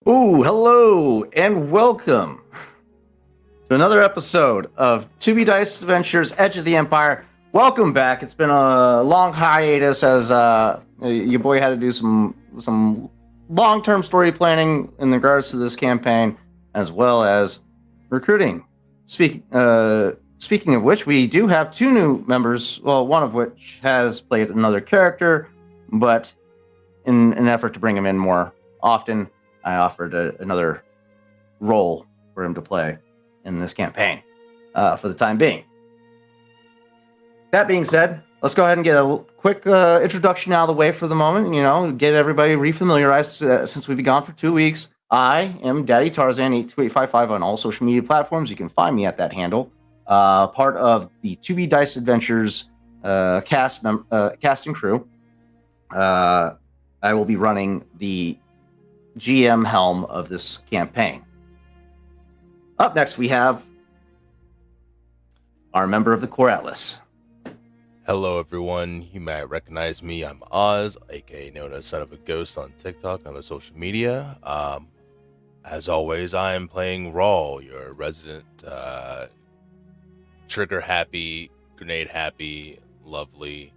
Ooh, hello and welcome to another episode of 2B Dice Adventures Edge of the Empire. Welcome back. It's been a long hiatus as your boy had to do some long-term story planning in regards to this campaign, as well as recruiting. Speaking of which, we do have two new members. Well, one of which has played another character, but in an effort to bring him in more often, I offered another role for him to play in this campaign for the time being. That being said, let's go ahead and get a quick introduction out of the way for the moment. You know, get everybody refamiliarized since we've been gone for 2 weeks. I am Daddy Tarzan 82855 on all social media platforms. You can find me at that handle. Part of the 2B Dice Adventures cast and crew. I will be running the GM helm of this campaign. Up next, we have our member of the Core Atlas. Hello, everyone. You might recognize me. I'm Oz, aka known as Son of a Ghost on TikTok and other social media. As always, I am playing Rawl, your resident trigger happy, grenade happy, lovely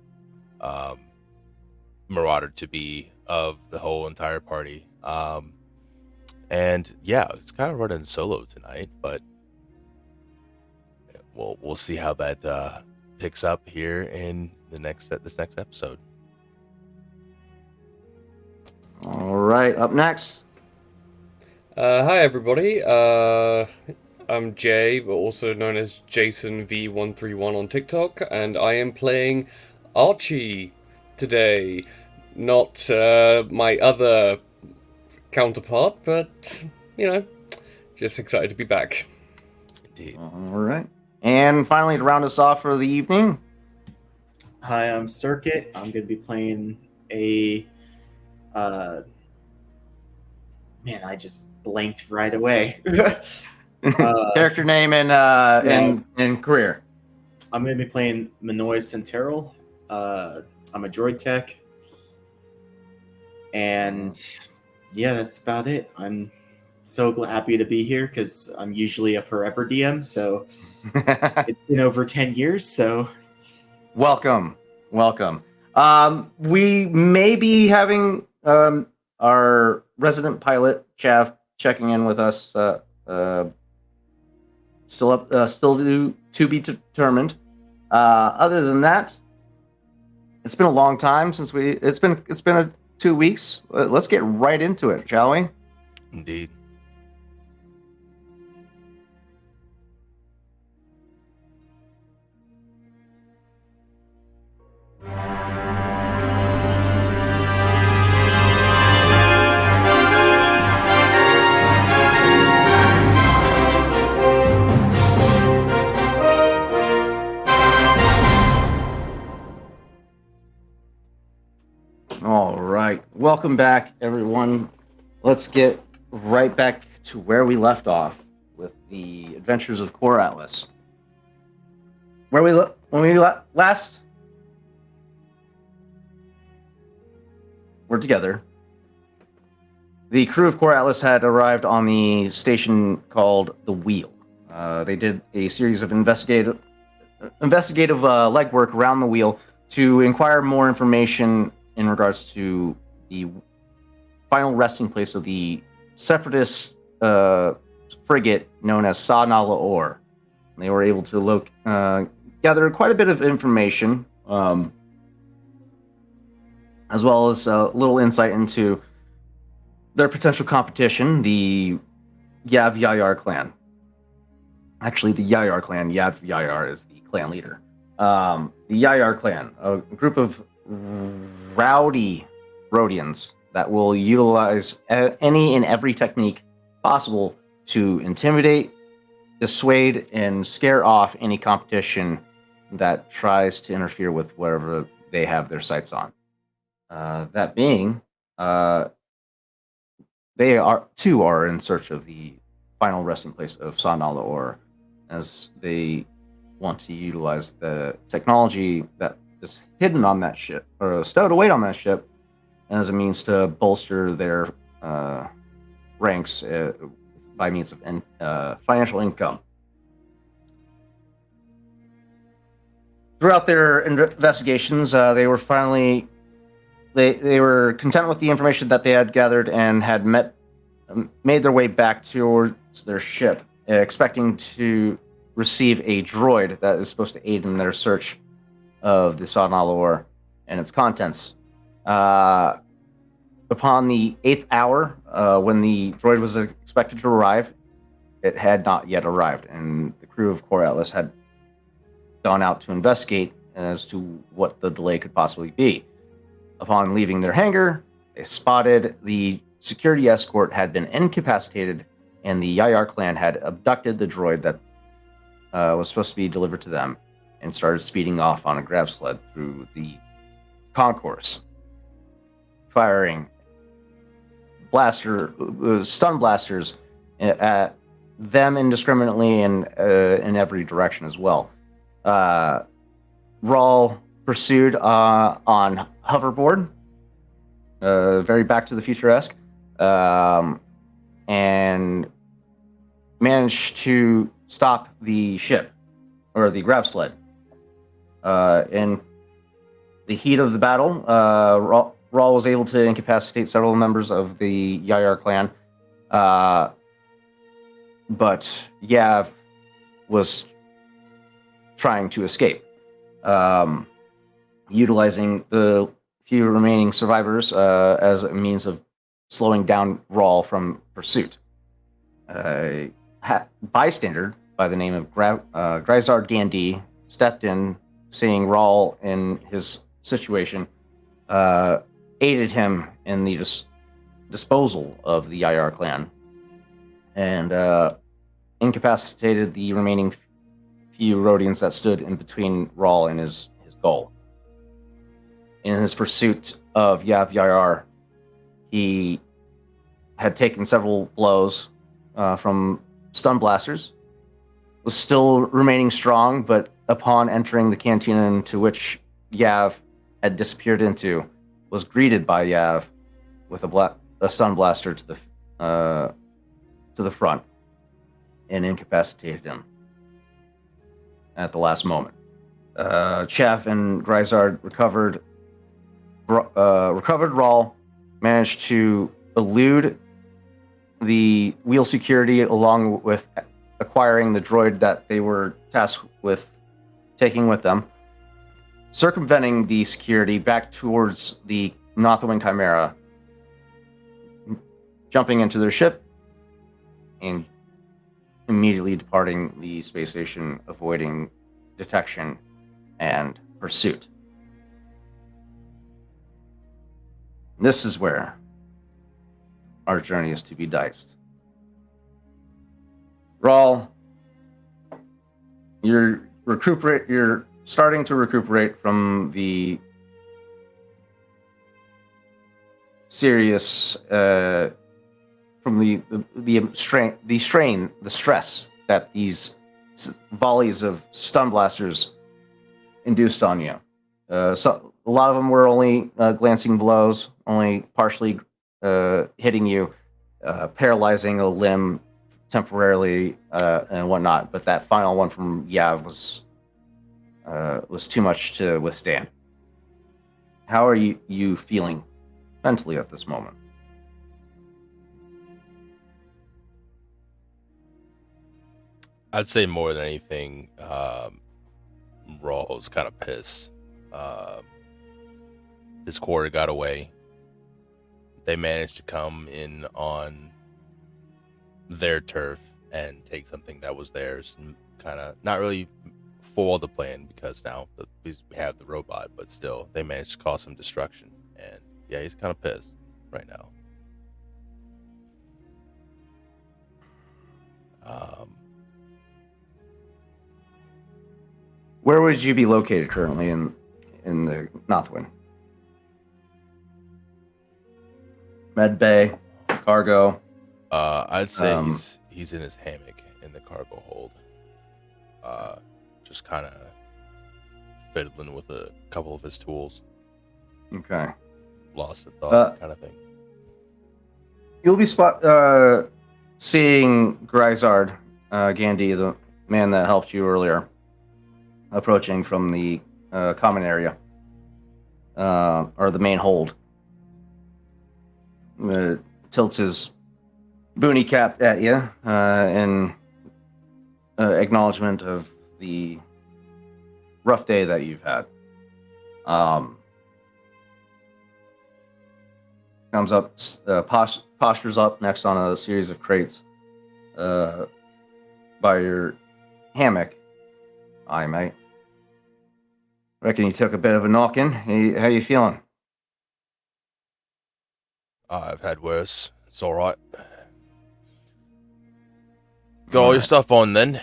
marauder to be of the whole entire party. And yeah, it's kind of running solo tonight, but we'll see how that picks up here in this next episode. All right, up next. Hi everybody. I'm Jay, but also known as Jason V131 on TikTok, and I am playing Archie today. Not my other counterpart, but just excited to be back. Indeed. All right. And finally, to round us off for the evening. Hi, I'm Circuit. I'm going to be playing a... man, I just blanked right away. Character name and career. I'm going to be playing Minoy Centeril. I'm a droid tech. And yeah, that's about it. I'm so happy to be here because I'm usually a forever DM, so it's been over 10 years, so... Welcome. We may be having our resident pilot, Chav, checking in with us. Still to be determined. Other than that, it's been a long time since it's been 2 weeks. Let's get right into it, shall we? Indeed. All right. Welcome back, everyone. Let's get right back to where we left off with the Adventures of Core Atlas. When we last were together, the crew of Core Atlas had arrived on the station called the Wheel. They did a series of investigative legwork around the Wheel to inquire more information in regards to the final resting place of the separatist frigate known as Sa Nala Or. They were able to gather quite a bit of information, as well as a little insight into their potential competition, the Yav Yayar clan. Actually, the Yayar clan, Yav Yayar is the clan leader. The Yayar clan, a group of rowdy Rhodians that will utilize any and every technique possible to intimidate, dissuade, and scare off any competition that tries to interfere with whatever they have their sights on. That being, they are in search of the final resting place of Sa Nala Or, as they want to utilize the technology that is hidden on that ship, or stowed away on that ship, as a means to bolster their ranks by means of financial income. Throughout their investigations, they were finally they were content with the information that they had gathered and had made their way back towards their ship, expecting to receive a droid that is supposed to aid in their search of the Sonalor and its contents. Upon the 8th hour, when the droid was expected to arrive, it had not yet arrived, and the crew of Core Atlas had gone out to investigate as to what the delay could possibly be. Upon leaving their hangar, they spotted the security escort had been incapacitated, and the Yayar clan had abducted the droid that was supposed to be delivered to them and started speeding off on a grav sled through the concourse, firing stun blasters at them indiscriminately and in every direction as well. Rawl pursued on hoverboard, very Back to the Future-esque, and managed to stop the ship, or the grav sled. In the heat of the battle, Rawl was able to incapacitate several members of the Yayar clan, but Yav was trying to escape, utilizing the few remaining survivors as a means of slowing down Rawl from pursuit. A bystander by the name of Grizard Gandhi stepped in, seeing Rawl in his situation, aided him in the disposal of the Yayar clan, and incapacitated the remaining few Rhodians that stood in between Rawl and his goal. In his pursuit of Yav Yayar, he had taken several blows from stun blasters, was still remaining strong, but upon entering the cantina into which Yav had disappeared into, was greeted by Yav with a stun blaster to the front and incapacitated him at the last moment. Chaff and Grizard recovered Rawl, managed to elude the wheel security along with acquiring the droid that they were tasked with taking with them, circumventing the security back towards the Nothwing Chimera, jumping into their ship and immediately departing the space station, avoiding detection and pursuit. This is where our journey is to be diced. Rawl, you're starting to recuperate from the serious from the strain, the stress that these volleys of stun blasters induced on you. So a lot of them were only glancing blows, only partially hitting you, paralyzing a limb temporarily and whatnot. But that final one from Yav was too much to withstand. How are you feeling mentally at this moment? I'd say more than anything, Raw was kind of pissed. His quarter got away. They managed to come in on their turf and take something that was theirs, and kind of not really foil the plan, because now we have the robot, but still they managed to cause some destruction. And yeah, he's kind of pissed right now. Where would you be located currently in the Nothwing? Med bay, cargo. I'd say he's in his hammock in the cargo hold, just kind of fiddling with a couple of his tools. Okay. Lost in thought, kind of thing. You'll be seeing Grisard Gandhi, the man that helped you earlier, approaching from the common area, or the main hold. Tilts his boonie cap at you in acknowledgement of the rough day that you've had. Comes up, postures up next on a series of crates by your hammock. Aye, mate. Reckon you took a bit of a knocking. How you feeling? I've had worse. It's all right. Got all your stuff on then?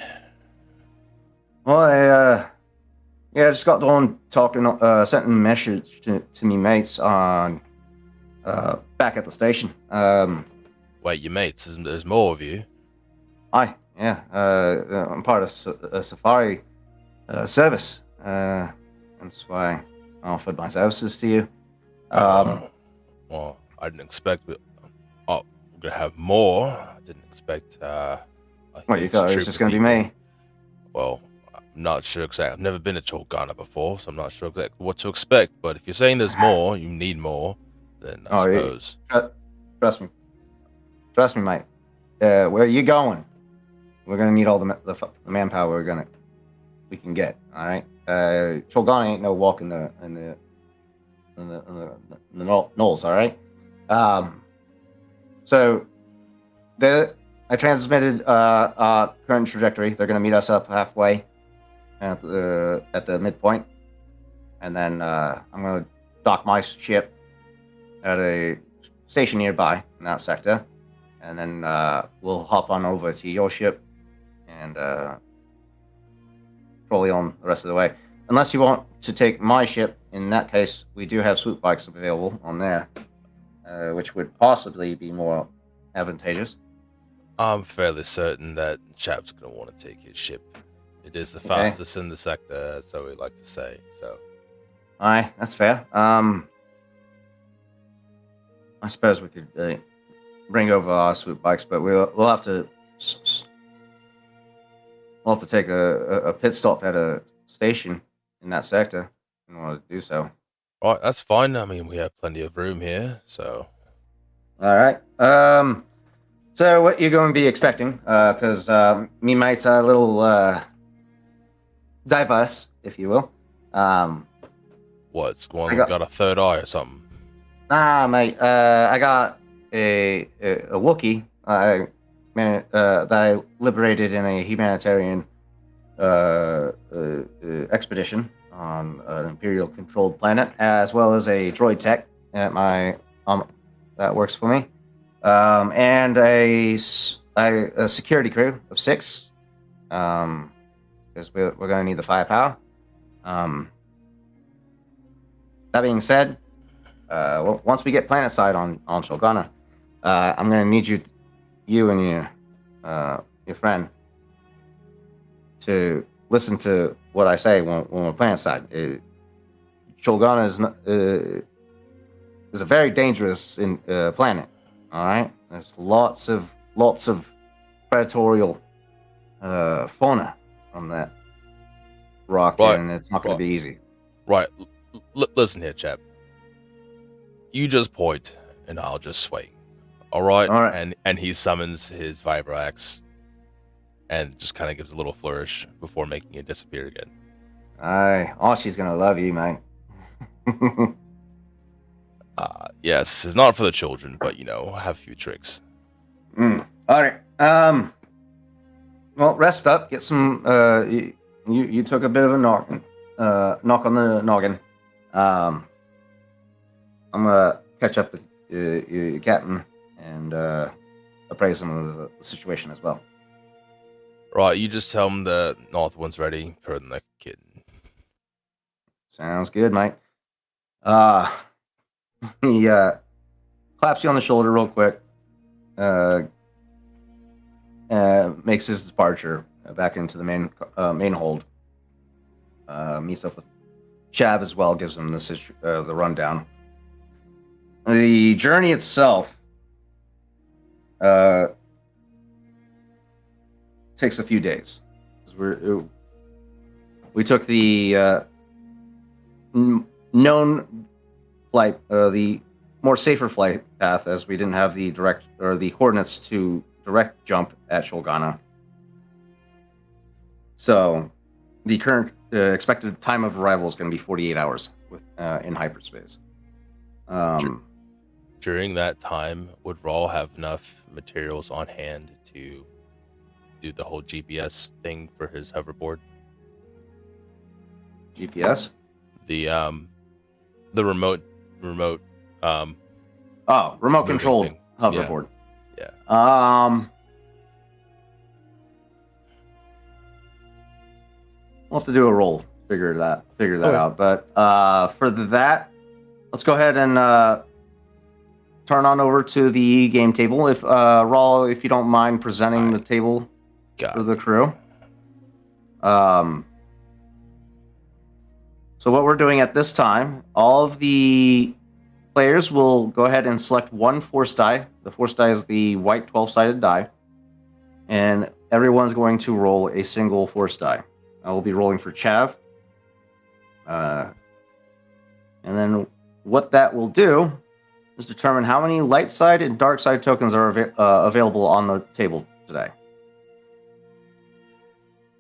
Well, I just got done talking, sent a message to me mates on back at the station. Wait, your mates? There's more of you. Aye, yeah. I'm part of a safari service. That's why I offered my services to you. Well, I didn't expect it. Oh, we're gonna have more. I didn't expect. What, you thought it was just gonna be me? Well, I'm not sure exactly. I've never been to Cholgana before, so I'm not sure exactly what to expect. But if you're saying there's more, you need more, then I suppose. Trust me, mate. Where are you going? We're gonna need all the manpower we can get. All right. Cholgana ain't no walk in the knolls. All right. So I transmitted current trajectory. They're gonna meet us up halfway at the midpoint, and then I'm gonna dock my ship at a station nearby in that sector, and then we'll hop on over to your ship and trolley on the rest of the way. Unless you want to take my ship, in that case, we do have swoop bikes available on there, which would possibly be more advantageous. I'm fairly certain that chap's gonna want to take his ship. It is the fastest in the sector, so we like to say. So, aye, that's fair. I suppose we could bring over our swoop bikes, but we'll have to take a pit stop at a station in that sector in order to do so. all right, that's fine. I mean, we have plenty of room here, so. All right. So what you're going to be expecting? Because me mates are a little diverse, if you will. What's one got a third eye or something? Nah, mate. I got a Wookiee. That I liberated in a humanitarian expedition on an Imperial-controlled planet, as well as a droid tech at my that works for me, and a security crew of 6, because we're going to need the firepower. That being said, once we get planetside on Cholgana, I'm going to need you and your friend to listen to what I say when we're planetside. Cholgana is a very dangerous planet. All right, there's lots of predatorial fauna on that rock, right. And it's not going to be easy. Right. Listen here, chap. You just point, and I'll just swing. All right. All right. And he summons his Vibrax, and just kind of gives a little flourish before making it disappear again. Aye, Archie's gonna love you, mate. Yes, it's not for the children, but have a few tricks. All right. Well, rest up. Get some. You took a bit of a knock on the noggin. I'm gonna catch up with your captain and appraise him of the situation as well. Right, you just tell him the north one's ready for the kid. Sounds good, mate. He claps you on the shoulder real quick. Makes his departure back into the main hold. Meets up with Chav as well. Gives him the rundown. The journey itself takes a few days. We took the known flight, the more safer flight path, as we didn't have the coordinates to direct jump at Shulgana. So the current expected time of arrival is going to be 48 hours in hyperspace. During that time, would Rawl have enough materials on hand to do the whole GPS thing for his hoverboard? GPS? The remote remote moving controlled thing. hoverboard. Yeah. We'll have to do a roll, figure that Okay. out. But for that, let's go ahead and turn on over to the game table. If Rawl, if you don't mind presenting the table Got for it. the crew. So what we're doing at this time, all of the players will go ahead and select one force die. The force die is the white 12-sided die. And everyone's going to roll a single force die. I will be rolling for Chav. And then what that will do is determine how many light side and dark side tokens are available on the table today.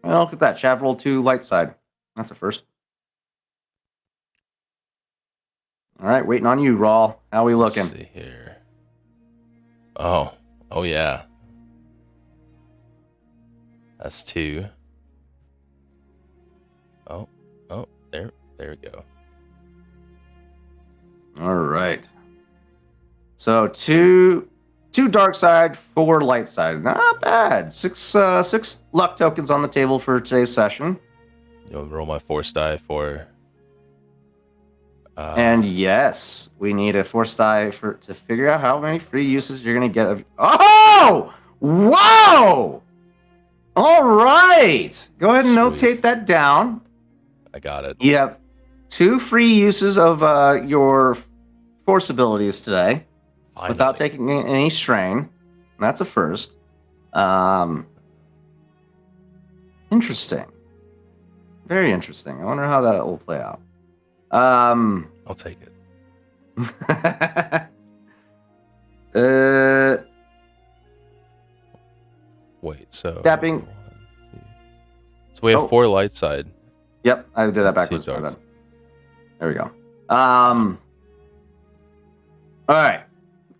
Well, look at that. Chav rolled 2 light side. That's a first. All right, waiting on you, Rawl. How we looking? Let's see here. Oh yeah. That's 2. Oh, there we go. All right. So two dark side, 4 light side. Not bad. 6 luck tokens on the table for today's session. You'll roll my force die for. And yes, we need a force die to figure out how many free uses you're gonna get of. Oh! Whoa! All right. Go ahead and Sweet. notate that down. I got it. You have 2 free uses of your force abilities today. Finally. Without taking any strain. That's a first. Interesting. Very interesting. I wonder how that will play out. I'll take it. Wait, so. Tapping. 1, 2. So we have Oh. 4 light side. Yep, I did that 2 backwards. My dark. bad. There we go. All right.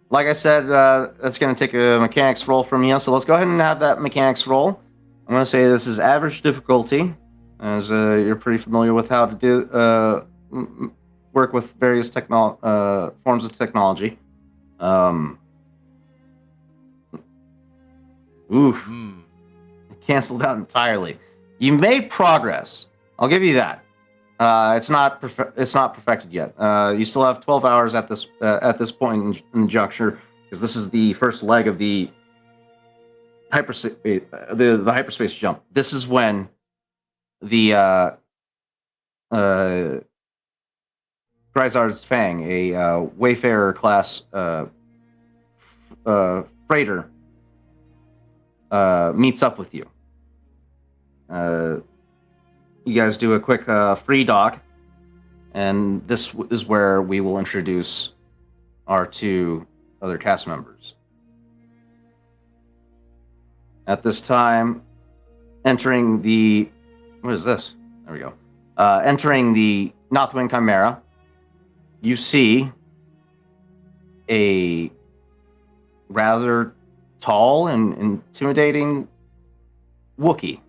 Like I said, that's going to take a mechanics roll from you. So let's go ahead and have that mechanics roll. I'm going to say this is average difficulty, as you're pretty familiar with how to do work with various forms of technology. Canceled out entirely. You made progress. I'll give you that. It's not perfected yet. You still have 12 hours at this point in the juncture, because this is the first leg of the hyperspace the hyperspace jump. This is when the Grizard's Fang, a Wayfarer class freighter, meets up with you. You guys do a quick free dock, and this is where we will introduce our 2 other cast members. At this time, entering the... What is this? There we go. Entering the Nothwing Chimera, you see a rather tall and intimidating Wookiee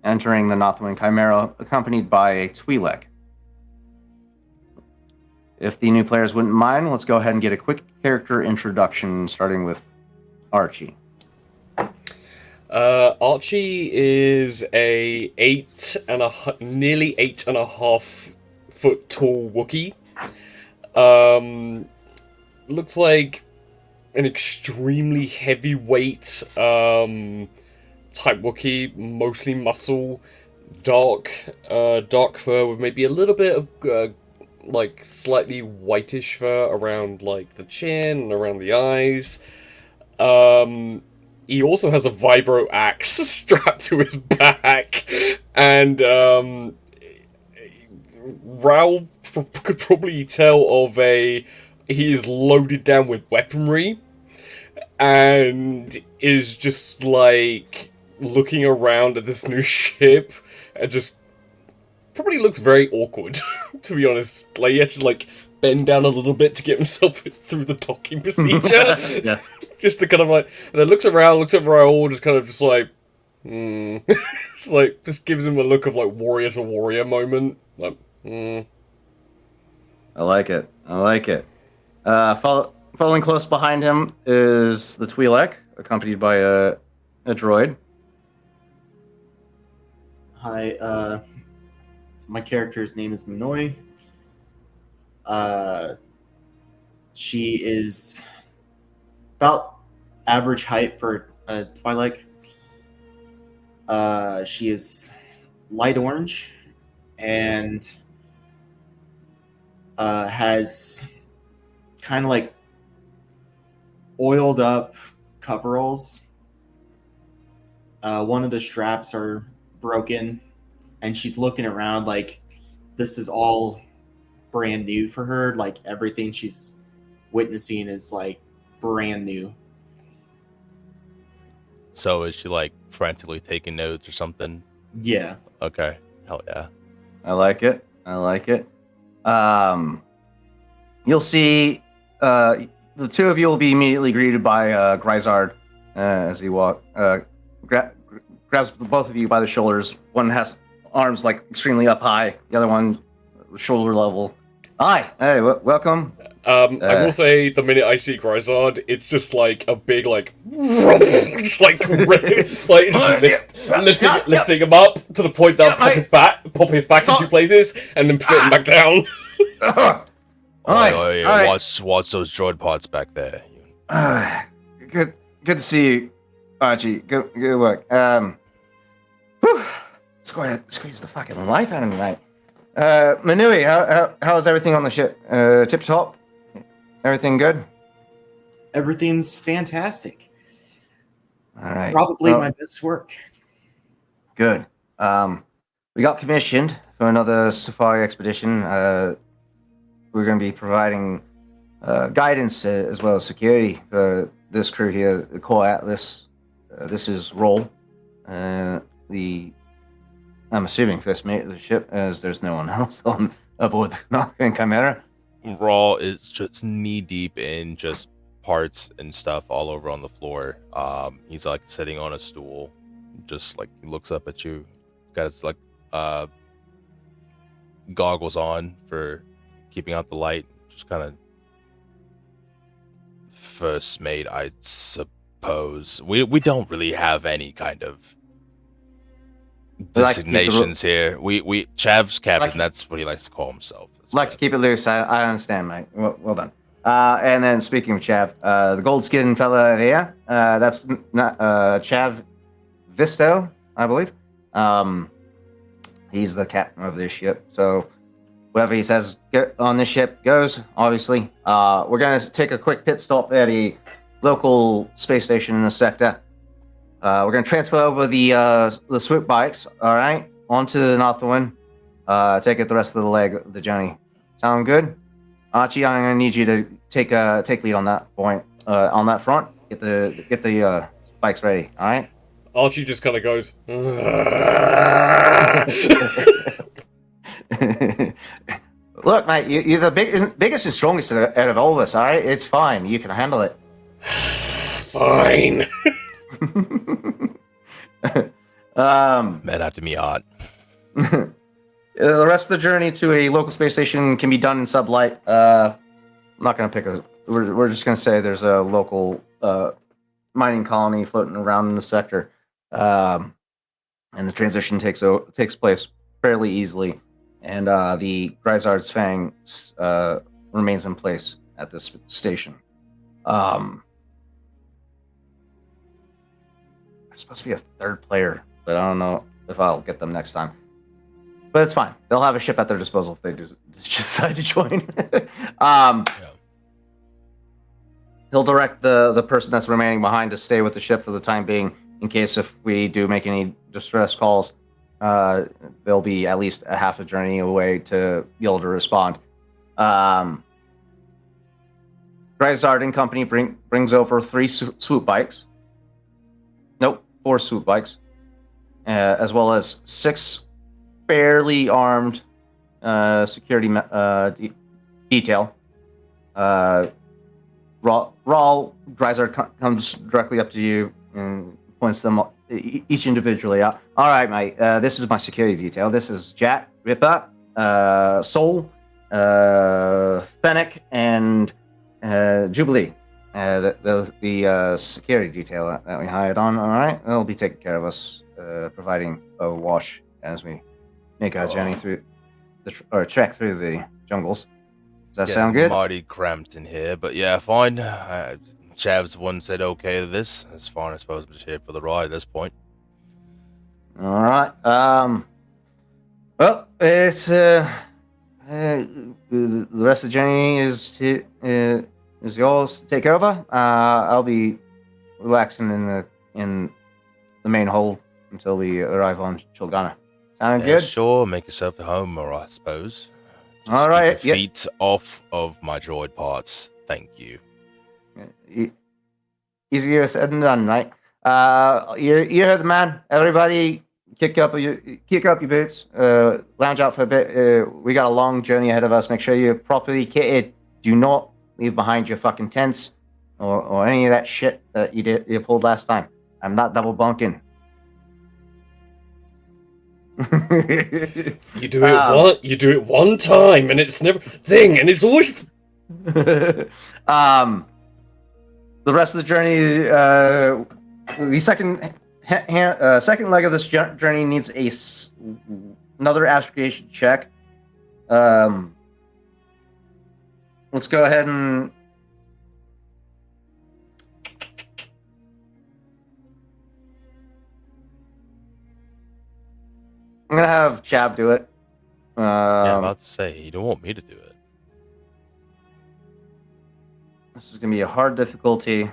entering the Nothwing Chimera, accompanied by a Twi'lek. If the new players wouldn't mind, let's go ahead and get a quick character introduction, starting with Archie. Archie is a nearly 8.5 foot tall Wookiee. Looks like an extremely heavyweight type Wookiee, mostly muscle, dark fur with maybe a little bit of like slightly whitish fur around like the chin and around the eyes. He also has a vibro axe strapped to his back, and Raoul could probably tell he is loaded down with weaponry, and is just like looking around at this new ship, and just probably looks very awkward, to be honest. Like he has to like bend down a little bit to get himself through the docking procedure. Yeah. Just to kind of like, and then looks around, looks at Raoul, just kind of just like, it's like, just gives him a look of like warrior to warrior moment. Like, I like it. I like it. Following close behind him is the Twi'lek, accompanied by a droid. Hi, my character's name is Minoi. She is about average height for a Twi'lek. She is light orange and has kind of like oiled up coveralls. One of the straps are broken, and she's looking around like this is all brand new for her. Like everything she's witnessing is like brand new. So is she like frantically taking notes or something? Yeah. Okay. Hell yeah. I like it. I like it. You'll see the two of you will be immediately greeted by Grisard as he grabs both of you by the shoulders. One has arms like extremely up high, the other one shoulder level. Hi, hey, welcome. I will say, the minute I see Grisard, it's just like a big like, just like, like just lifting him up to the point that I'll pop his back in two places, and then sit him back down. Oh, yeah. Watch those droid pods back there. Good to see you, Archie. Good work. Squeeze the fucking life out of me, mate. Minui, how's everything on the ship? Tip top? Everything good? Everything's fantastic. All right. Probably my best work. Good. We got commissioned for another safari expedition. We're going to be providing guidance as well as security for this crew here, the Core Atlas. This is Roll, I'm assuming first mate of the ship, as there's no one else on aboard the Knockman Chimera. Raw is just knee deep in just parts and stuff all over on the floor. He's like sitting on a stool, just like he looks up at you. Got his like goggles on for keeping out the light. Just kind of first mate, I suppose. We don't really have any kind of designations here. We Chav's captain. That's what he likes to call himself. Like to keep it loose. I understand, mate. Well done. And then speaking of Chav, the gold skinned fella there, that's not Chav Visto, I believe. He's the captain of this ship. So whatever he says on this ship goes, obviously. We're going to take a quick pit stop at a local space station in the sector. We're going to transfer over the swoop bikes, all right, onto the Northwind. Take it the rest of the leg of the journey. Sound good? Archie, I'm going to need you to take lead on that point, on that front. Get the bikes ready, all right? Archie just kind of goes. Look, mate, you're the biggest and strongest out of all of us, all right? It's fine. You can handle it. Fine. Man after me hot. The rest of the journey to a local space station can be done in sublight. I'm not going to pick a... We're just going to say there's a local mining colony floating around in the sector. And the transition takes place fairly easily. And the Grisard's Fang remains in place at this station. There's supposed to be a third player, but I don't know if I'll get them next time. but it's fine. They'll have a ship at their disposal if they decide to join. um, Yeah. He'll direct the person that's remaining behind to stay with the ship for the time being, in case if we do make any distress calls, they'll be at least a half a journey away to be able to respond. Grisard and Company brings over 3 swoop bikes. Nope, 4 swoop bikes, as well as 6 fairly armed security detail. Raul Grisard comes directly up to you and points them each individually out. All right, mate. This is my security detail. This is Jack, Ripper, Soul, Fennec, and Jubilee. The security detail that we hired on. All right, they'll be taking care of us, providing a wash as we make our journey through or trek through the jungles. Does that sound good? Mighty cramped in here, but yeah, fine. Chav's one said okay to this. It's fine, I suppose. I'm just here for the ride at this point. All right. Well, it's the rest of the journey is yours to take over. I'll be relaxing in the main hold until we arrive on Chulgana. Sound Yeah, good? sure, make yourself at home, or I suppose. Just All right, keep your feet off of my droid parts. Thank you. Easier said than done, right? You heard the man. Everybody, kick up your boots. Lounge out for a bit. We got a long journey ahead of us. Make sure you're properly kitted. Do not leave behind your fucking tents or any of that shit that you pulled last time. I'm not double bunking. You do it You do it one time, and it's never thing, and it's always. The rest of the journey, the second leg of this journey needs another astrogation check. Let's go ahead and I'm gonna have Chav do it. Yeah, I'm about to say, you don't want me to do it. This is gonna be a hard difficulty.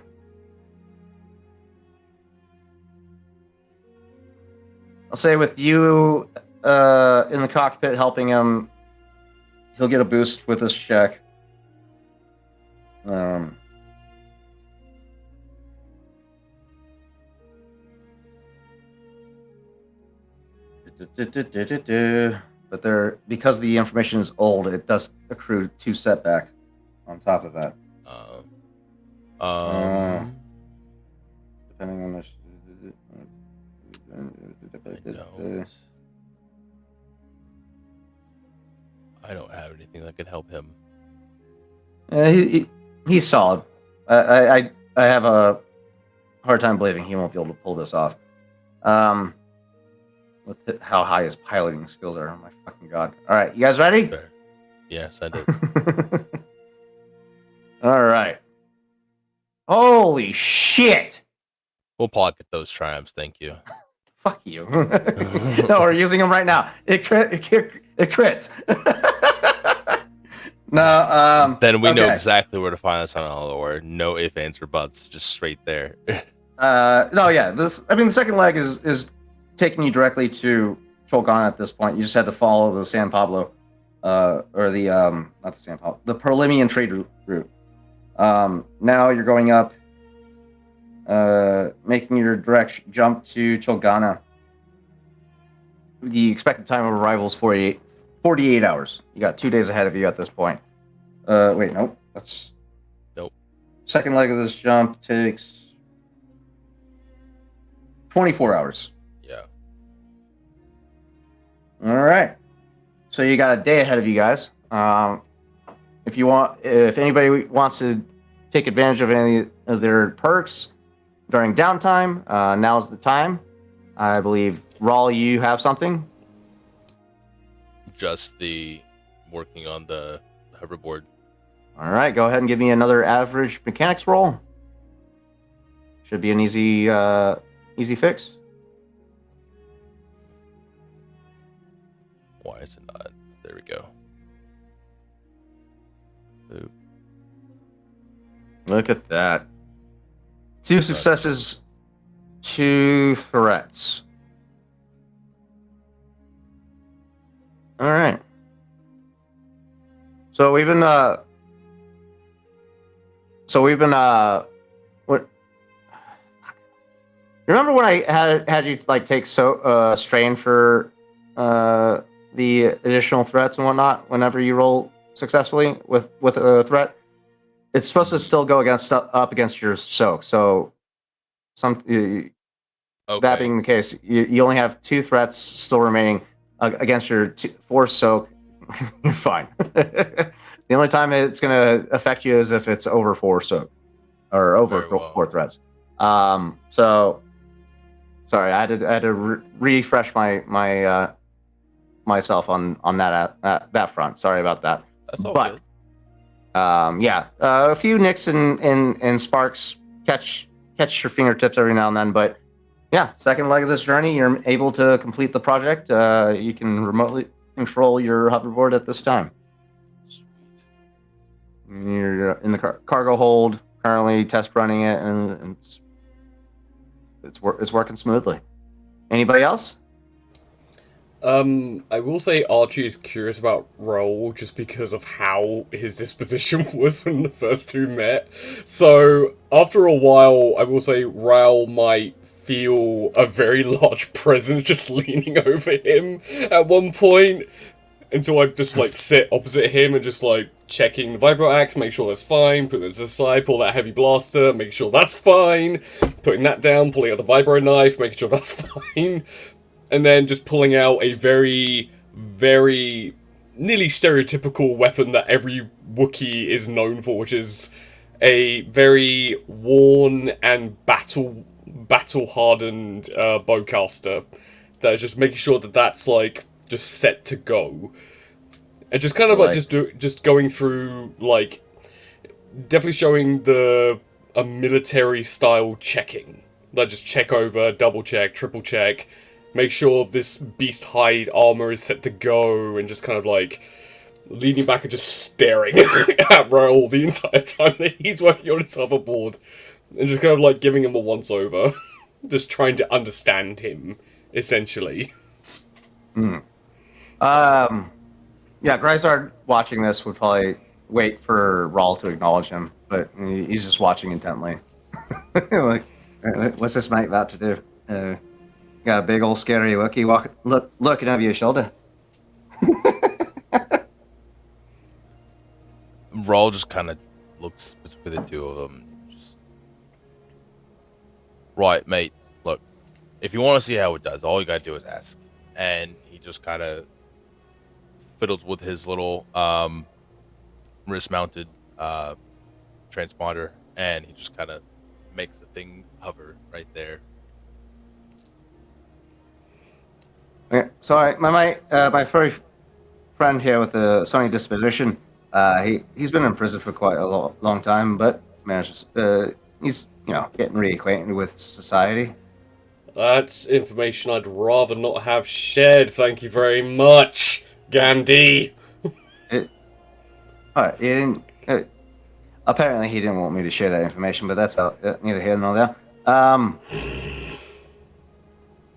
I'll say with you in the cockpit helping him, he'll get a boost with this check. But because the information is old, it does accrue 2 setback on top of that. Depending on I don't have anything that can help him. He's solid. I have a hard time believing he won't be able to pull this off. With how high his piloting skills are. Oh my fucking god. Alright, you guys ready? Fair. Yes, I did. Alright. Holy shit! We'll pocket those triumphs, thank you. Fuck you. No, we're using them right now. It crits. No, Then we know okay. exactly where to find us on Alor. No ifs, ands, or buts. Just straight there. No, yeah. The second leg is taking you directly to Cholgana at this point. You just had to follow the San Pablo, or the not the San Pablo, the Perlimian trade route. Now you're going up, making your direct jump to Cholgana. The expected time of arrival is 48 hours. You got 2 days ahead of you at this point. Wait, nope. Nope. Second leg of this jump takes 24 hours. Yeah. All right. So you got a day ahead of you guys. If anybody wants to take advantage of any of their perks during downtime, now's the time. I believe, Raul, you have something? Just the working on the hoverboard. All right, go ahead and give me another average mechanics roll. Should be an easy fix. Why There we go. Ooh. Look at that. 2 successes, 2 threats. All right. So we've been what? Remember when I had you like take strain for the additional threats and whatnot whenever you roll successfully with a threat? It's supposed to still go up against your soak. So Okay. that being the case, you only have 2 threats still remaining against your 4 soak. You're fine. The only time it's going to affect you is if it's over 4 soak or over Very well. 4 threats. So sorry, I had to refresh my myself on that front. Sorry about that. That's all But good. a few nicks and sparks catch your fingertips every now and then, but yeah, second leg of this journey, you're able to complete the project. You can remotely control your hoverboard at this time. Sweet. You're in the cargo hold, currently test running it, and it's working smoothly. Anybody else? I will say Archie is curious about Raoul just because of how his disposition was when the first two met. So, after a while, I will say Raoul might feel a very large presence just leaning over him at one point. And so I just like sit opposite him and just like checking the vibro axe, make sure that's fine, put it to the side, pull that heavy blaster, make sure that's fine, putting that down, pulling out the vibro knife, making sure that's fine. And then just pulling out a very, very nearly stereotypical weapon that every Wookiee is known for, which is a very worn and battle-hardened bowcaster. That is just making sure that that's like just set to go, and just kind of like just going through like definitely showing a military style checking. Like just check over, double check, triple check. Make sure this beast hide armor is set to go, and just kind of like leaning back and just staring at Raoul the entire time that he's working on his hoverboard, and just kind of like giving him a once over, just trying to understand him, essentially. Yeah, Grisard watching this would probably wait for Raul to acknowledge him, but he's just watching intently. Like, what's this mate about to do? Got a big old scary Wookiee looking over your shoulder. Raul just kind of looks between the two of them. Just... Right, mate. Look, if you want to see how it does, all you gotta do is ask. And he just kind of fiddles with his little wrist-mounted transponder, and he just kind of makes the thing hover right there. Yeah, sorry, my furry friend here with the Sony disposition. He's been in prison for quite a long time, but manages. He's getting reacquainted with society. That's information I'd rather not have shared, thank you very much, Gandhi. Alright, he didn't. Apparently, he didn't want me to share that information, but that's neither here nor there.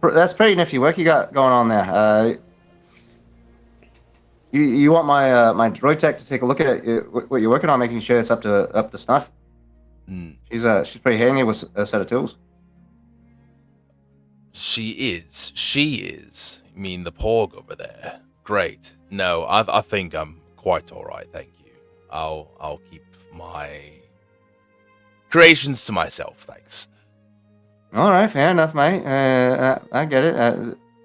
That's pretty nifty work you got going on there. You want my droid tech to take a look at what you're working on, making sure it's up to snuff. She's pretty handy with a set of tools. She is. You mean the porg over there? Great. No, I think I'm quite all right, thank you. I'll keep my creations to myself, thanks. All right, fair enough, mate. I get it. I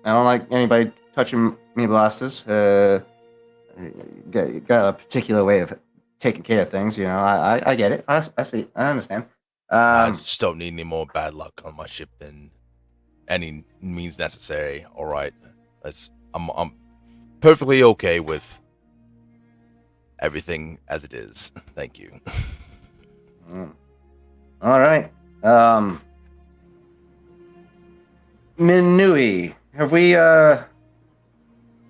don't like anybody touching me blasters. Got a particular way of taking care of things, I get it. I see. I understand. I just don't need any more bad luck on my ship than any means necessary. All right, I'm perfectly okay with everything as it is. Thank you. All right. Minui, have we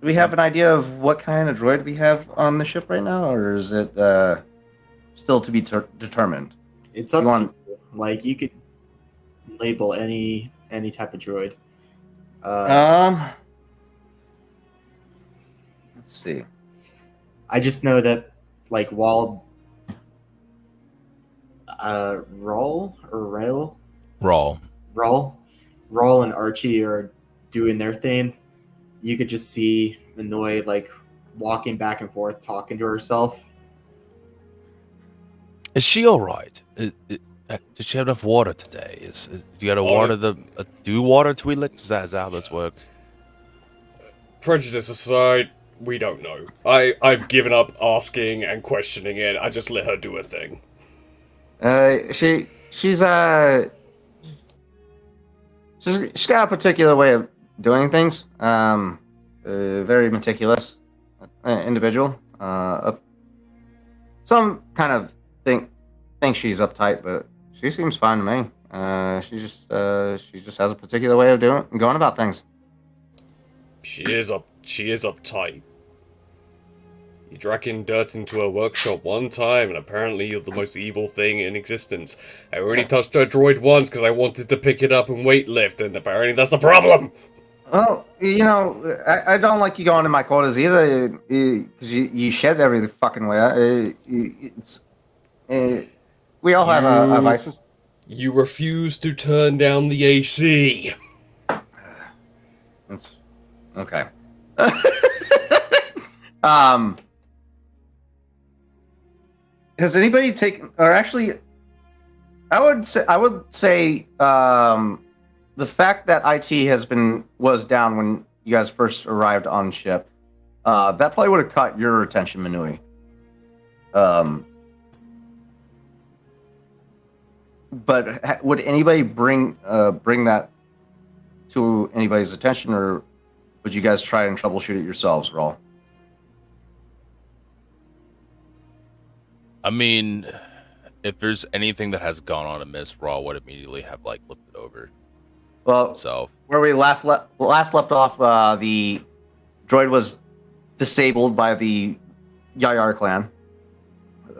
Do we have an idea of what kind of droid we have on the ship right now, or is it still to be determined? It's up You want- to you. Like you could label any type of droid. Let's see. I just know that like while Roll or Rail Raw. Rawl and Archie are doing their thing, you could just see Minoi like walking back and forth, talking to herself. Is she all right? Did she have enough water today? You got to water the do water Twi'lek? Is that how this works? Prejudice aside, we don't know. I've given up asking and questioning it. I just let her do her thing. She's got a particular way of doing things. Very meticulous individual. Some kind of think she's uptight, but she seems fine to me. She just has a particular way of going about things. She is uptight. You dragging dirt into her workshop one time, and apparently you're the most evil thing in existence. I already touched her droid once because I wanted to pick it up and weightlift, and apparently that's a problem! Well, I don't like you going in my quarters either, because you shed every fucking way. We all have our vices. You refuse to turn down the AC. That's okay. Has anybody taken, or actually, I would say, the fact that IT was down when you guys first arrived on ship, that probably would have caught your attention, Minui. But would anybody bring that to anybody's attention, or would you guys try and troubleshoot it yourselves, Rawl? I mean, if there's anything that has gone on amiss, Raw would immediately have like looked it over Well, himself. where we last left off, the droid was disabled by the Yayar clan.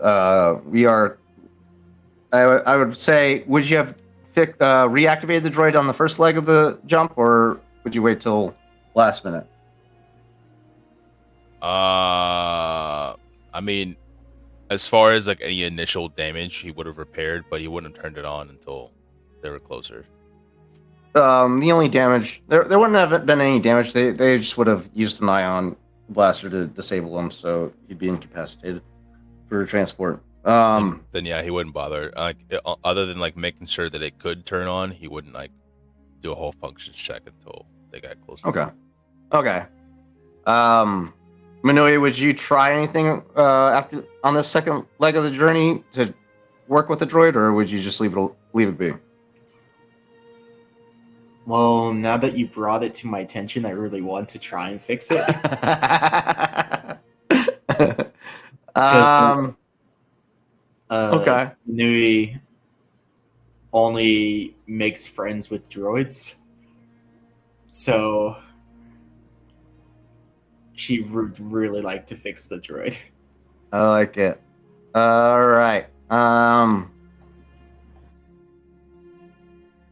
I would say, would you have reactivated the droid on the first leg of the jump, or would you wait till last minute? I mean, as far as like any initial damage, he would have repaired, but he wouldn't have turned it on until they were closer. The only damage there wouldn't have been any damage. They just would have used an ion blaster to disable him, so he'd be incapacitated for transport. Then yeah, he wouldn't bother. Like other than like making sure that it could turn on, he wouldn't like do a whole functions check until they got closer. Okay. Minui, would you try anything after on this second leg of the journey to work with the droid, or would you just leave it be? Well, now that you brought it to my attention, I really want to try and fix it. Okay. Nui only makes friends with droids, so she would really like to fix the droid. I like it. All right.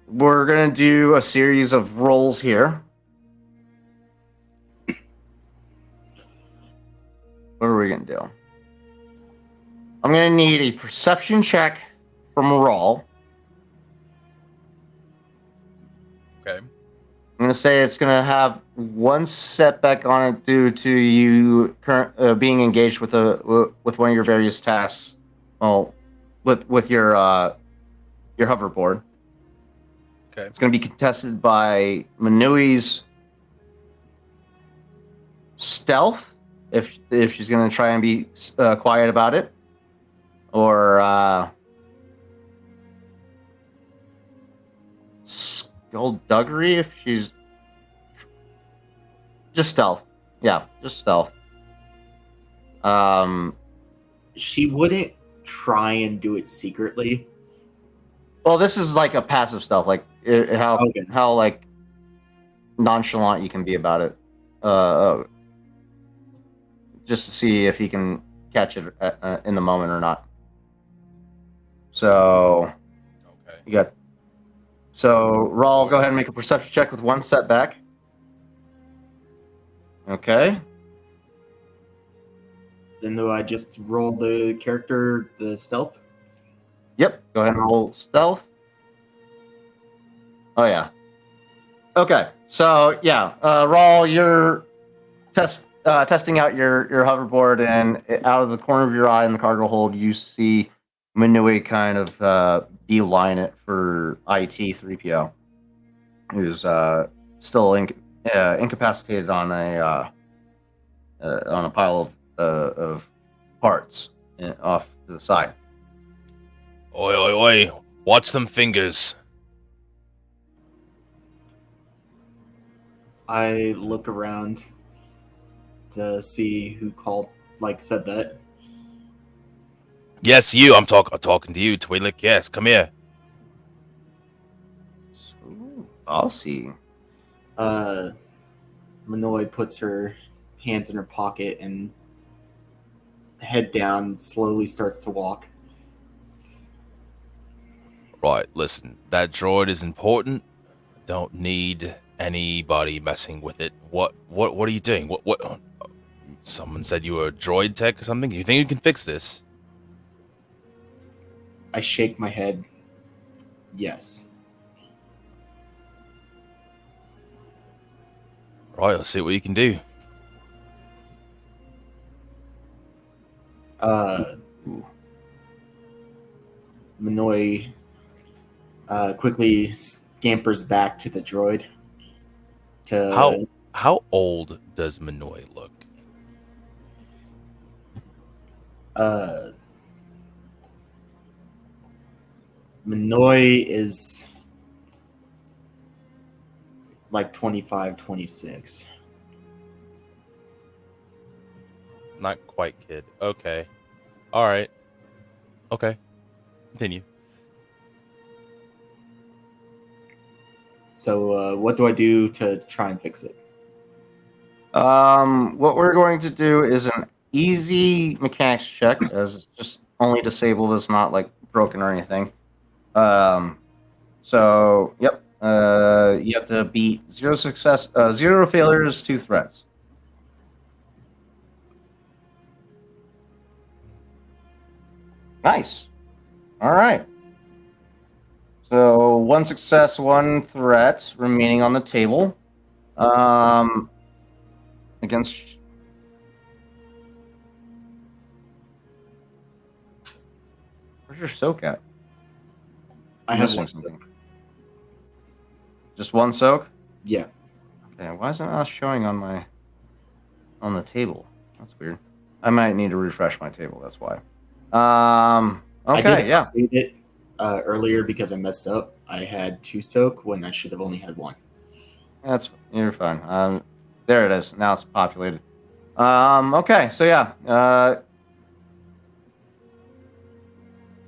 We're gonna do a series of rolls here. What are we gonna do? I'm gonna need a perception check from Rawl. Okay. I'm gonna say it's gonna have one setback on it due to you being engaged with one of your various tasks. Well, with your hoverboard. Okay. It's gonna be contested by Minui's stealth, if she's gonna try and be quiet about it, or skullduggery if she's just stealth. Yeah, just stealth. She wouldn't try and do it secretly. Well, this is like a passive stealth, like how like nonchalant you can be about it. just to see if he can catch it in the moment or not. So Okay. you got. So Rawl, go ahead and make a perception check with one setback. Okay. Then do I just roll the character, the stealth? Yep. Go ahead and roll stealth. Oh yeah. Okay. So yeah, Rawl, you're testing out your hoverboard, and out of the corner of your eye in the cargo hold, you see Minui kind of beeline it for IT-3PO, who's still incapacitated on a pile of parts off to the side. Oi, oi, oi! Watch them fingers. I look around to see who said that. Yes, you. I'm talking to you, Twi'lek. Yes, come here. So, I'll see. Minoi puts her hands in her pocket and head down, slowly starts to walk. Right, listen. That droid is important. Don't need anybody messing with it. What are you doing? What? Someone said you were a droid tech or something. Do you think you can fix this? I shake my head. Yes. Right, let's see what you can do. Minoi quickly scampers back to the droid. How old does Minoi look? Minoi is like 25, 26. Not quite kid. Okay. All right. Okay. Continue. So what do I do to try and fix it? What we're going to do is an easy mechanics check, as it's just only disabled, it's not like broken or anything. So yep. You have to beat 0 failures, 2 threats. Nice. All right. So 1 success, 1 threat remaining on the table. Against. Where's your soak at? I have Missing one something. soak. Just 1 soak? Yeah. Okay, why is it not showing on the table? That's weird. I might need to refresh my table, that's why. I Okay, did yeah. update it earlier because I messed up. I had 2 soak when I should have only had 1. You're fine. There it is. Now it's populated. Okay, so yeah.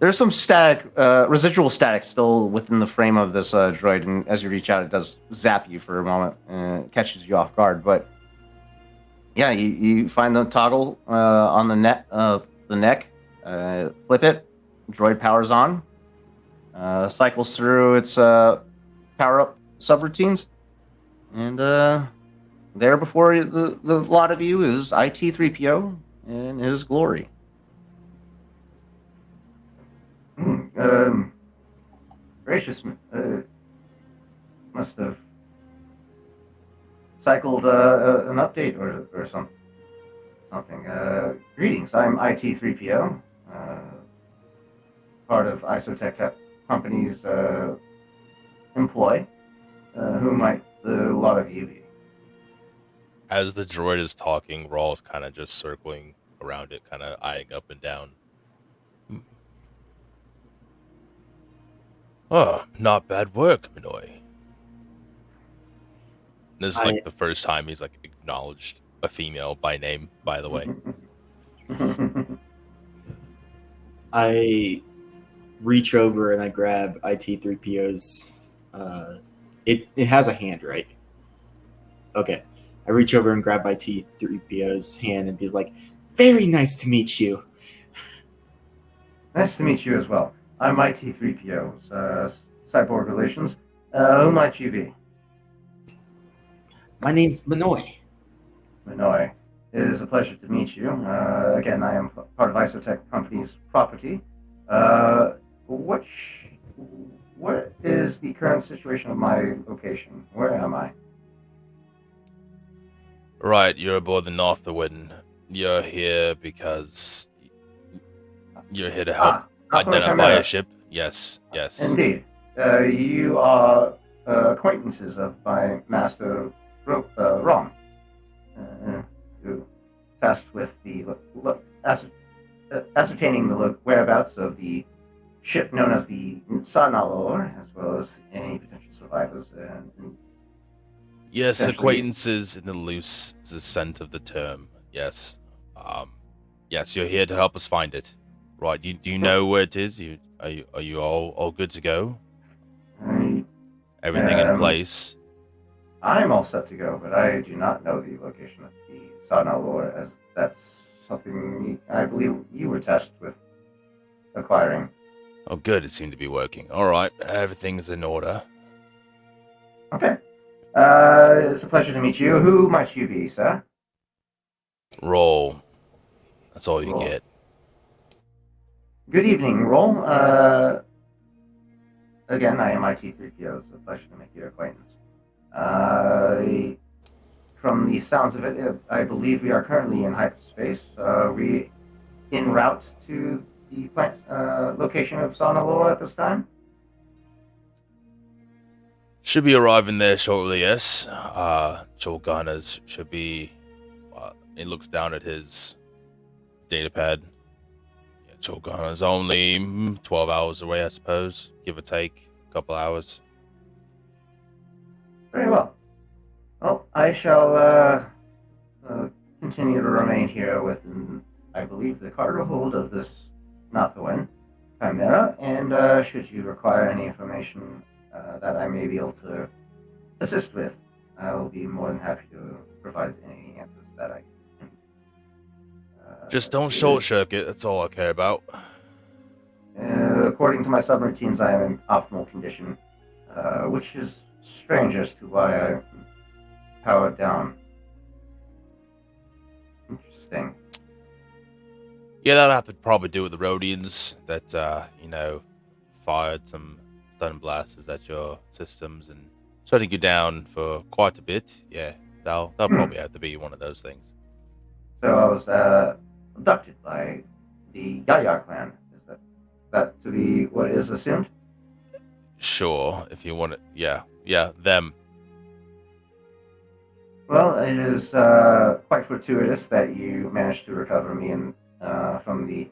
There's some residual static still within the frame of this droid, and as you reach out, it does zap you for a moment and it catches you off guard. But yeah, you find the toggle on the neck, flip it, droid powers on, cycles through its power-up subroutines, and there before the lot of you is IT-3PO in his glory. Gracious, must have cycled an update or something. Greetings, I'm IT-3PO, part of Isotech Company's employ. Who might the lot of you be? As the droid is talking, Rawl's kind of just circling around it, kind of eyeing up and down. Oh, not bad work, Minoi. This is like the first time he's like acknowledged a female by name, by the way. I reach over and I grab IT-3PO's. It has a hand, right? Okay. I reach over and grab my T3PO's hand and be like, "Very nice to meet you." Nice to meet you as well. I'm IT3PO's cyborg relations. Who might you be? My name's Manoy. Minoy. It is a pleasure to meet you. Again, I am part of Isotech Company's property. What is the current situation of my location? Where am I? Right, you're aboard the Northwind. You're here because you're here to help Northwind identify Chimera. a ship. Yes. Indeed. You are acquaintances of my master, Rom, who tasked with the ascertaining the whereabouts of the ship known as the Sanalor, as well as any potential survivors. Yes, Essentially- acquaintances in the loose sense of the term. Yes. Yes, you're here to help us find it. Right, do you know where it is? Are you all good to go? Everything in place? I'm all set to go, but I do not know the location of the Sanalor, as that's something I believe you were tasked with acquiring. Oh, good. It seemed to be working. All right, everything's in order. Okay. It's a pleasure to meet you. Who might you be, sir? Roll. That's all you Roll. get. Good evening, Roll. Again, I am IT3PO. It's a pleasure to make your acquaintance. From the sounds of it, I believe we are currently in hyperspace. Are we en route to the plant location of Sonalora at this time? Should be arriving there shortly, yes. Cholganas should be... he looks down at his datapad. Yeah, Cholgana's only 12 hours away, I suppose. Give or take a couple hours. Very well. Well, I shall continue to remain here with, I believe, the cargo hold of this Nathawin Chimera, and should you require any information that I may be able to assist with, I will be more than happy to provide any answers that I can. Just don't short circuit, that's all I care about. According to my subroutines, I am in optimal condition, which is strange as to why I powered down. Interesting. Yeah, that'll have to probably do with the Rhodians that, fired some stun blasters at your systems and shutting you down for quite a bit. Yeah, that'll probably have to be one of those things. So I was abducted by the Yayar clan. Is that to be what is assumed? Sure, if you want it. Yeah, them. Well, it is quite fortuitous that you managed to recover me from the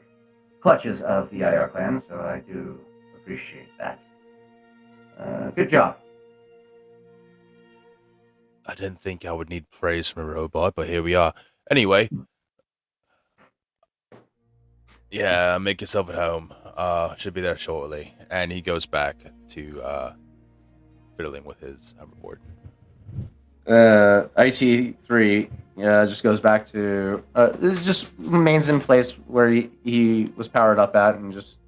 clutches of the Yayar clan, so I do appreciate that. Good job. I didn't think I would need praise from a robot, but here we are. Anyway. Yeah, make yourself at home. Should be there shortly. And he goes back to fiddling with his report. IT3 just goes back to it just remains in place where he was powered up at and just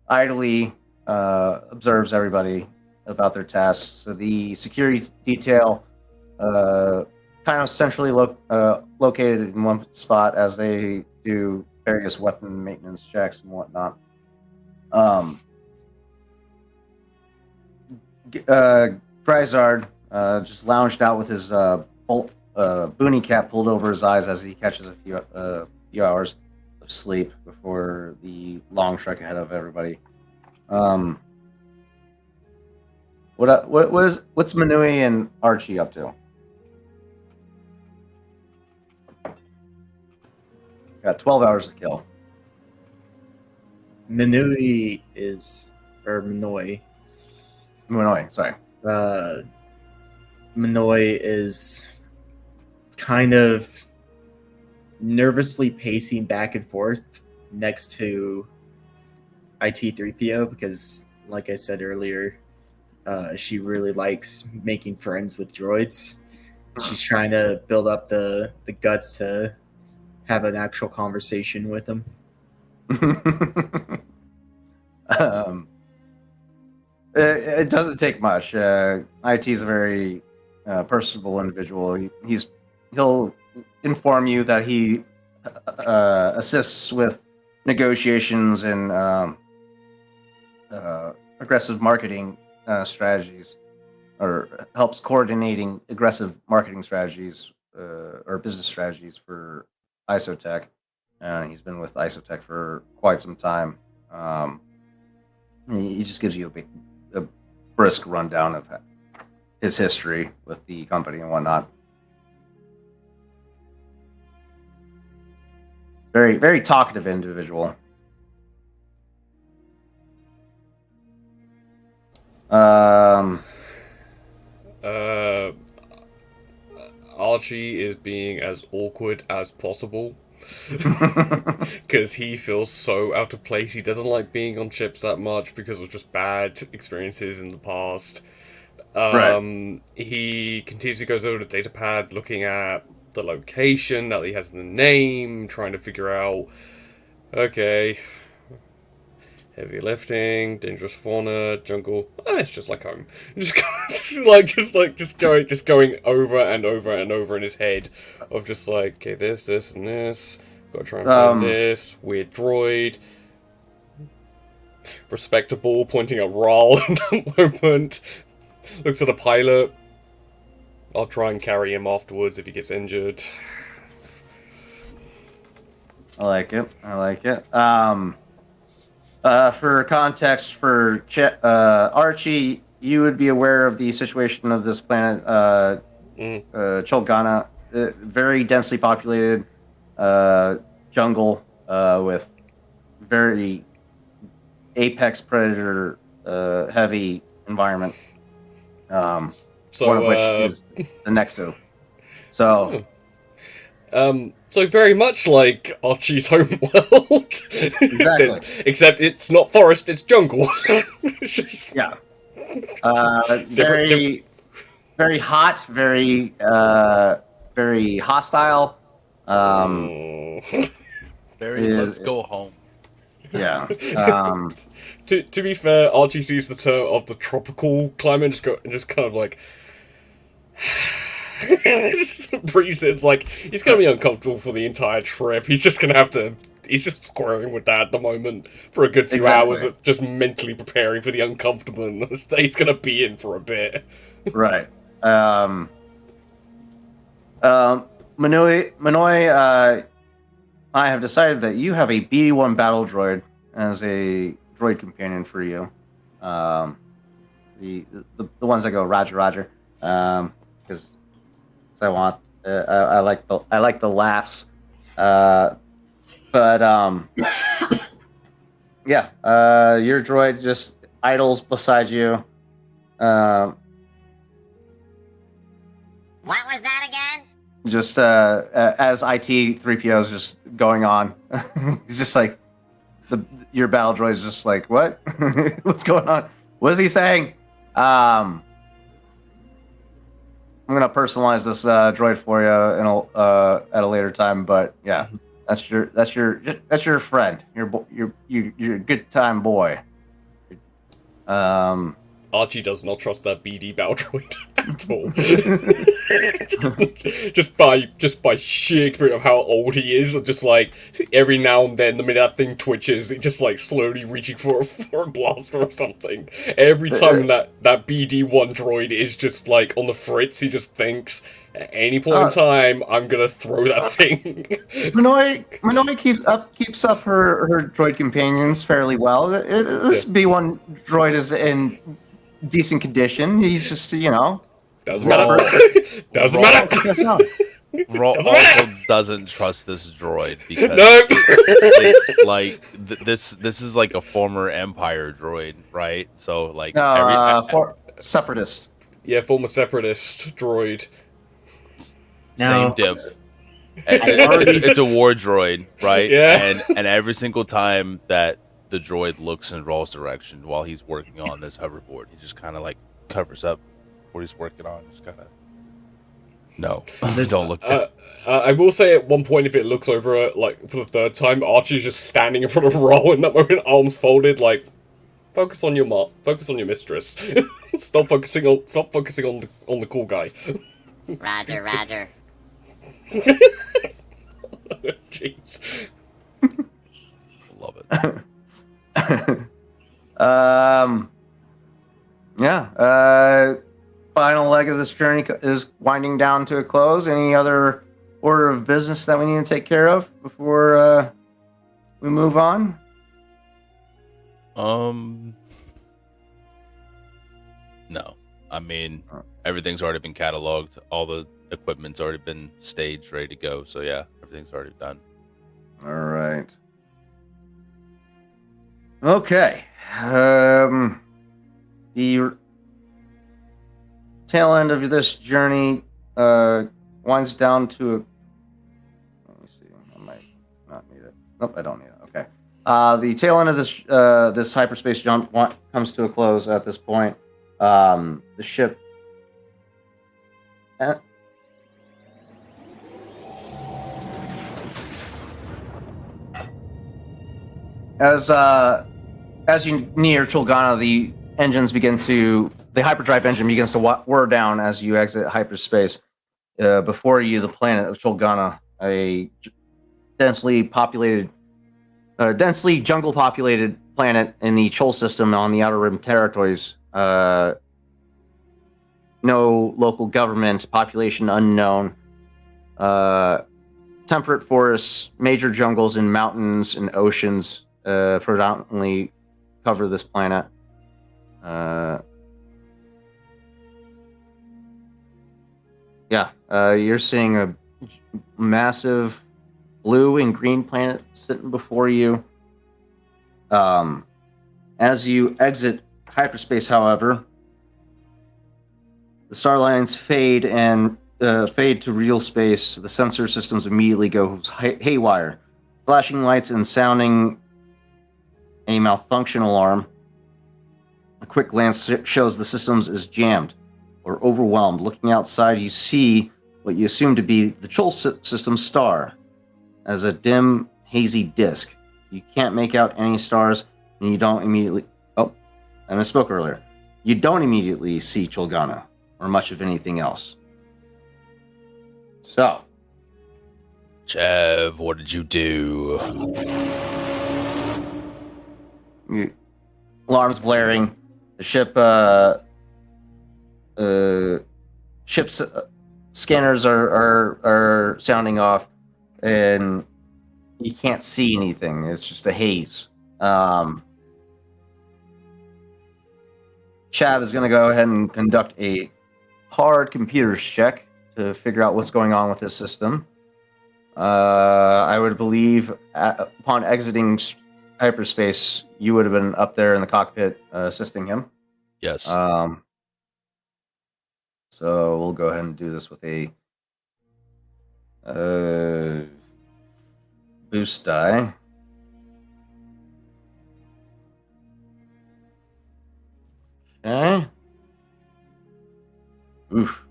idly observes everybody about their tasks. So the security detail kind of centrally located in one spot as they do various weapon maintenance checks and whatnot. Grizard just lounged out with his boonie cap pulled over his eyes as he catches a few hours of sleep before the long trek ahead of everybody. What's Manui and Archie up to? Got 12 hours to kill. Manoi, Sorry. Manoi is kind of nervously pacing back and forth next to IT3PO because, like I said earlier, she really likes making friends with droids. She's trying to build up the guts to have an actual conversation with him. It doesn't take much. IT is a very personable individual. He'll inform you that he assists with negotiations and aggressive marketing strategies, or helps coordinating aggressive marketing strategies or business strategies for Isotech. He's been with Isotech for quite some time. He just gives you a brisk rundown of his history with the company and whatnot. Very, very talkative individual. Archie is being as awkward as possible. Because he feels so out of place. He doesn't like being on ships that much because of just bad experiences in the past. Right. He continuously goes over the datapad looking at the location that he has in the name, trying to figure out, okay, heavy lifting, dangerous fauna, jungle. It's just like home. Just going over and over and over in his head of just like, okay, this, and this. Gotta try and find this weird droid. Respectable, pointing at Rawl in that moment. Looks at the pilot. I'll try and carry him afterwards if he gets injured. I like it. For context, for Archie, you would be aware of the situation of this planet, Cholgana, very densely populated jungle with very apex predator heavy environment. So, one of which is the Nexo. So, so very much like Archie's homeworld. Exactly. Except it's not forest, it's jungle. It's just yeah. Very, very hot, very hostile. Let's go home. Yeah. To be fair, Archie sees the term of the tropical climate and just kind of like breathes in. It's like he's gonna be uncomfortable for the entire trip. He's just squirming with that at the moment for a good few hours of just mentally preparing for the uncomfortableness that he's gonna be in for a bit. Right. Manoi, I have decided that you have a BD-1 battle droid as a droid companion for you. The ones that go Roger, because I want I like the laughs, but yeah, your droid just idles beside you. What was that again? Just as IT-3PO is just going on, he's just like, your battle droid is just like, what? What's going on? What is he saying? I'm gonna personalize this droid for you at a later time, but yeah, that's your friend, your good time boy. Archie does not trust that BD battle droid at all. just by sheer experience of how old he is, just like every now and then, the minute that thing twitches, it just like slowly reaching for a blaster or something. Every time that BD-1 droid is just like on the fritz, he just thinks, at any point in time, I'm gonna throw that thing. Manoi keeps up her droid companions fairly well. This B1 droid is in decent condition. He's just, doesn't matter. Doesn't matter. Raw also doesn't trust this droid because this is like a former Empire droid, right? So like separatist. Yeah, former separatist droid. Same diff. It's a war droid, right? Yeah. And every single time that the droid looks in Raw's direction while he's working on this hoverboard, he just kind of like covers up what he's working on. Just kind of No, This- don't look. I will say at one point, if it looks over, like, for the third time, Archie's just standing in front of Roll in that moment, arms folded, like, focus on your focus on your mistress. Stop focusing on the cool guy. Roger, roger. Jeez. Love it. Yeah. Final leg of this journey is winding down to a close. Any other order of business that we need to take care of before we move on? No. I mean, everything's already been cataloged. All the equipment's already been staged, ready to go. So yeah, everything's already done. All right. Okay. The tail end of this journey winds down to a. Let me see. I might not need it. Nope, I don't need it. Okay. The tail end of this this hyperspace jump comes to a close at this point. The ship. As you near Chulgana, the hyperdrive engine begins to whir down as you exit hyperspace. Before you, the planet of Chulgana, a densely jungle-populated planet in the Chol system on the Outer Rim territories. No local government, population unknown. Temperate forests, major jungles, and mountains and oceans predominantly cover this planet. You're seeing a massive blue and green planet sitting before you. As you exit hyperspace, however, the star lines fade to real space. The sensor systems immediately go haywire, flashing lights and sounding a malfunction alarm. A quick glance shows the systems is jammed or overwhelmed. Looking outside, you see what you assume to be the Chol system star as a dim, hazy disk. You can't make out any stars, and you don't immediately... Oh, I misspoke earlier. You don't immediately see Chulgana, or much of anything else. So... Chev, what did you do? Alarms blaring. The ship's scanners are sounding off, and you can't see anything. It's just a haze. Chav is going to go ahead and conduct a hard computers check to figure out what's going on with this system. I would believe upon exiting hyperspace, you would have been up there in the cockpit assisting him. Yes. So we'll go ahead and do this with a boost die. Okay. Oof.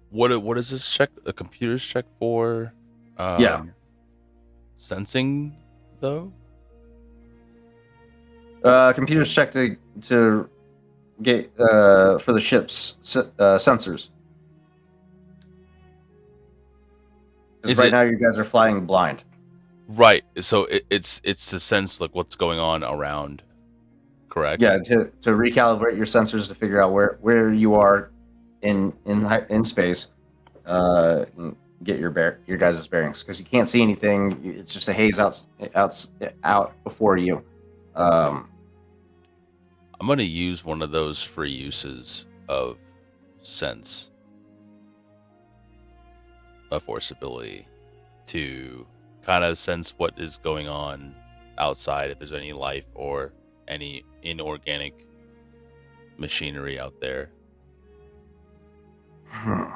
What is this check? A computer's check for? Yeah. Sensing, though. Computers check to get for the ship's sensors. Because right now you guys are flying blind. Right. So it's to sense like what's going on around. Correct. Yeah, to recalibrate your sensors to figure out where you are in space. Get your guys' bearings, because you can't see anything. It's just a haze out before you. I'm gonna use one of those free uses of sense, a force ability, to kind of sense what is going on outside, if there's any life or any inorganic machinery out there. I'm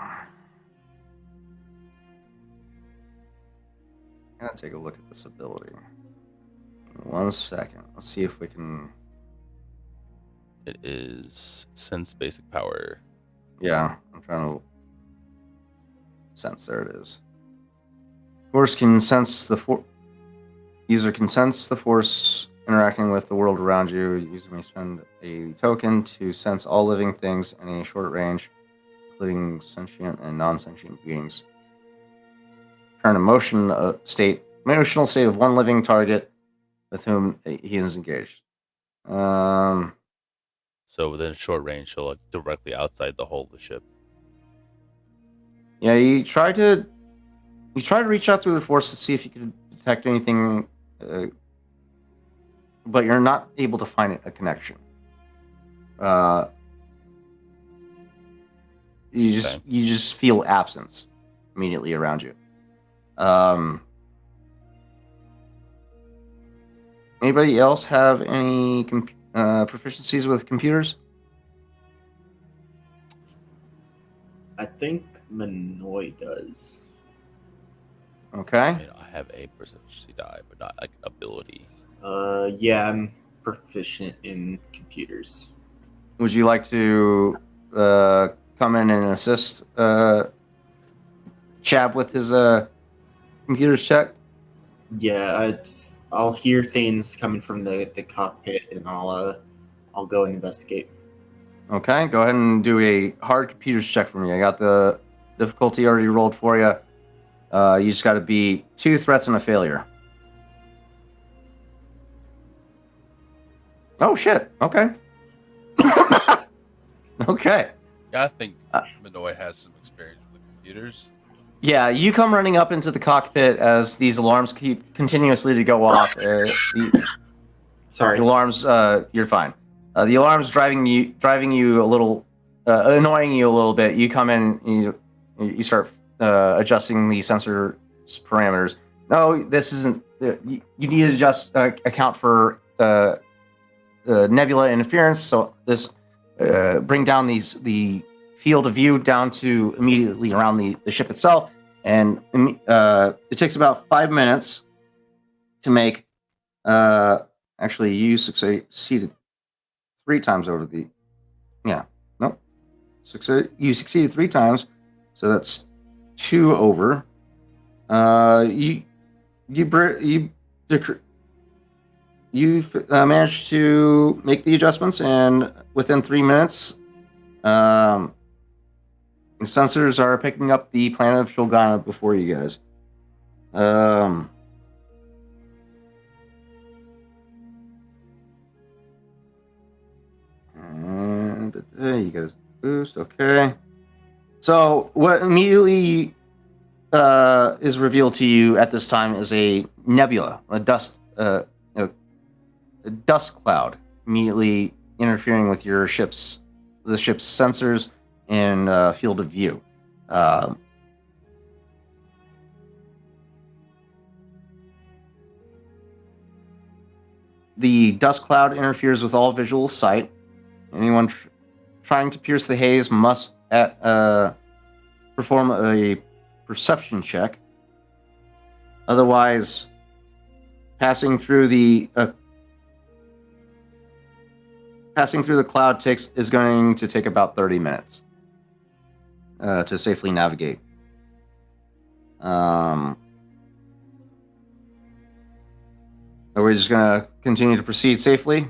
gonna take a look at this ability. 1 second. Let's see if we can It is sense basic power. Yeah, I'm trying to sense. There it is. Force can sense the user can sense the force interacting with the world around you. User may spend a token to sense all living things in a short range, including sentient and non-sentient beings. Turn emotional state of one living target with whom he is engaged. So within short range, so like directly outside the hull of the ship. Yeah, you try to reach out through the force to see if you can detect anything, but you're not able to find a connection. You just feel absence immediately around you. Anybody else have any proficiencies with computers? I think Manoy does. Okay. I mean, I have a proficiency die, but not like ability. Yeah, I'm proficient in computers. Would you like to come in and assist Chab with his computers check? Yeah, I'll hear things coming from the cockpit, and I'll go and investigate. Okay, go ahead and do a hard computers check for me. I got the difficulty already rolled for you. You just got to be 2 threats and a failure. Oh shit! Okay. Okay. Yeah, I think Manoy has some experience with computers. Yeah, you come running up into the cockpit as these alarms keep continuously to go off. Sorry. The alarms, you're fine. The alarms driving you a little, annoying you a little bit. You come in, and you start adjusting the sensor parameters. No, this isn't. You need to just account for nebula interference. So this bring down the field of view down to immediately around the ship itself, and it takes about 5 minutes to make. Actually, you succeeded 3 times over the. Yeah, nope. You succeeded 3 times, so that's 2 over. You managed to make the adjustments, and within 3 minutes, the sensors are picking up the planet of Shulgana before you guys. And you guys boost, okay. So what immediately is revealed to you at this time is a nebula, a dust cloud, immediately interfering with the ship's sensors and field of view. The dust cloud interferes with all visual sight. Anyone trying to pierce the haze must perform a perception check. Otherwise, passing through the cloud is going to take about 30 minutes to safely navigate. Are we just gonna continue to proceed safely?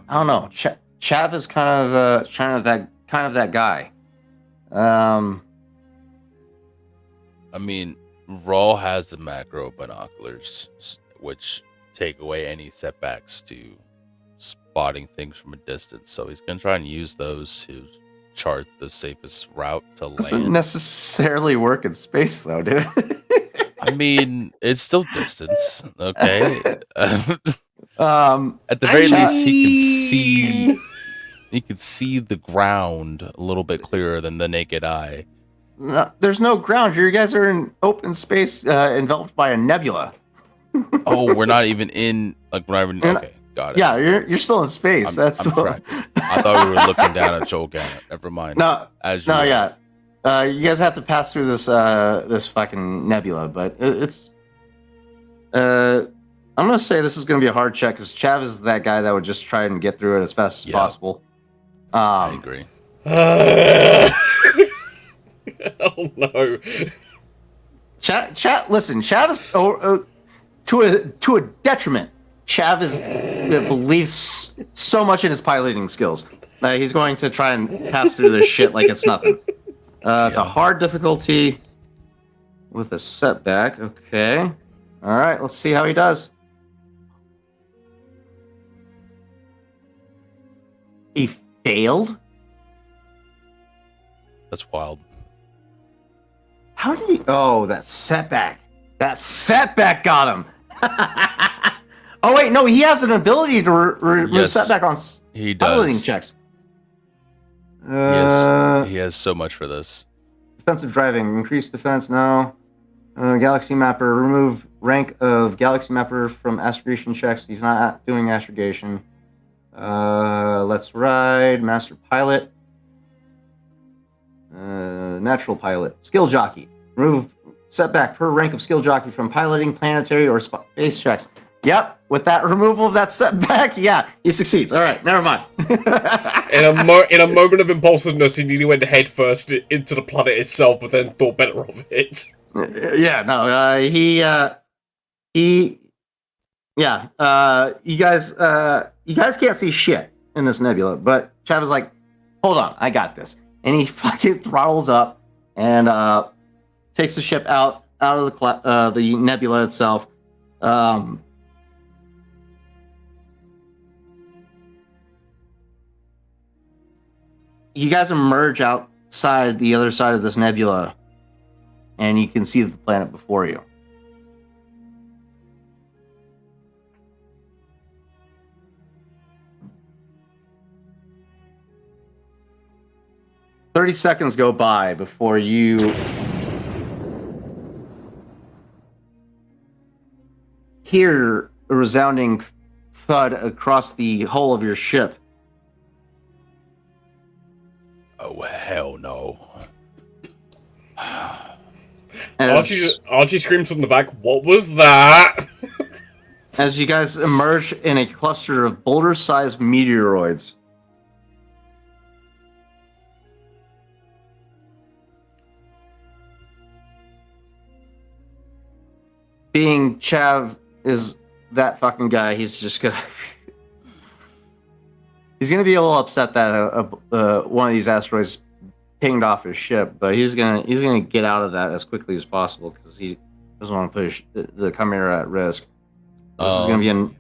I don't know. Chav is kind of that guy. I mean, Raw has the macro binoculars, which take away any setbacks to spotting things from a distance. So he's gonna try and use those to chart the safest route to land. Doesn't necessarily work in space, though, dude. I mean, it's still distance, okay? At the very least, he can see the ground a little bit clearer than the naked eye. No, there's no ground. You guys are in open space, enveloped by a nebula. Oh, we're not even in okay, got it. Yeah, you're still in space. I'm correct. I thought we were looking down at Shulgana. Never mind. No, Yeah. You guys have to pass through this fucking nebula, but it's I'm gonna say this is gonna be a hard check because Chav is that guy that would just try and get through it as fast as Yeah. possible. I agree. Oh no. Listen, Chav is to a detriment. Chav believes so much in his piloting skills that he's going to try and pass through this shit like it's nothing. It's a hard difficulty with a setback. Okay. All right. Let's see how he does. He failed. That's wild. How did he? Oh, that setback. That setback got him. Oh wait, no, he has an ability to remove Yes, setback on He piloting does. checks. He has so much for this. Defensive driving, increase defense. No. Galaxy Mapper, remove rank of Galaxy Mapper from astrogation checks. He's not doing astrogation. Let's ride. Master Pilot. Natural Pilot. Skill Jockey. Remove setback per rank of Skill Jockey from piloting planetary or space checks. Yep, with that removal of that setback, yeah, he succeeds. All right, never mind. In a moment of impulsiveness, he nearly went head first into the planet itself, but then thought better of it. Yeah, no, you guys can't see shit in this nebula, but Chav is like, hold on, I got this, and he fucking throttles up and takes the ship out of the nebula itself. You guys emerge outside the other side of this nebula, and you can see the planet before you. "30 seconds go by before you hear a resounding thud across the hull of your ship. Oh, hell no. Archie screams from the back, "What was that?" As you guys emerge in a cluster of boulder-sized meteoroids. Being Chav is that fucking guy, he's just gonna... he's gonna be a little upset that one of these asteroids pinged off his ship, but he's gonna get out of that as quickly as possible because he doesn't want to put the Chimera at risk. This is gonna be an...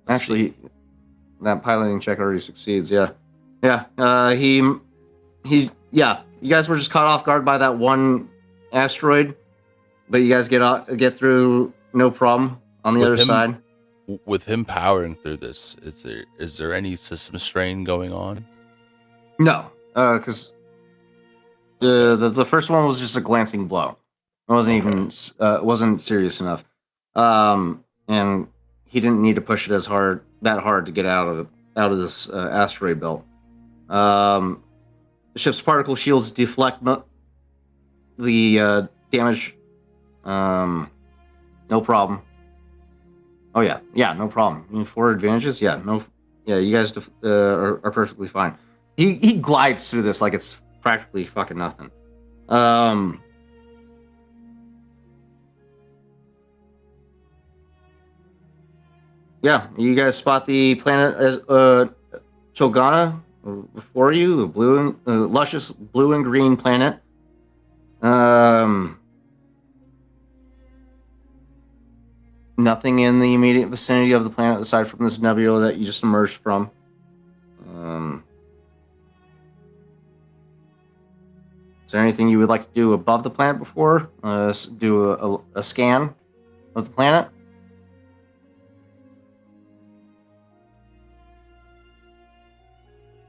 Actually, that piloting check already succeeds. Yeah. You guys were just caught off guard by that one asteroid, but you guys get through no problem on the other side. With him powering through this, is there any system strain going on? No, because the first one was just a glancing blow. It wasn't even wasn't serious enough, and he didn't need to push it that hard to get out of this asteroid belt. The ship's particle shields deflect the damage. No problem. Oh yeah, no problem. 4 advantages, you guys are perfectly fine. He glides through this like it's practically fucking nothing. You guys spot the planet as Chogana before you, a luscious blue and green planet. Nothing in the immediate vicinity of the planet aside from this nebula that you just emerged from. Is there anything you would like to do above the planet before? Do a scan of the planet?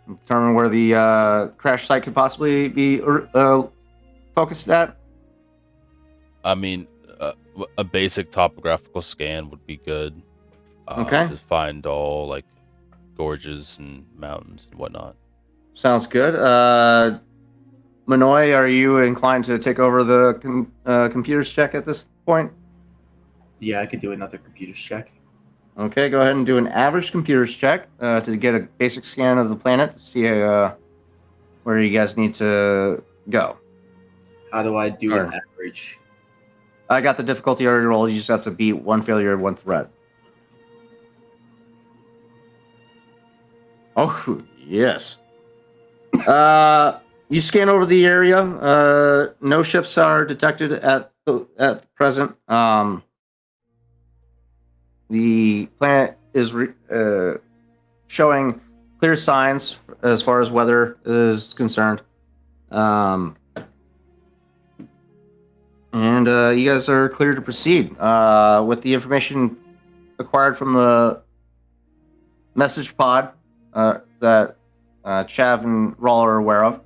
Determine where the crash site could possibly be focused at? I mean, a basic topographical scan would be good. Okay. To find all like gorges and mountains and whatnot. Sounds good. Manoy, are you inclined to take over the computers check at this point? Yeah, I could do another computer's check. Okay, go ahead and do an average computers check to get a basic scan of the planet to see where you guys need to go. How do I do an Sure. average? I got the difficulty already rolled. You just have to beat one failure, one threat. Oh, yes. You scan over the area. No ships are detected at the present. The planet is showing clear signs as far as weather is concerned. And you guys are clear to proceed. With the information acquired from the message pod that Chav and Rawl are aware of,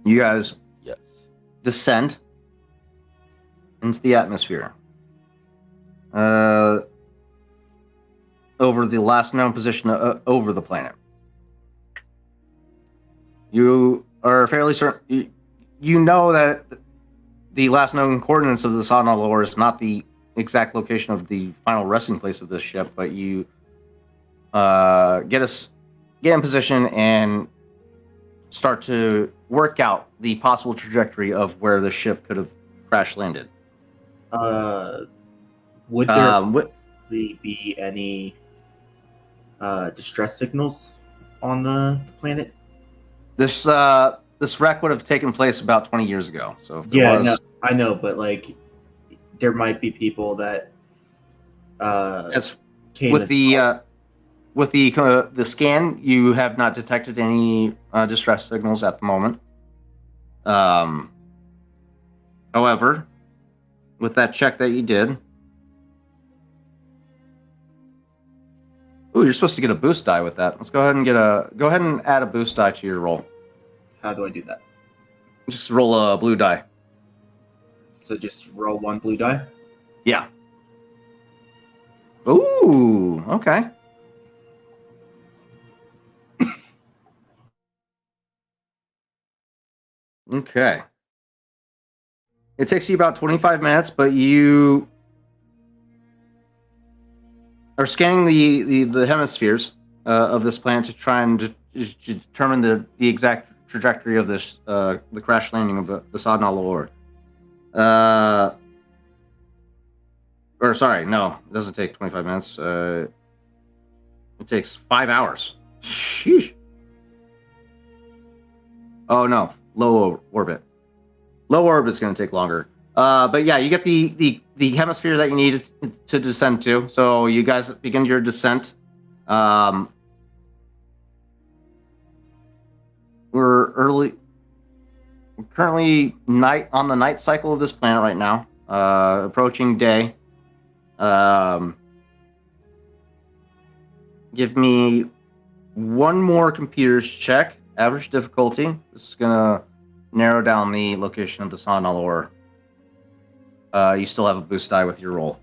you guys Yes. descend into the atmosphere. Over the last known position over the planet. You are fairly certain. You know that the last known coordinates of the Sadna lore is not the exact location of the final resting place of this ship, but you get in position and start to work out the possible trajectory of where the ship could have crash landed. Would there With, possibly be any distress signals on the planet? this wreck would have taken place about 20 years ago. So if there was, No, I know, but like, there might be people that as came with as the scan, you have not detected any distress signals at the moment. However, with that check that you did, you're supposed to get a boost die with that. Let's go ahead and add a boost die to your roll. How do I do that? Just roll a blue die. So just roll one blue die. Yeah. Ooh, okay. Okay. It takes you about 25 minutes, but you are scanning the hemispheres of this planet to try and to determine the exact trajectory of this the crash landing of the Sadna Lore. Or sorry, no, it doesn't take 25 minutes. It takes 5 hours. Sheesh. Oh no, low orbit. Low orbit's going to take longer. But yeah, you get the hemisphere that you need to descend to. So you guys begin your descent. We're currently on the night cycle of this planet right now. Approaching day. Give me one more computer's check. Average difficulty. This is gonna narrow down the location of the Sadna Lore. You still have a boost die with your roll.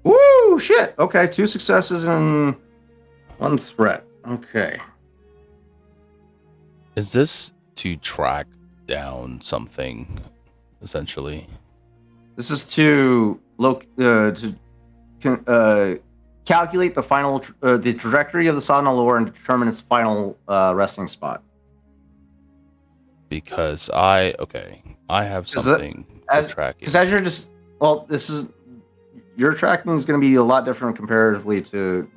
Woo! Shit. Okay, 2 successes and 1 threat. Okay. Is this to track down something, essentially? This is to calculate the final the trajectory of the Sadna Lore and determine its final resting spot. Because I have something to track. Because as you're just your tracking is going to be a lot different comparatively to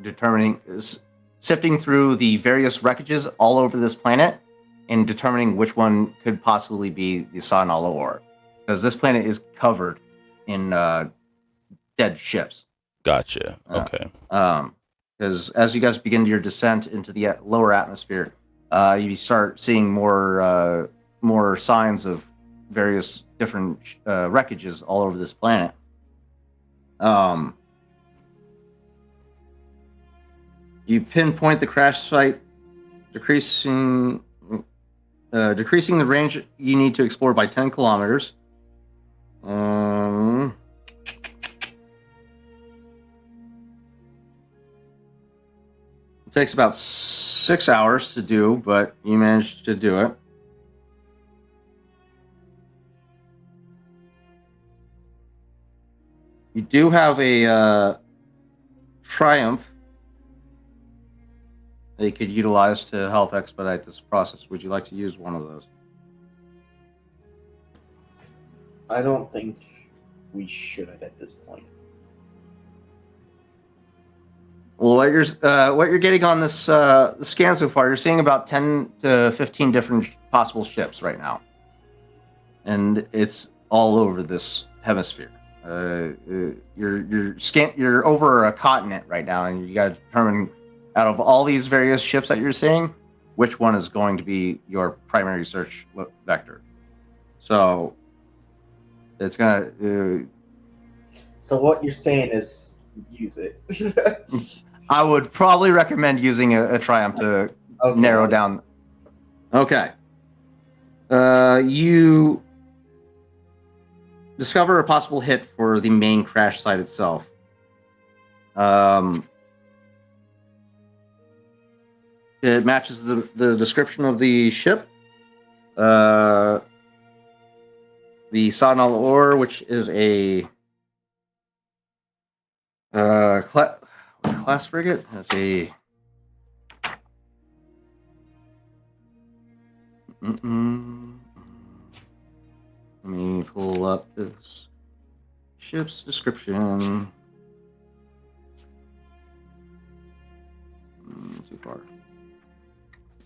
sifting through the various wreckages all over this planet and determining which one could possibly be the Sadna Lore, because this planet is covered in dead ships. Gotcha. Okay. Because as you guys begin your descent into the lower atmosphere, you start seeing more signs of various different wreckages all over this planet. You pinpoint the crash site, decreasing the range you need to explore by 10 kilometers. It takes about 6 hours to do, but you managed to do it. You do have a triumph that you could utilize to help expedite this process. Would you like to use one of those? I don't think we should at this point. Well, what you're getting on this scan so far, you're seeing about 10 to 15 different possible ships right now, and it's all over this hemisphere. You're over a continent right now, and you got to determine out of all these various ships that you're seeing, which one is going to be your primary search vector. So it's gonna. So what you're saying is use it. I would probably recommend using a triumph to narrow down. Okay. You discover a possible hit for the main crash site itself. It matches the description of the ship. The Sodnal Ore, which is a class frigate, has a let me pull up this ship's description. Too far.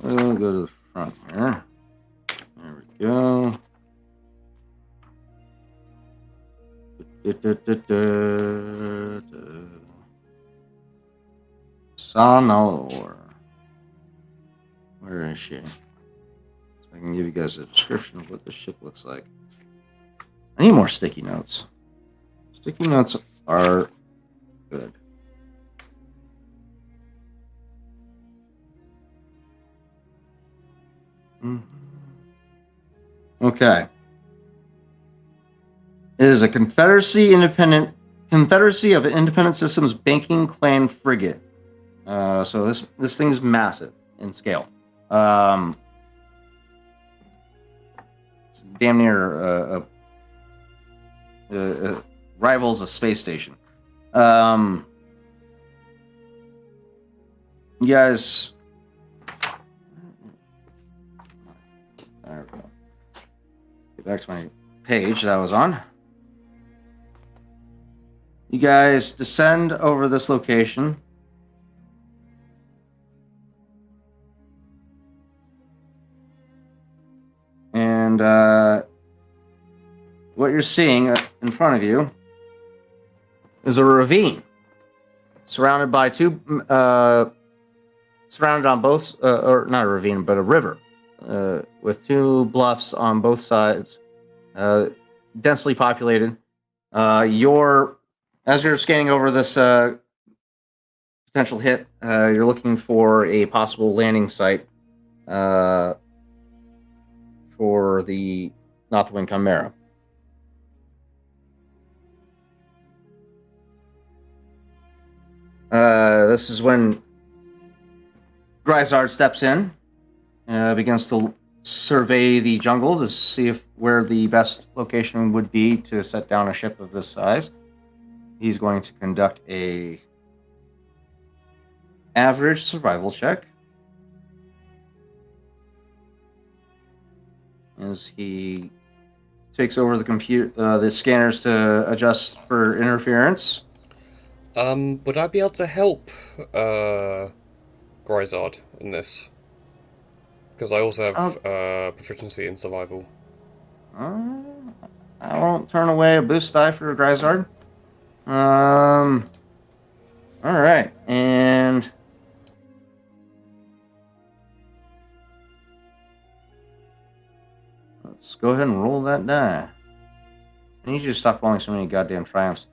We'll go to the front here. There we go. Sodnal Ore. Where is she? So I can give you guys a description of what the ship looks like. I need more sticky notes. Sticky notes are good. Okay. It is a Confederacy of Independent Systems banking clan frigate. So this thing is massive in scale. It's damn near rivals a space station. You guys. There we go. Get back to my page that I was on. You guys descend over this location. And what you're seeing in front of you is a ravine surrounded by surrounded on both, or not a ravine, but a river with two bluffs on both sides, densely populated. As you're scanning over this potential hit, you're looking for a possible landing site for the Northwind Chimera. This is when Grisard steps in, begins to survey the jungle to see where the best location would be to set down a ship of this size. He's going to conduct a average survival check as he takes over the scanners to adjust for interference. Would I be able to help Grisard in this? Because I also have proficiency in survival. I won't turn away a boost die for Grisard. All right, and let's go ahead and roll that die. I need you to stop rolling so many goddamn triumphs.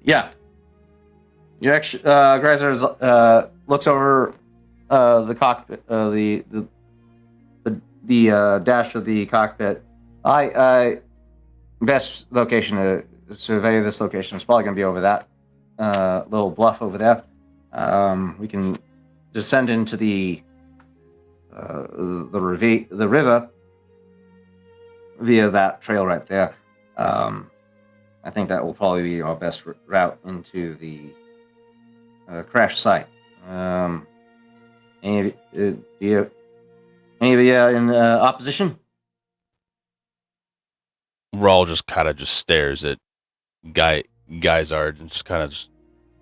Yeah. You actually, Grisard looks over the cockpit, the dash of the cockpit. Best location to survey this location is probably going to be over that little bluff over there. We can descend into the river via that trail right there. I think that will probably be our best route into the crash site. Any of you in opposition? Rawl just kind of just stares at Geizard and just kind of just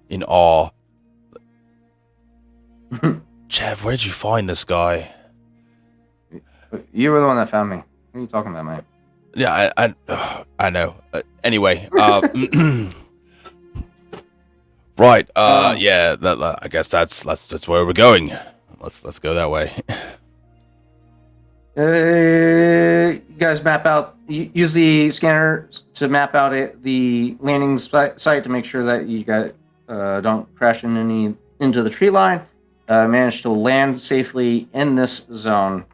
in awe. Chev, where did you find this guy? You were the one that found me. What are you talking about, man? Yeah, I know. Anyway, right. Yeah. I guess that's where we're going. Let's go that way. You guys map out. Use the scanner to map out the landing site to make sure that you guys don't crash into the tree line. Managed to land safely in this zone.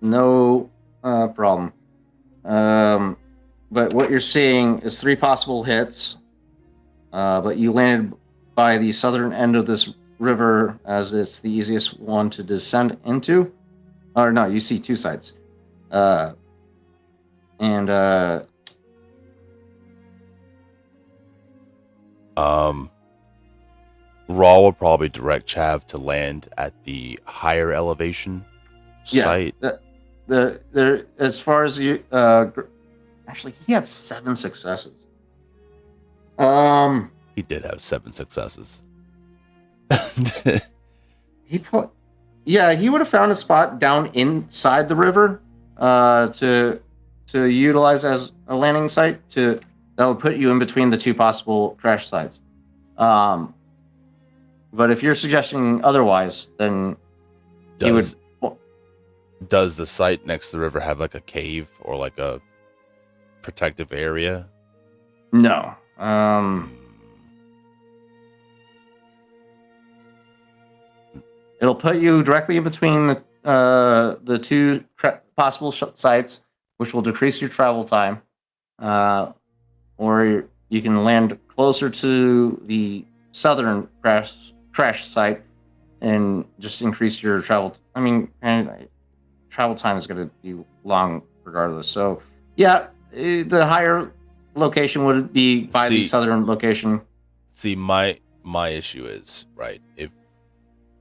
No problem. But what you're seeing is 3 possible hits. But you landed by the southern end of this river as it's the easiest one to descend into. Or no, you see 2 sites. Rawl would probably direct Chav to land at the higher elevation site. As far as you, actually, he had 7 successes. He did have 7 successes. He would have found a spot down inside the river, to utilize as a landing site. That would put you in between the 2 possible crash sites. But if you're suggesting otherwise, then he would. Does the site next to the river have like a cave or like a protective area? No. It'll put you directly in between the 2 possible sites, which will decrease your travel time. Or you can land closer to the southern crash site and just increase your travel. Travel time is going to be long regardless. So, yeah, the higher location would be by the southern location. See, my issue is, right, if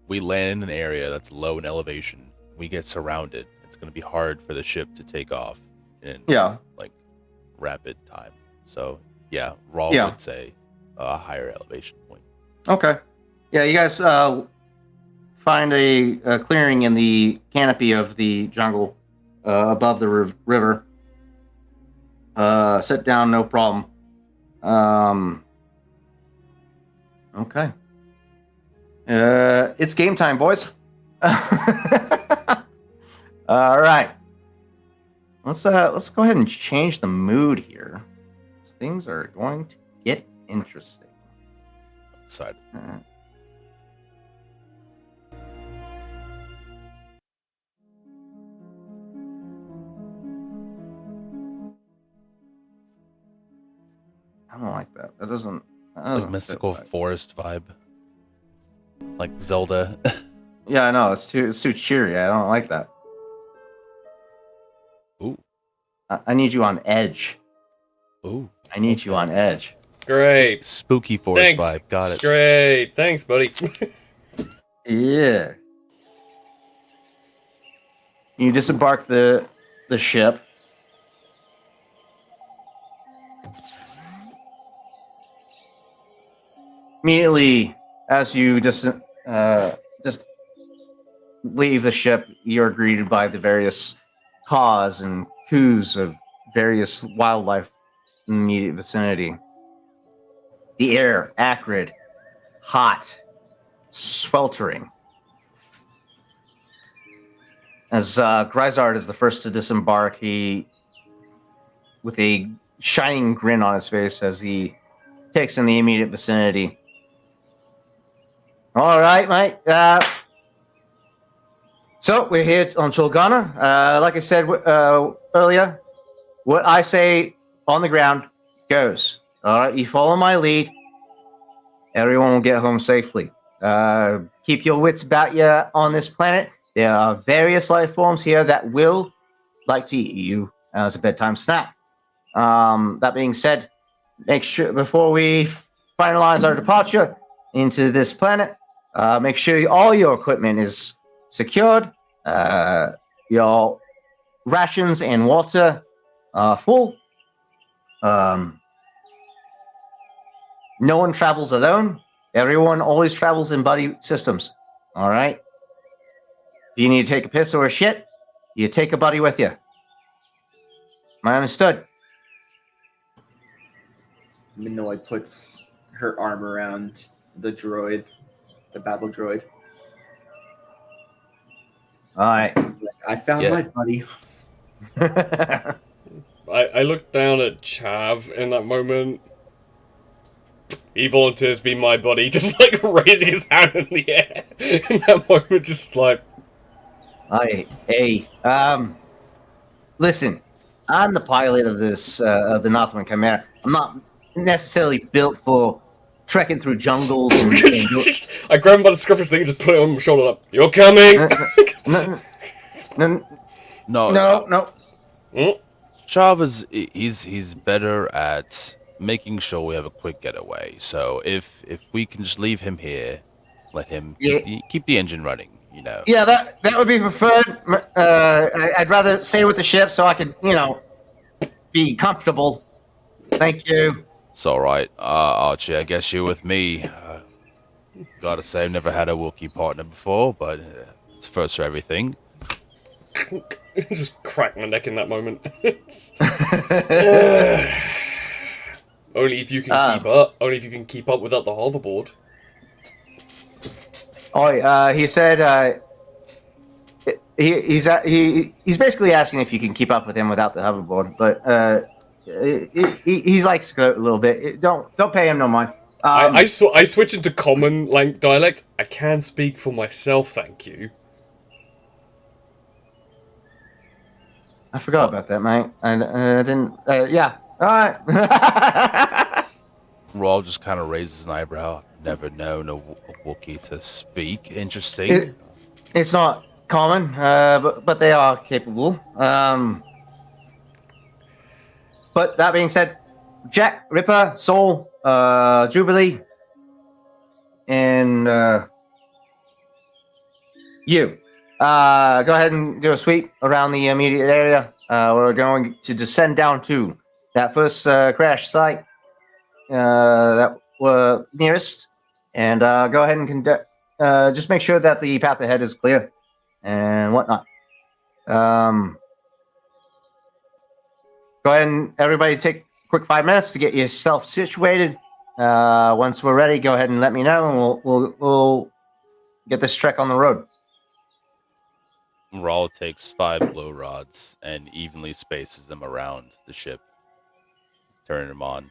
we land in an area that's low in elevation, we get surrounded. It's going to be hard for the ship to take off in like rapid time. So, yeah, Rawl would say a higher elevation point. Okay. Yeah, you guys find a clearing in the canopy of the jungle above the river. Sit down, no problem. Okay. It's game time, boys. All right. Let's go ahead and change the mood here. Things are going to get interesting. Excited. I don't like that. That doesn't like mystical forest vibe. Like Zelda. Yeah, I know. It's too cheery. I don't like that. Ooh. I need you on edge. Ooh. I need you on edge. Great. Spooky forest vibe. Got it. Great. Thanks, buddy. Yeah. You disembark the ship. Immediately, as you just leave the ship, you're greeted by the various caws and coos of various wildlife in the immediate vicinity. The air, acrid, hot, sweltering. As Grisard is the first to disembark, he, with a shining grin on his face as he takes in the immediate vicinity. All right, mate. So we're here on Chulgana. Like I said earlier, what I say on the ground goes. All right, you follow my lead. everyone will get home safely. Keep your wits about you on this planet. There are various life forms here that will like to eat you as a bedtime snack. That being said, make sure before we finalize our departure into this planet, make sure all your equipment is secured. Your rations and water are full. No one travels alone. Everyone always travels in buddy systems. All right. If you need to take a piss or a shit, you take a buddy with you. Am I understood? Minoy puts her arm around the droid, the battle droid. All right. I found Yeah. my buddy. I look down at Chav in that moment. He volunteers to be my buddy, just like raising his hand in the air. In that moment, just like, Listen, I'm the pilot of this of the Northern Chimera. I'm not necessarily built for trekking through jungles and I grab him by the scruff of his thing and just put it on my shoulder up. You're coming! no. Chav is he's better at making sure we have a quick getaway. So if we can just leave him here, let him keep the engine running, you know. Yeah, that would be preferred. I'd rather stay with the ship so I could, be comfortable. Thank you. It's all right, Archie. I guess you're with me. Gotta say, I've never had a Wookiee partner before, but it's first for everything. Just crack my neck in that moment. Only if you can keep up. Only if you can keep up without the hoverboard. He said he's basically asking if you can keep up with him without the hoverboard, but he likes to go a little bit. Don't pay him no mind. I switch into common dialect. I can speak for myself, thank you. I forgot about that, mate. I didn't. Yeah. All right. Raul just kind of raises an eyebrow. Never known a Wookiee to speak. Interesting. It's not common, but they are capable. But that being said, Jack, Ripper, Soul, Jubilee, and you. Go ahead and do a sweep around the immediate area. We're going to descend down to that first crash site that were nearest, and go ahead and conduct. Just make sure that the path ahead is clear and whatnot. Go ahead and everybody take a quick 5 minutes to get yourself situated. Once we're ready, go ahead and let me know, and we'll get this trek on the road. Raul takes 5 glow rods and evenly spaces them around the ship, turning them on.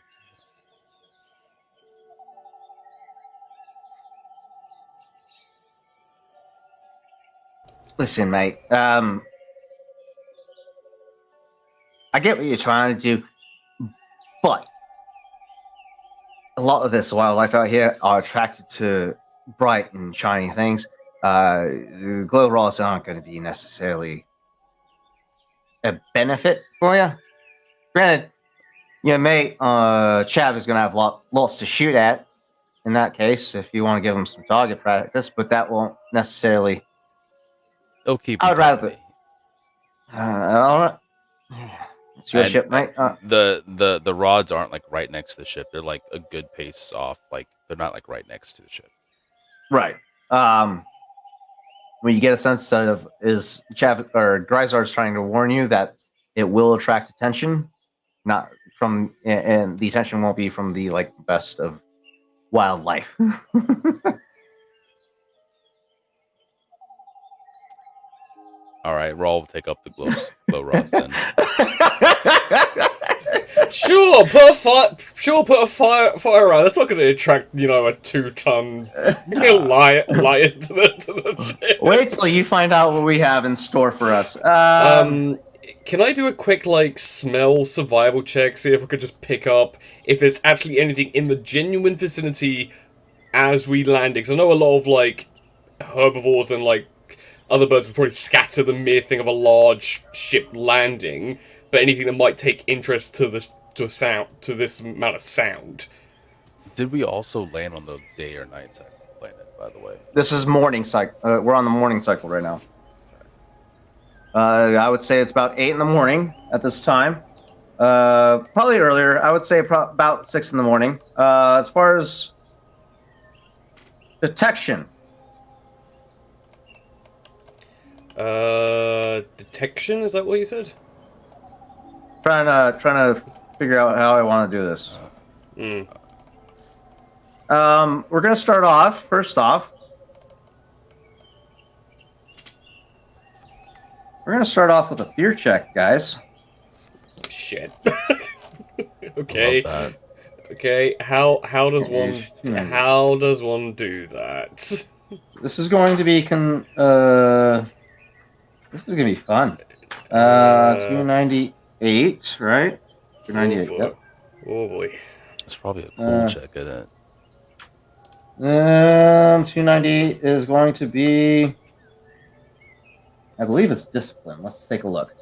Listen, mate. I get what you're trying to do, but a lot of this wildlife out here are attracted to bright and shiny things. The glow rods aren't going to be necessarily a benefit for you. Granted, your mate Chav is going to have lots to shoot at in that case if you want to give him some target practice, but that won't necessarily. They'll keep. I would rather. All right. It's your And, ship, mate. The rods aren't like right next to the ship. They're like a good pace off. Like they're not like right next to the ship. Right. When you get a sense of is Chav or Grisard's trying to warn you that it will attract attention, not from, and the attention won't be from the best of wildlife. All right, Raul will take up the glow rods then. Sure, put a fire around. That's not going to attract, a 2-ton lion to the ship. Wait till you find out what we have in store for us. Can I do a quick smell survival check? See if I could just pick up if there's actually anything in the genuine vicinity as we landed, because I know a lot of like herbivores and like other birds would probably scatter the mere thing of a large ship landing, but anything that might take interest to this amount of sound. Did we also land on the day or night side of the planet, by the way? This is morning cycle. We're on the morning cycle right now. I would say it's about 8 in the morning at this time. Probably earlier. I would say about 6 in the morning. As far as detection, Detection? Is that what you said? trying to figure out how I want to do this. We're gonna start off. First off, we're gonna start off with a fear check, guys. Shit. Okay. Love that. Okay. How does one do that? This is going to be this is gonna be fun. 298, right? 298. Oh boy. Yep. Oh boy. It's probably a cool check, isn't it? 298 is going to be, I believe it's discipline. Let's take a look.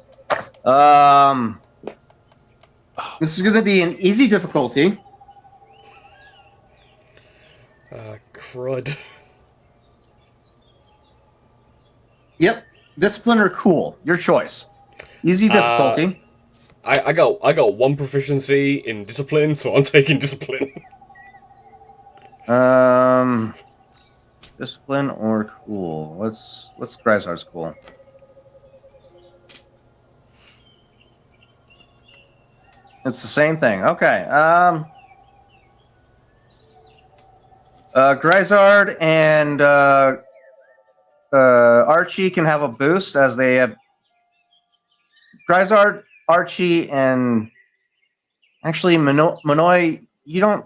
This is going to be an easy difficulty. Crud. Yep, discipline or cool, your choice. Easy difficulty. I got one proficiency in discipline, so I'm taking discipline. Discipline or cool. What's Grisar's cool? It's the same thing. Okay. Grisard and Archie can have a boost as they have. Grisard, Archie, and actually Manoy, you don't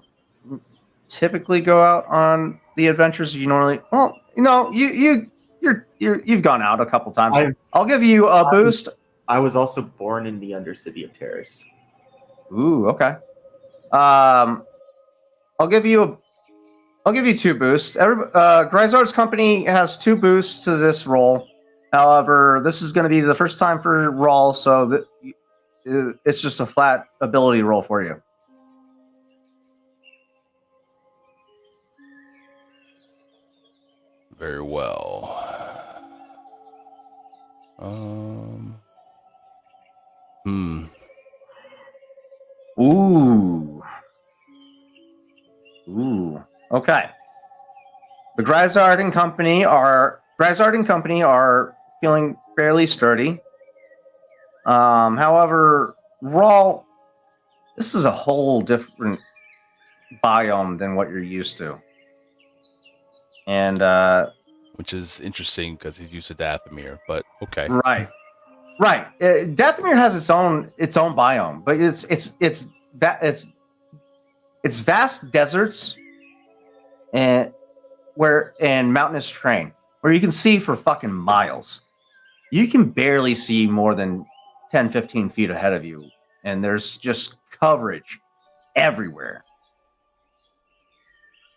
typically go out on the adventures you normally. Well, you've gone out a couple times. I'll give you a boost. I was also born in the Undercity of Terrace. Ooh, okay. I'll give you 2 boosts. Grisard's company has 2 boosts to this roll. However, this is going to be the first time for Rawl, so it's just a flat ability roll for you. Very well. Ooh. Okay. The Grisard and Company are feeling fairly sturdy. However, Rawl, this is a whole different biome than what you're used to. And which is interesting because he's used to Dathomir, but okay. Right. Dathomir has its own biome, but it's vast deserts and mountainous terrain where you can see for fucking miles. You can barely see more than 10, 15 feet ahead of you, and there's just coverage everywhere.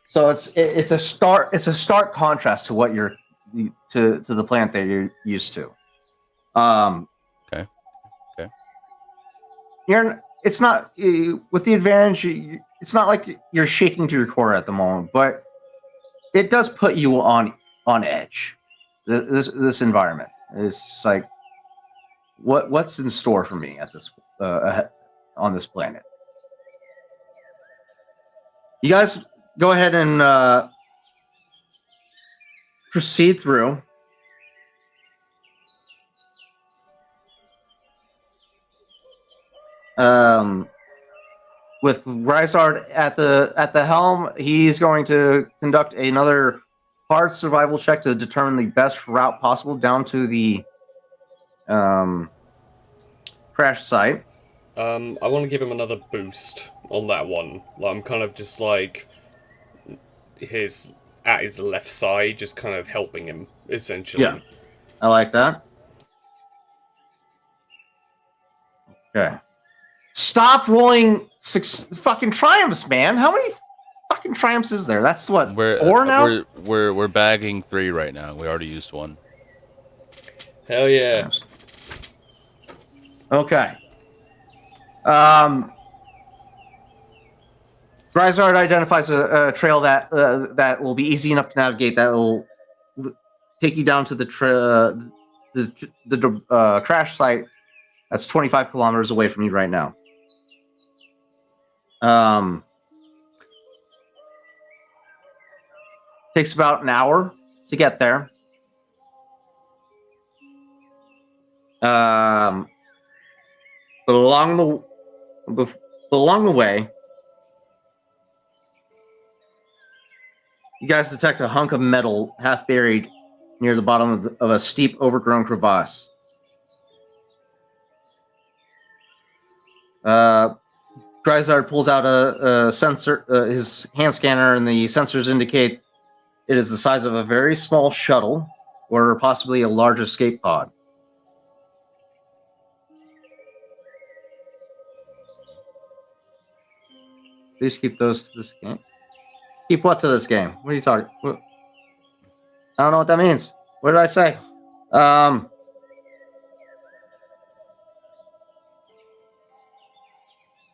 So it's a stark contrast to what you're to the plant that you're used to. Okay. It's not with the advantage. It's not like you're shaking to your core at the moment, but it does put you on edge. This environment is like, what's in store for me at this on this planet? You guys go ahead and proceed through. With Grisard at the helm, he's going to conduct another hard survival check to determine the best route possible down to the crash site. I want to give him another boost on that one. I'm kind of just like at his left side, just kind of helping him essentially. Yeah, I like that. Okay. Stop rolling fucking triumphs, man. How many fucking triumphs is there? That's what, We're 4 now? we're bagging 3 right now. We already used 1. Hell yeah. Triumphs. Okay. Grisard identifies a trail that that will be easy enough to navigate. That will take you down to the crash site. That's 25 kilometers away from you right now. Takes about an hour to get there. But along the way, you guys detect a hunk of metal half buried near the bottom of a steep, overgrown crevasse. Grisard pulls out a sensor, his hand scanner, and the sensors indicate it is the size of a very small shuttle or possibly a large escape pod. Please keep those to this game. Keep what to this game? What are you talking? What? I don't know what that means. What did I say?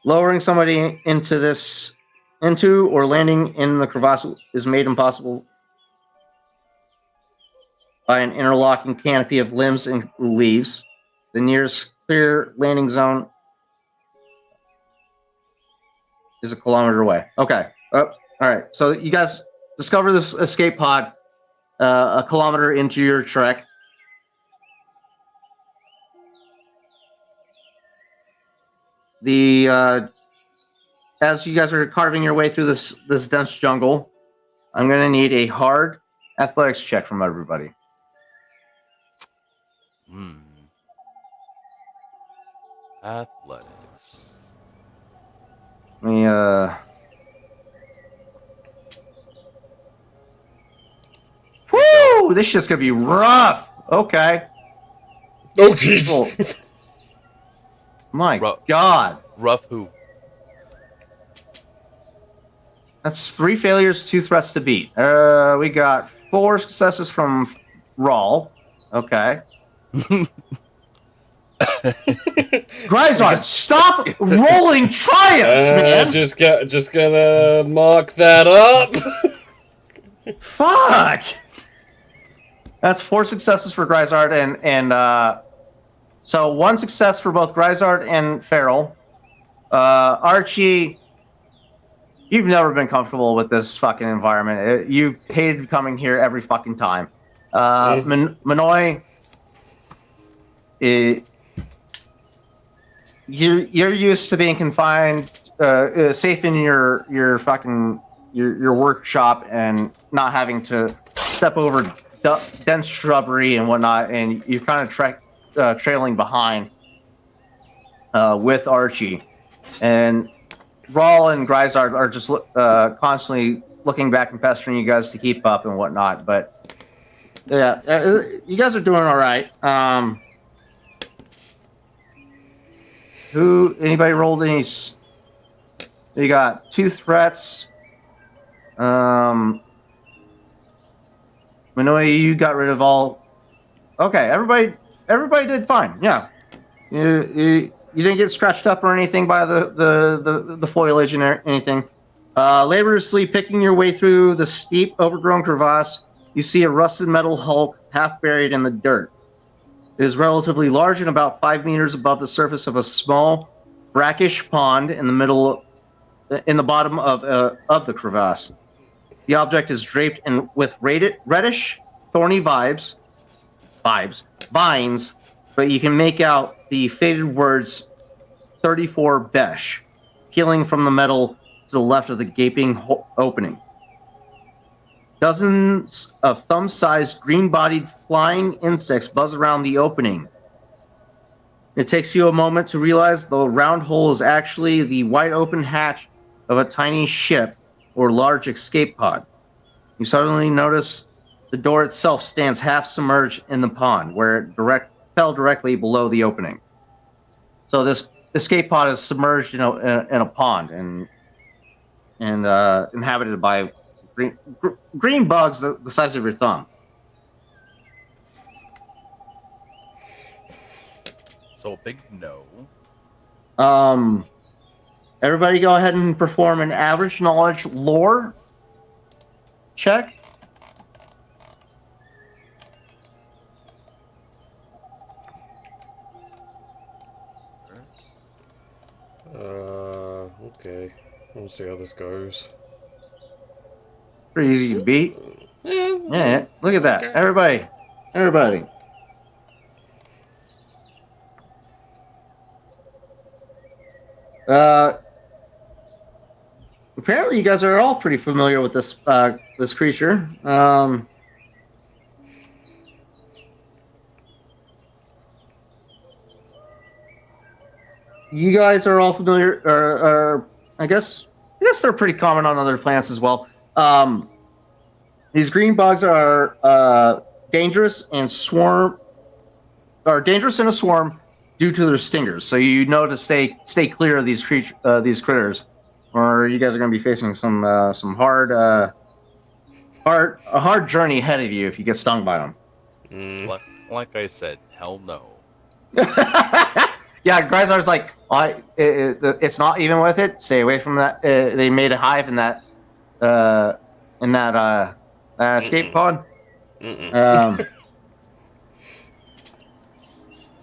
Lowering somebody into or landing in the crevasse is made impossible by an interlocking canopy of limbs and leaves. The nearest clear landing zone is a kilometer away. Okay. All right. So you guys discover this escape pod a kilometer into your trek. As you guys are carving your way through this dense jungle, I'm going to need a hard athletics check from everybody. Athletics. Let me Woo! This shit's gonna be rough. Okay. Oh jeez. My God. Rough who? That's 3 failures, 2 threats to beat. We got 4 successes from Rawl. Okay. Grisard, stop rolling triumphs, man. Just gonna mark that up. Fuck. That's 4 successes for Grisard, and so 1 success for both Grisard and Farrell. Archie, you've never been comfortable with this fucking environment. You've hated coming here every fucking time. Manoy, you're used to being confined, safe in your fucking your workshop and not having to step over dense shrubbery and whatnot, and you're kind of trailing behind with Archie. And Rawl and Grisard are just constantly looking back and pestering you guys to keep up and whatnot. But yeah, you guys are doing all right. Anybody rolled any? You got 2 threats. Manoy, you got rid of all. Okay, everybody did fine. Yeah, you didn't get scratched up or anything by the foliage and anything. Laboriously picking your way through the steep, overgrown crevasse, you see a rusted metal hulk half buried in the dirt. It is relatively large and about 5 meters above the surface of a small, brackish pond in the bottom of the crevasse. The object is draped with reddish, thorny vines, but you can make out the faded words 34 Besh, peeling from the metal to the left of the gaping opening. Dozens of thumb-sized, green-bodied flying insects buzz around the opening. It takes you a moment to realize the round hole is actually the wide-open hatch of a tiny ship or large escape pod. You suddenly notice the door itself stands half submerged in the pond, where it fell directly below the opening. So this escape pod is submerged in a pond, and and inhabited by green bugs the size of your thumb. So big no. Everybody go ahead and perform an average knowledge lore check. Okay. We'll see how this goes. Pretty easy to beat. Yeah. Yeah, look at that. Okay. Everybody. Apparently you guys are all pretty familiar with this this creature. You guys are all familiar, or I guess they're pretty common on other plants as well. These green bugs are dangerous in a swarm due to their stingers. So you know to stay clear of these critters, or you guys are going to be facing some hard journey ahead of you if you get stung by them. Like I said, hell no. Yeah, Grisar's like, it's not even worth it. Stay away from that. They made a hive in that escape pod.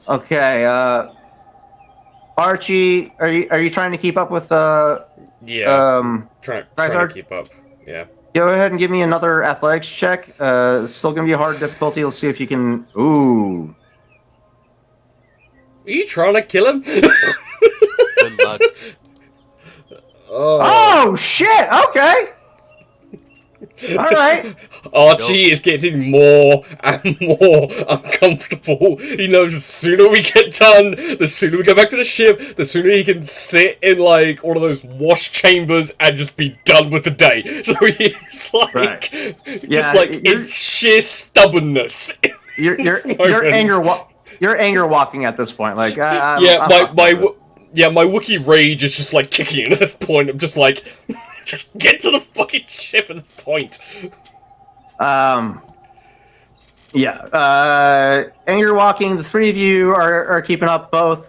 Okay, Archie, are you trying to keep up with Yeah. Trying Grisar? to keep up. Yeah. Go ahead and give me another athletics check. It's still gonna be a hard difficulty. Let's see if you can. Ooh. Are you trying to kill him? Good luck. Oh shit! Okay. All right. Archie is getting more and more uncomfortable. He knows the sooner we get done, the sooner we go back to the ship, the sooner he can sit in like one of those wash chambers and just be done with the day. So he's like, Right. just like it's sheer stubbornness. You're anger walking at this point. Like My Wookiee rage is just like kicking in at this point. I'm just like, just get to the fucking ship at this point. Anger walking. The three of you are keeping up. Both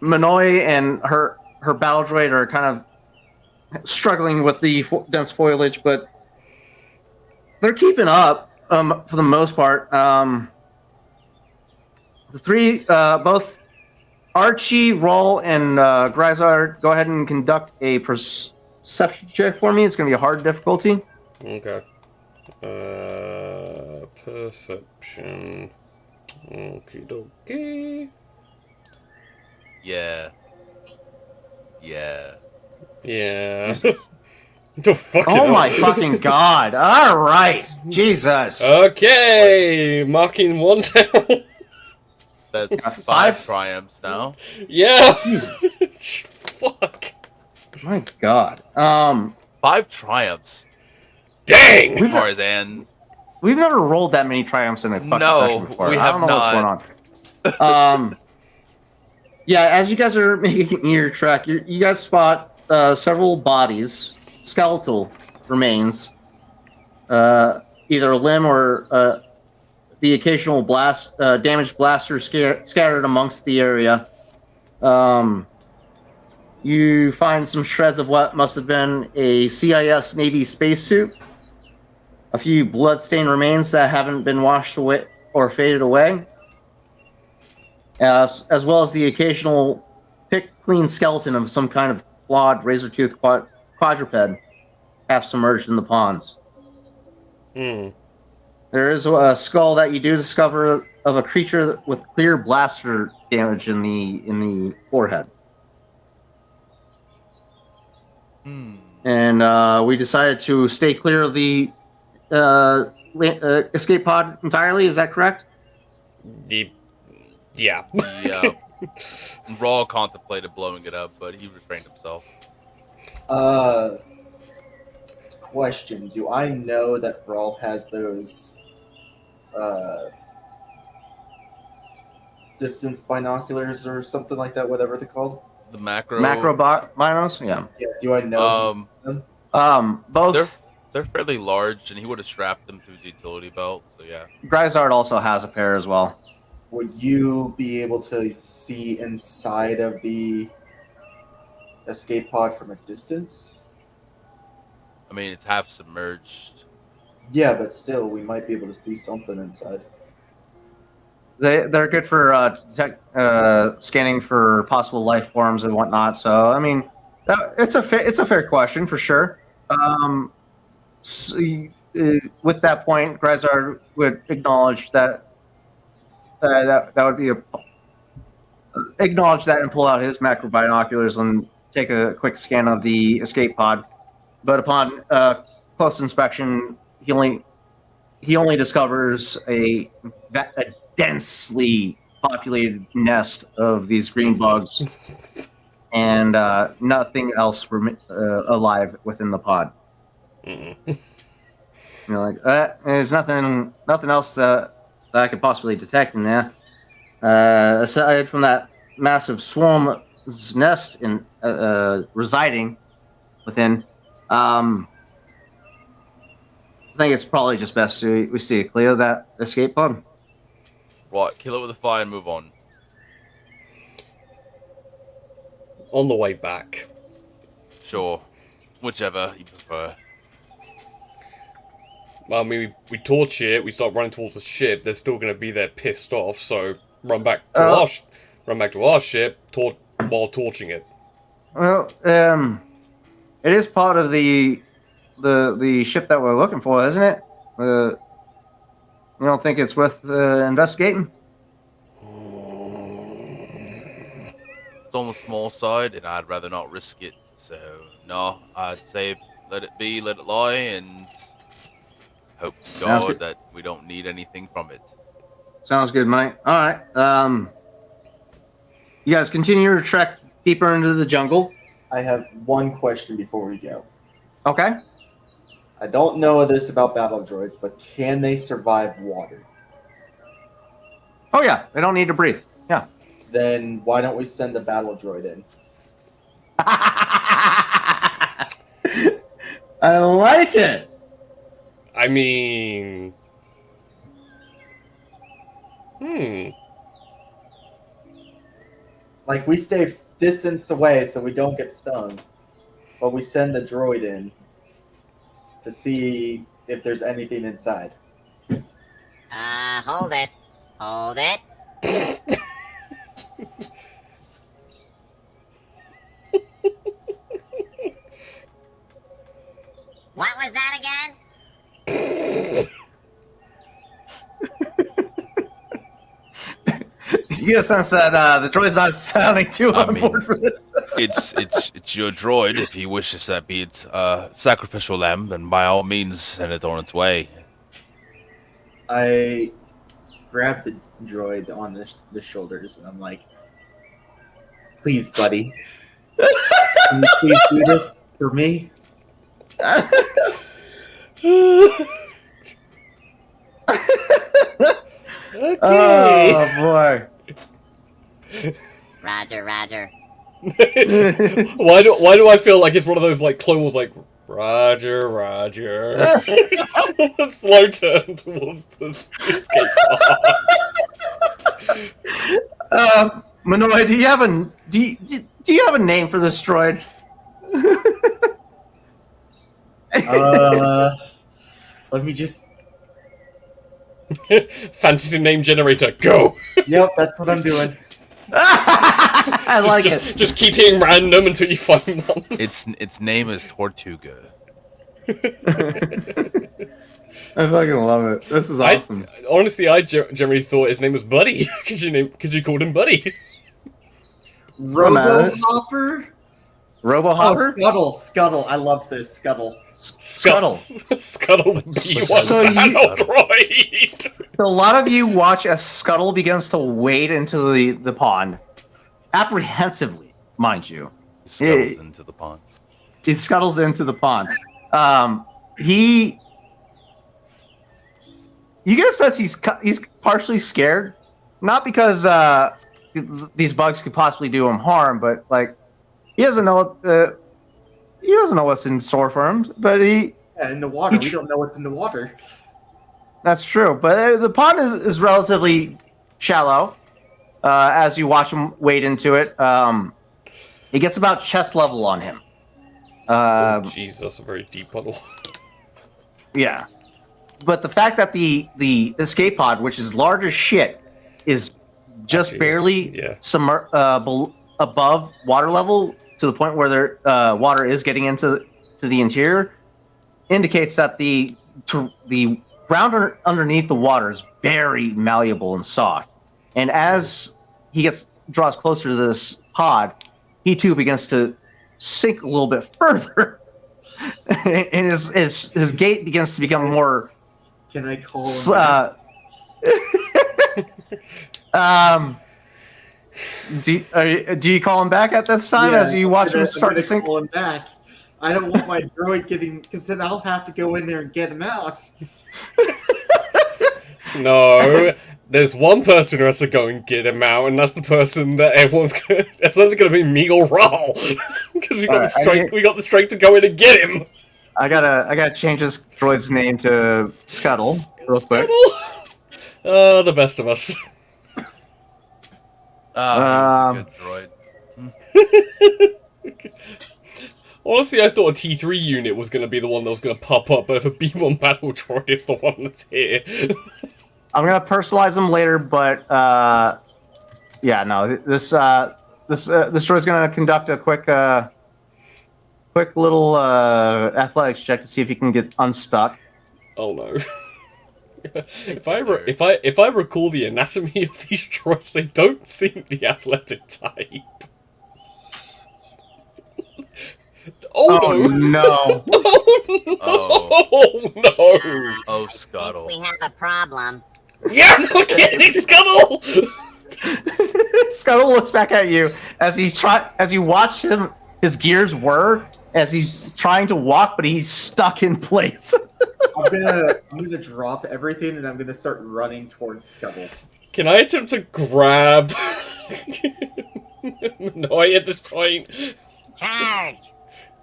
Minoy and her battle droid are kind of struggling with the dense foliage, but they're keeping up for the most part. The three, both Archie, Roll, and Grisar, go ahead and conduct a perception check for me. It's going to be a hard difficulty. Okay. Perception. Okie dokie. Yeah. The fucking Oh my fucking god. All right. Jesus. Okay, marking one down. That's Five? 5 triumphs now. Yeah. Fuck. My god. 5 triumphs. Dang. Tarzan. We've never rolled that many triumphs in a fucking session before. we I don't have know what's going on. Yeah, as you guys are making your trek, you guys spot several bodies, skeletal remains, either a limb or the occasional damaged blaster scattered amongst the area. You find some shreds of what must have been a CIS Navy spacesuit, a few bloodstained remains that haven't been washed away or faded away, as well as the occasional picked clean skeleton of some kind of clawed, razor-toothed quadruped half submerged in the ponds. There is a skull that you do discover of a creature with clear blaster damage in the forehead. And we decided to stay clear of the escape pod entirely. Is that correct? Yeah. Yeah. Raw contemplated blowing it up, but he refrained himself. Question: do I know that Brawl has those distance binoculars or something like that, whatever they're called? The macro. Macrobinos? Yeah. Yeah, do I know? Both. They're fairly large, and he would have strapped them to his utility belt. So yeah. Grizard also has a pair as well. Would you be able to see inside of the escape pod from a distance? I mean, it's half submerged. Yeah, but still, we might be able to see something inside. They're good for scanning for possible life forms and whatnot. So I mean, it's a fair question for sure. With that point, Grizard would acknowledge that that would be acknowledge that and pull out his macro binoculars and take a quick scan of the escape pod. But upon close inspection, he only discovers a densely populated nest of these green bugs, and nothing else alive within the pod. Mm-mm. There's nothing else that I could possibly detect in there, aside from that massive swarm's nest in residing within. I think it's probably just best we stay clear of that escape pod. Right, kill it with a fire and move on. On the way back. Sure, whichever you prefer. Well, I mean, we torch it, we start running towards the ship, they're still going to be there pissed off, so run back to our ship while torching it. Well, it is part of the ship that we're looking for, isn't it? You don't think it's worth investigating? It's on the small side, and I'd rather not risk it. So, no, I'd say let it be, let it lie, and hope to God that we don't need anything from it. Sounds good, mate. All right. You guys continue your trek deeper into the jungle. I have one question before we go. Okay. I don't know this about battle droids, but can they survive water? Oh yeah, they don't need to breathe. Yeah. Then why don't we send a battle droid in? I like it. I mean... Like, we stay distance away so we don't get stung, but we send the droid in to see if there's anything inside. Hold it. Hold it. What was that again? You get a sense that the droid's not sounding too on board for this. It's your droid. If he wishes that be its sacrificial lamb, then by all means send it on its way. I grab the droid on the shoulders and I'm like, please, buddy. Can you please do this for me? Okay. Oh boy. Roger, Roger. Why do I feel like it's one of those like Clone Wars, like Roger, Roger? Slow turn towards the escape pod. Manoy, do you have a name for this droid? Let me just. Fantasy name generator, go! Yep, that's what I'm doing. I like it. Just keep hitting random until you find one. Its name is Tortuga. I fucking love it. This is awesome. Honestly, I generally thought his name was Buddy because you called him Buddy. Robo-Hopper? Robo-Hopper? Oh, Scuttle. I love this. Scuttle. Scuttle. Scuttle the B1 So battle droid. A lot of you watch as Scuttle begins to wade into the pond. Apprehensively, mind you. Scuttles into the pond. He scuttles into the pond. You get a sense he's partially scared, not because these bugs could possibly do him harm, but like he doesn't know he doesn't know what's in store for him, but Yeah, in the water, we don't know what's in the water. that's true. But the pond is relatively shallow. As you watch him wade into it, it gets about chest level on him. Oh, jeez, that's a very deep puddle. Yeah, but the fact that the escape pod, which is large as shit, is just Actually, barely yeah. above water level to the point where there water is getting into the interior, indicates that the ground underneath the water is very malleable and soft. And as he draws closer to this pod, he too begins to sink a little bit further. And his gait begins to become more. Can I call him? Do you call him back at this time as you watch him start to sink? Call him back. I don't want my droid getting, because then I'll have to go in there and get him out. No, there's one person who has to go and get him out, and that's the person that everyone's gonna. It's either gonna be me or Raul, because we got the strength. We got the strength to go in and get him. I gotta change this droid's name to Scuttle real quick. The best of us. Good droid. Honestly, I thought a T3 unit was going to be the one that was going to pop up, but if a B1 battle droid is the one that's here... I'm going to personalize them later, but, yeah, no, this droid's going to conduct a quick little, athletics check to see if he can get unstuck. Oh, no. If I recall the anatomy of these droids, they don't seem the athletic type. Oh no! Oh no! Oh, I Scuttle. think we have a problem. Yeah, no kidding, Scuttle! Scuttle looks back at you as you watch his gears whir as he's trying to walk, but he's stuck in place. I'm gonna drop everything and I'm gonna start running towards Scuttle. Can I attempt to grab Manoy at this point? Charge!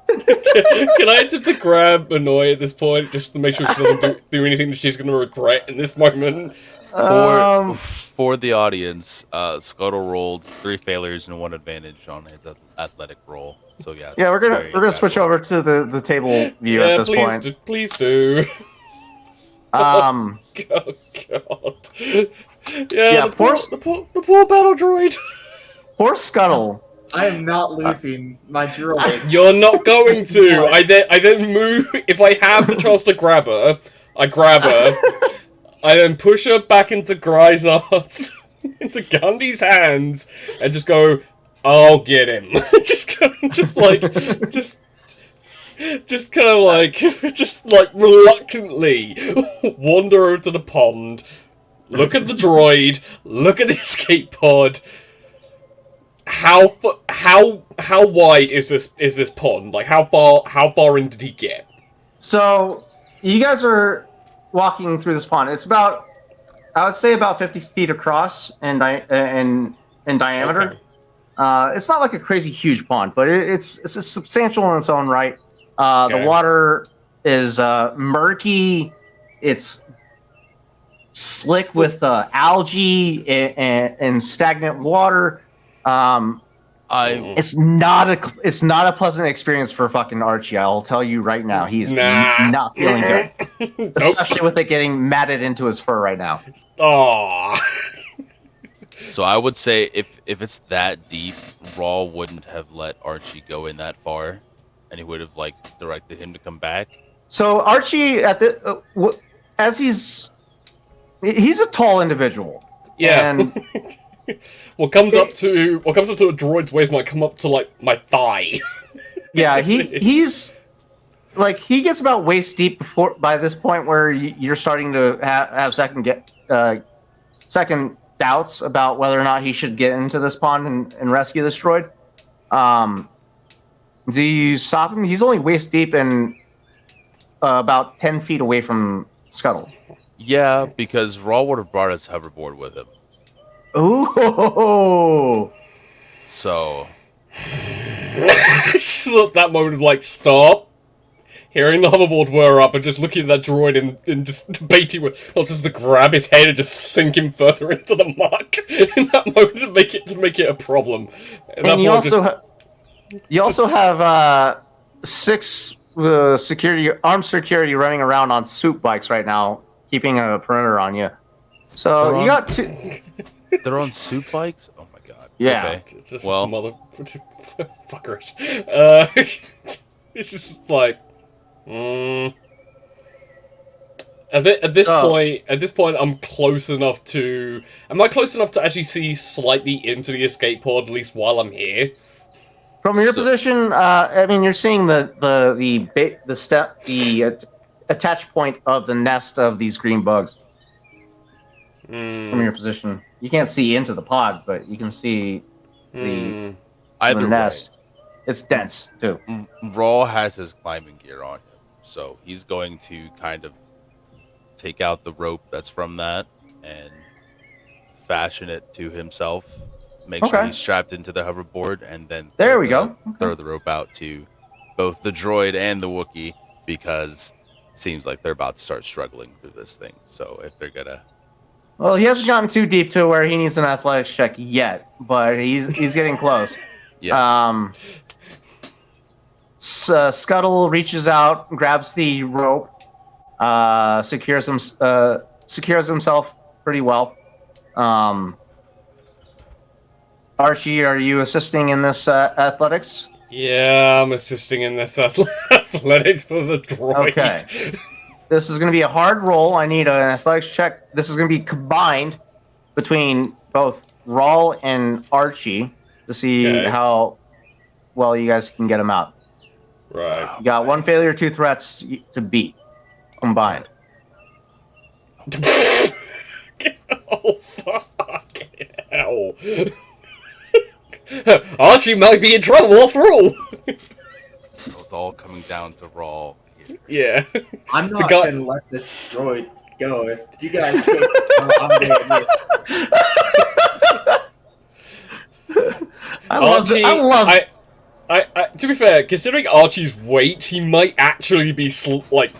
Can I attempt to grab Manoy at this point, just to make sure she doesn't do anything that she's going to regret in this moment? For the audience, Scuttle rolled 3 failures and 1 advantage on his athletic roll. So yeah. Yeah, we're gonna switch over to the table view at this point. Please do. Um. Oh god. Yeah, the poor battle droid. Poor Scuttle. I am not losing my droid. You're not going to. I then move. If I have the chance to grab her, I grab her. I then push her back into Gryzar's, into Gandhi's hands, and just go, I'll get him. just reluctantly wander over to the pond, look at the droid, look at the escape pod. How wide is this pond? Like how far in did he get? So you guys are walking through this pond. It's about, I would say, about 50 feet across and in diameter. Okay. It's not like a crazy huge pond, but it's substantial in its own right. Okay. The water is murky. It's slick with algae and stagnant water. It's not a pleasant experience for fucking Archie. I'll tell you right now, he's not feeling good, especially with it getting matted into his fur right now. Aww. So I would say if it's that deep, Raw wouldn't have let Archie go in that far, and he would have directed him to come back. So Archie, as he's a tall individual. Yeah. And what comes up to a droid's waist might come up to my thigh. Yeah, he's like, he gets about waist deep by this point where you're starting to have second doubts about whether or not he should get into this pond and rescue this droid. Do you stop him? He's only waist deep and about 10 feet away from Scuttle. Yeah, because Raw would have brought his hoverboard with him. Ooh. So Just that moment of like, stop. Hearing the hoverboard whir up and just looking at that droid and just debating with, not just to grab his head and just sink him further into the muck in that moment to make it a problem. And you also have 6 armed security running around on soup bikes right now, keeping a perimeter on you. So you got 2. They're on soup bikes? Oh my god. Yeah. Okay. Just Well. fuckers. It's just like. At this point, I'm close enough to. Am I close enough to actually see slightly into the escape pod at least while I'm here? From your So- position, I mean, you're seeing the attach point of the nest of these green bugs from your position. You can't see into the pod, but you can see the Either nest. It's dense too. way, Raw has his climbing gear on him, so he's going to kind of take out the rope that's from that and fashion it to himself. Make sure Okay. he's strapped into the hoverboard, and then There we go. throw the rope out to both the droid and the Wookiee, because it seems like they're about to start struggling through this thing. So if they're gonna, Well, he hasn't gotten too deep to where he needs an athletics check yet, but he's getting close. yeah, Scuttle reaches out, grabs the rope, secures himself pretty well. Archie, are you assisting in this athletics? Yeah, I'm assisting in this athletics for the droid. Okay. This is going to be a hard roll. I need an athletics check. This is going to be combined between both Rawl and Archie to see Okay. how well you guys can get him out. Right. You got 1 failure, 2 threats to beat combined. Oh, fucking hell. Archie might be in trouble after all. it's all coming down to Raw here. Yeah. I'm not guy- gonna let this droid go. If you guys take I'm doing it. I love to be fair, considering Archie's weight, he might actually be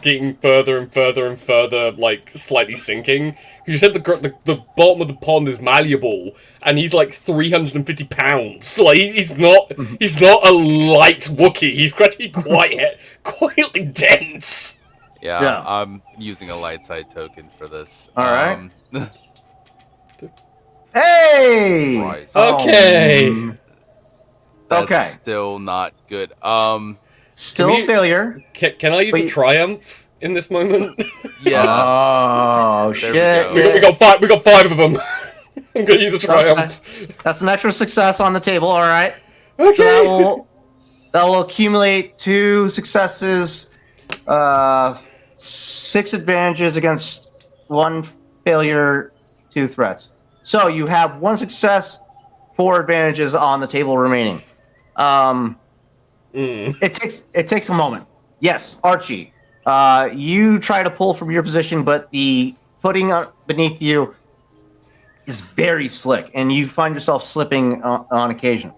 getting further and further and further, like slightly sinking. Because you said the bottom of the pond is malleable, and he's like 350 pounds. Like he's not a light Wookiee. He's actually quite dense. Yeah, Yeah. I'm using a light side token for this. All right. right. Hey! Christ. Okay. That's Okay. still not good. Still Can we- failure. Can I use a Wait. triumph in this moment? Yeah. Oh, There shit. we go. we got 5 of them. I'm gonna use a triumph. That's an extra success on the table, all right? Okay. So that will accumulate 2 successes, 6 advantages against 1 failure, 2 threats. So you have 1 success, 4 advantages on the table remaining. It takes a moment. Yes, Archie. You try to pull from your position, but the footing beneath you is very slick, and you find yourself slipping on occasion.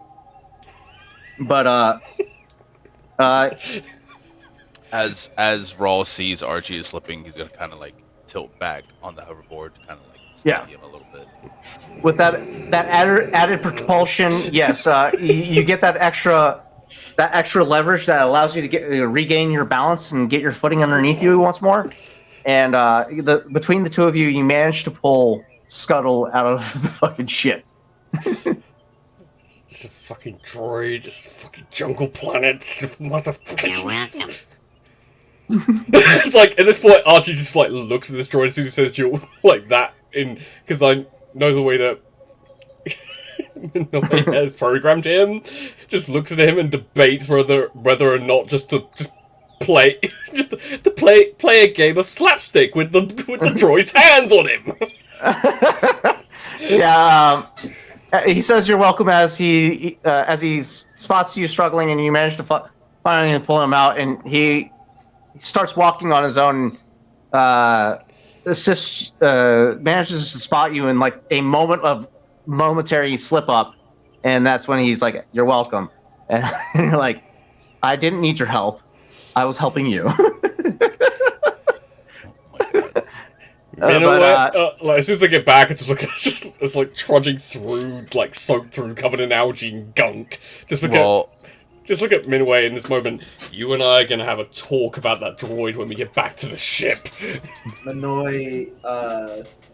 But As Rawl sees Archie is slipping, he's gonna kind of like tilt back on the hoverboard to kind of like steady him a little bit. with that added propulsion, yes, you get that extra leverage that allows you to regain your balance and get your footing underneath you once more. And between the two of you, you manage to pull Scuttle out of the fucking shit. Just a fucking droid, just a fucking jungle planet, just motherfucking. You're welcome. It's like at this point, Archie just like looks at this droid as soon as he says "you" like that, because I knows a way to. Nobody has programmed him. Just looks at him and debates whether or not just to play to play a game of slapstick with the droid's hands on him. Yeah, he says you're welcome as he spots you struggling, and you manage to finally pull him out, and he starts walking on his own. Manages to spot you in like a moment of momentary slip up, and that's when he's like, "You're welcome." And you're like, I didn't need your help. I was helping you. Like, as soon as I get back, I just look at it's like trudging through, like soaked through, covered in algae and gunk. Just look at Minway in this moment. You and I are gonna have a talk about that droid when we get back to the ship. Minoy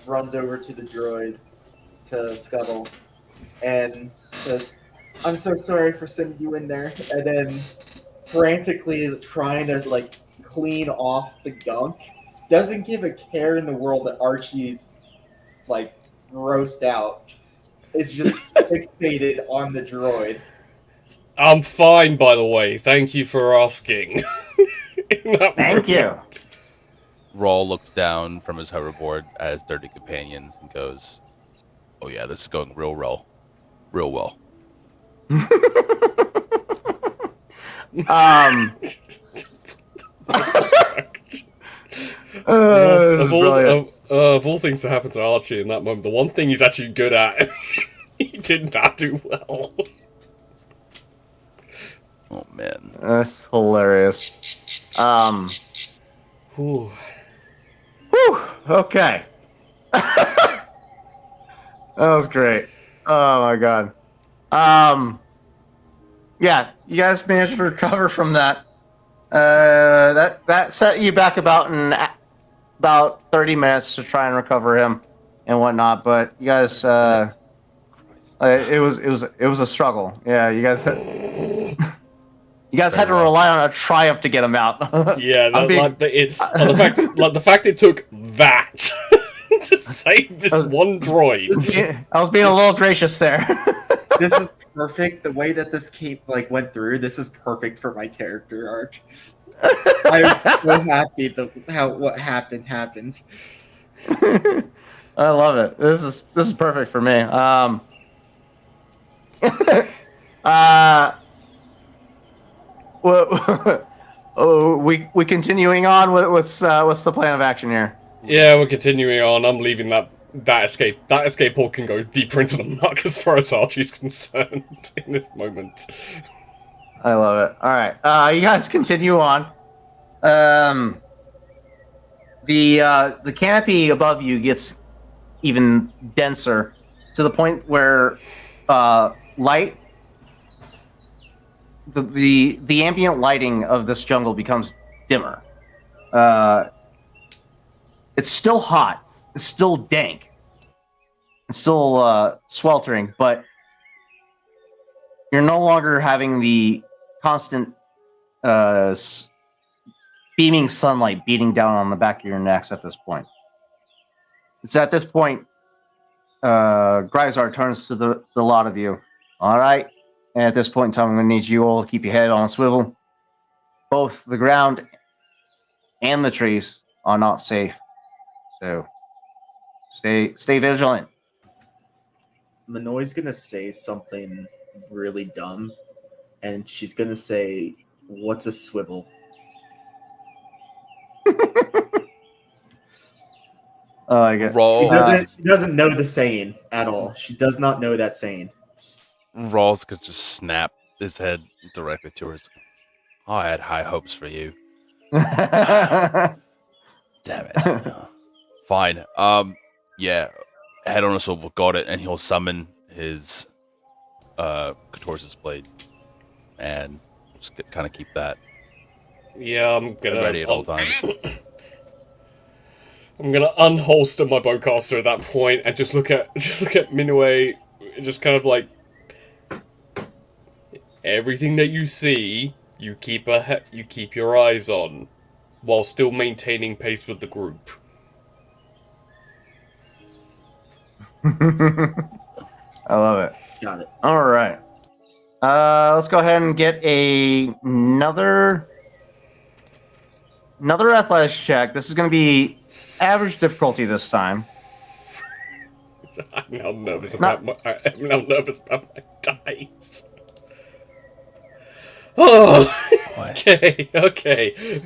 runs over to the droid, to Scuttle, and says, "I'm so sorry for sending you in there," and then frantically trying to like clean off the gunk. Doesn't give a care in the world that Archie's like grossed out. Is just fixated on the droid. I'm fine, by the way. Thank you for asking. Thank you. Rawl looks down from his hoverboard at his dirty companions and goes, "Oh yeah, this is going real well. Of all things that happened to Archie in that moment, the one thing he's actually good at, he did not do well. Oh man, That's hilarious. Whew. Whew, okay. That was great. Oh my god. Yeah, you guys managed to recover from that. That set you back about 30 minutes to try and recover him and whatnot. But you guys, it was a struggle. Yeah, you guys had to rely on a triumph to get him out. Yeah, the fact it took that to save this one droid. I was being a little gracious there. This is perfect. The way that this went through, this is perfect for my character arc. I was so happy that what happened. I love it. This is perfect for me. We continuing on. What's the plan of action here? Yeah, we're continuing on. I'm leaving that escape. That escape pod can go deeper into the muck as far as Archie's concerned in this moment. I love it. All right, you guys continue on. The canopy above you gets even denser to the point where light, the ambient lighting of this jungle becomes dimmer. It's still hot. It's still dank. It's still sweltering, but you're no longer having the constant beaming sunlight beating down on the back of your necks at this point. It's at this point, Grisar turns to the lot of you. All right, and at this point in time, I'm going to need you all to keep your head on a swivel. Both the ground and the trees are not safe, so stay vigilant. Minoy's gonna say something really dumb, and she's gonna say, "What's a swivel?" Oh, I get. Rawl, She doesn't know the saying at all. She does not know that saying. Rawls could just snap his head directly to her. Oh, I had high hopes for you. Damn it. Fine. Yeah. Head on a swivel, got it, and he'll summon his Catorce's blade, and just kind of keep that Yeah, I'm gonna ready at all times. I'm gonna unholster my bowcaster at that point and just look at Minway, just kind of like everything that you see, you keep your eyes on, while still maintaining pace with the group. I love it. Got it. All right. Let's go ahead and get another athletics check. This is going to be average difficulty this time. I'm now nervous about my dice. Oh, okay. Okay.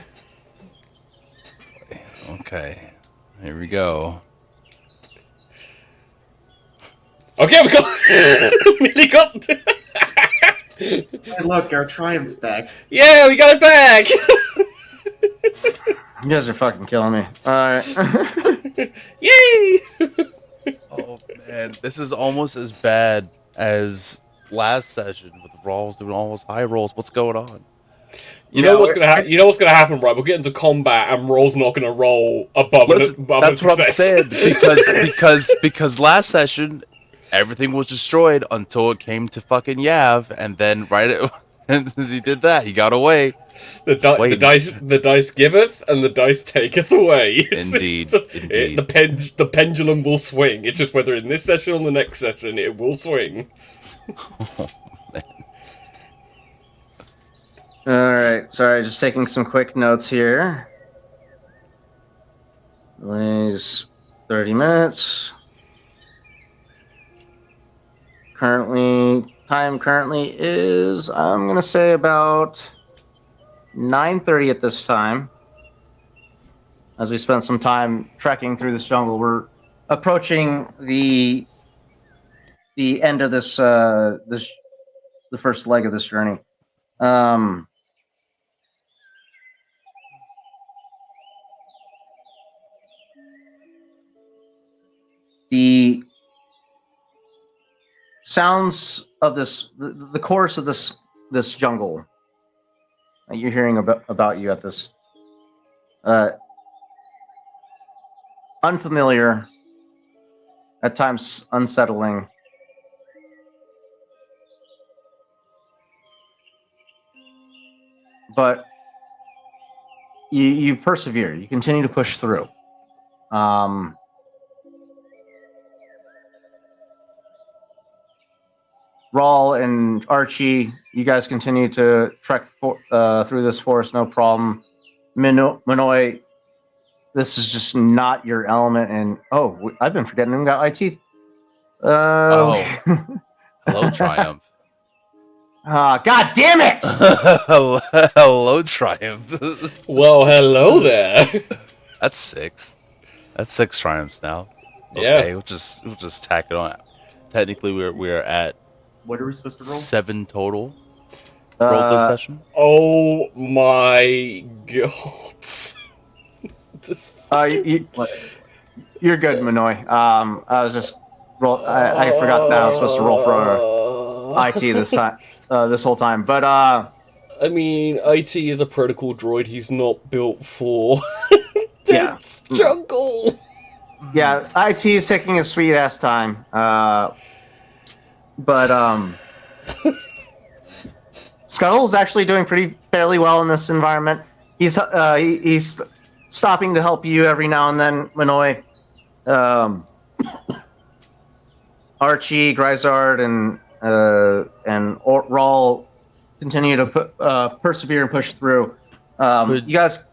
Here we go. Okay, we got. Really got. Hey, look, our triumph's back. Yeah, we got it back! You guys are fucking killing me. All right. Yay! Oh man, this is almost as bad as last session with Rawls doing all those high rolls. What's going on? You Yeah, know what's gonna you know what's gonna happen, right? We'll get into combat, and Roll's not gonna roll above above That's a what I'm success. saying because last session everything was destroyed until it came to fucking Yav, and then as he did that, he got away. the Wait. dice giveth, and the dice taketh away. Indeed, indeed. The pendulum will swing. It's just whether in this session or the next session it will swing. All right. Sorry, just taking some quick notes here. Delays 30 minutes. Time currently is, I'm going to say about 9:30 at this time. As we spent some time trekking through this jungle, we're approaching the end of the first leg of this journey. The sounds of the chorus of this jungle that you're hearing about you at this unfamiliar, at times unsettling. But you persevere. You continue to push through. Rawl and Archie, you guys continue to trek through this forest, no problem. Minoy, this is just not your element. And I've been forgetting we got IT. Hello, Triumph. God damn it! Hello, Triumph. Well, hello there. That's 6. That's 6 triumphs now. Yeah. Okay, we'll just tack it on. Technically, we're at What are we supposed to roll? 7 total rolled this session. Oh my god. Just You're good, Minoy. I was just I forgot that I was supposed to roll for IT this time, this whole time. But I mean, IT is a protocol droid. He's not built for Yeah. dense jungle. yeah, IT is taking a sweet ass time. But Scuttle's actually doing fairly well in this environment. He's stopping to help you every now and then, Minoy. Archie, Grisard, and Rawl continue to persevere and push through. You guys,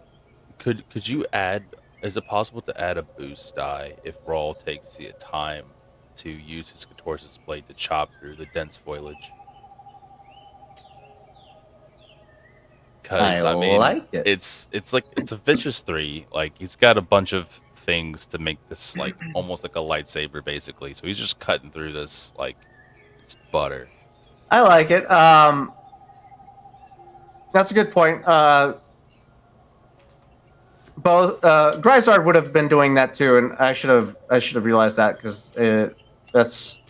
Could you add? Is it possible to add a boost die if Rawl takes the time to use his Catorce's blade to chop through the dense foliage? Because I mean, like it. it's a vicious 3. Like, he's got a bunch of things to make this like almost like a lightsaber, basically. So he's just cutting through this like it's butter. I like it. That's a good point. Both Grisard would have been doing that too, and I should have realized that because that's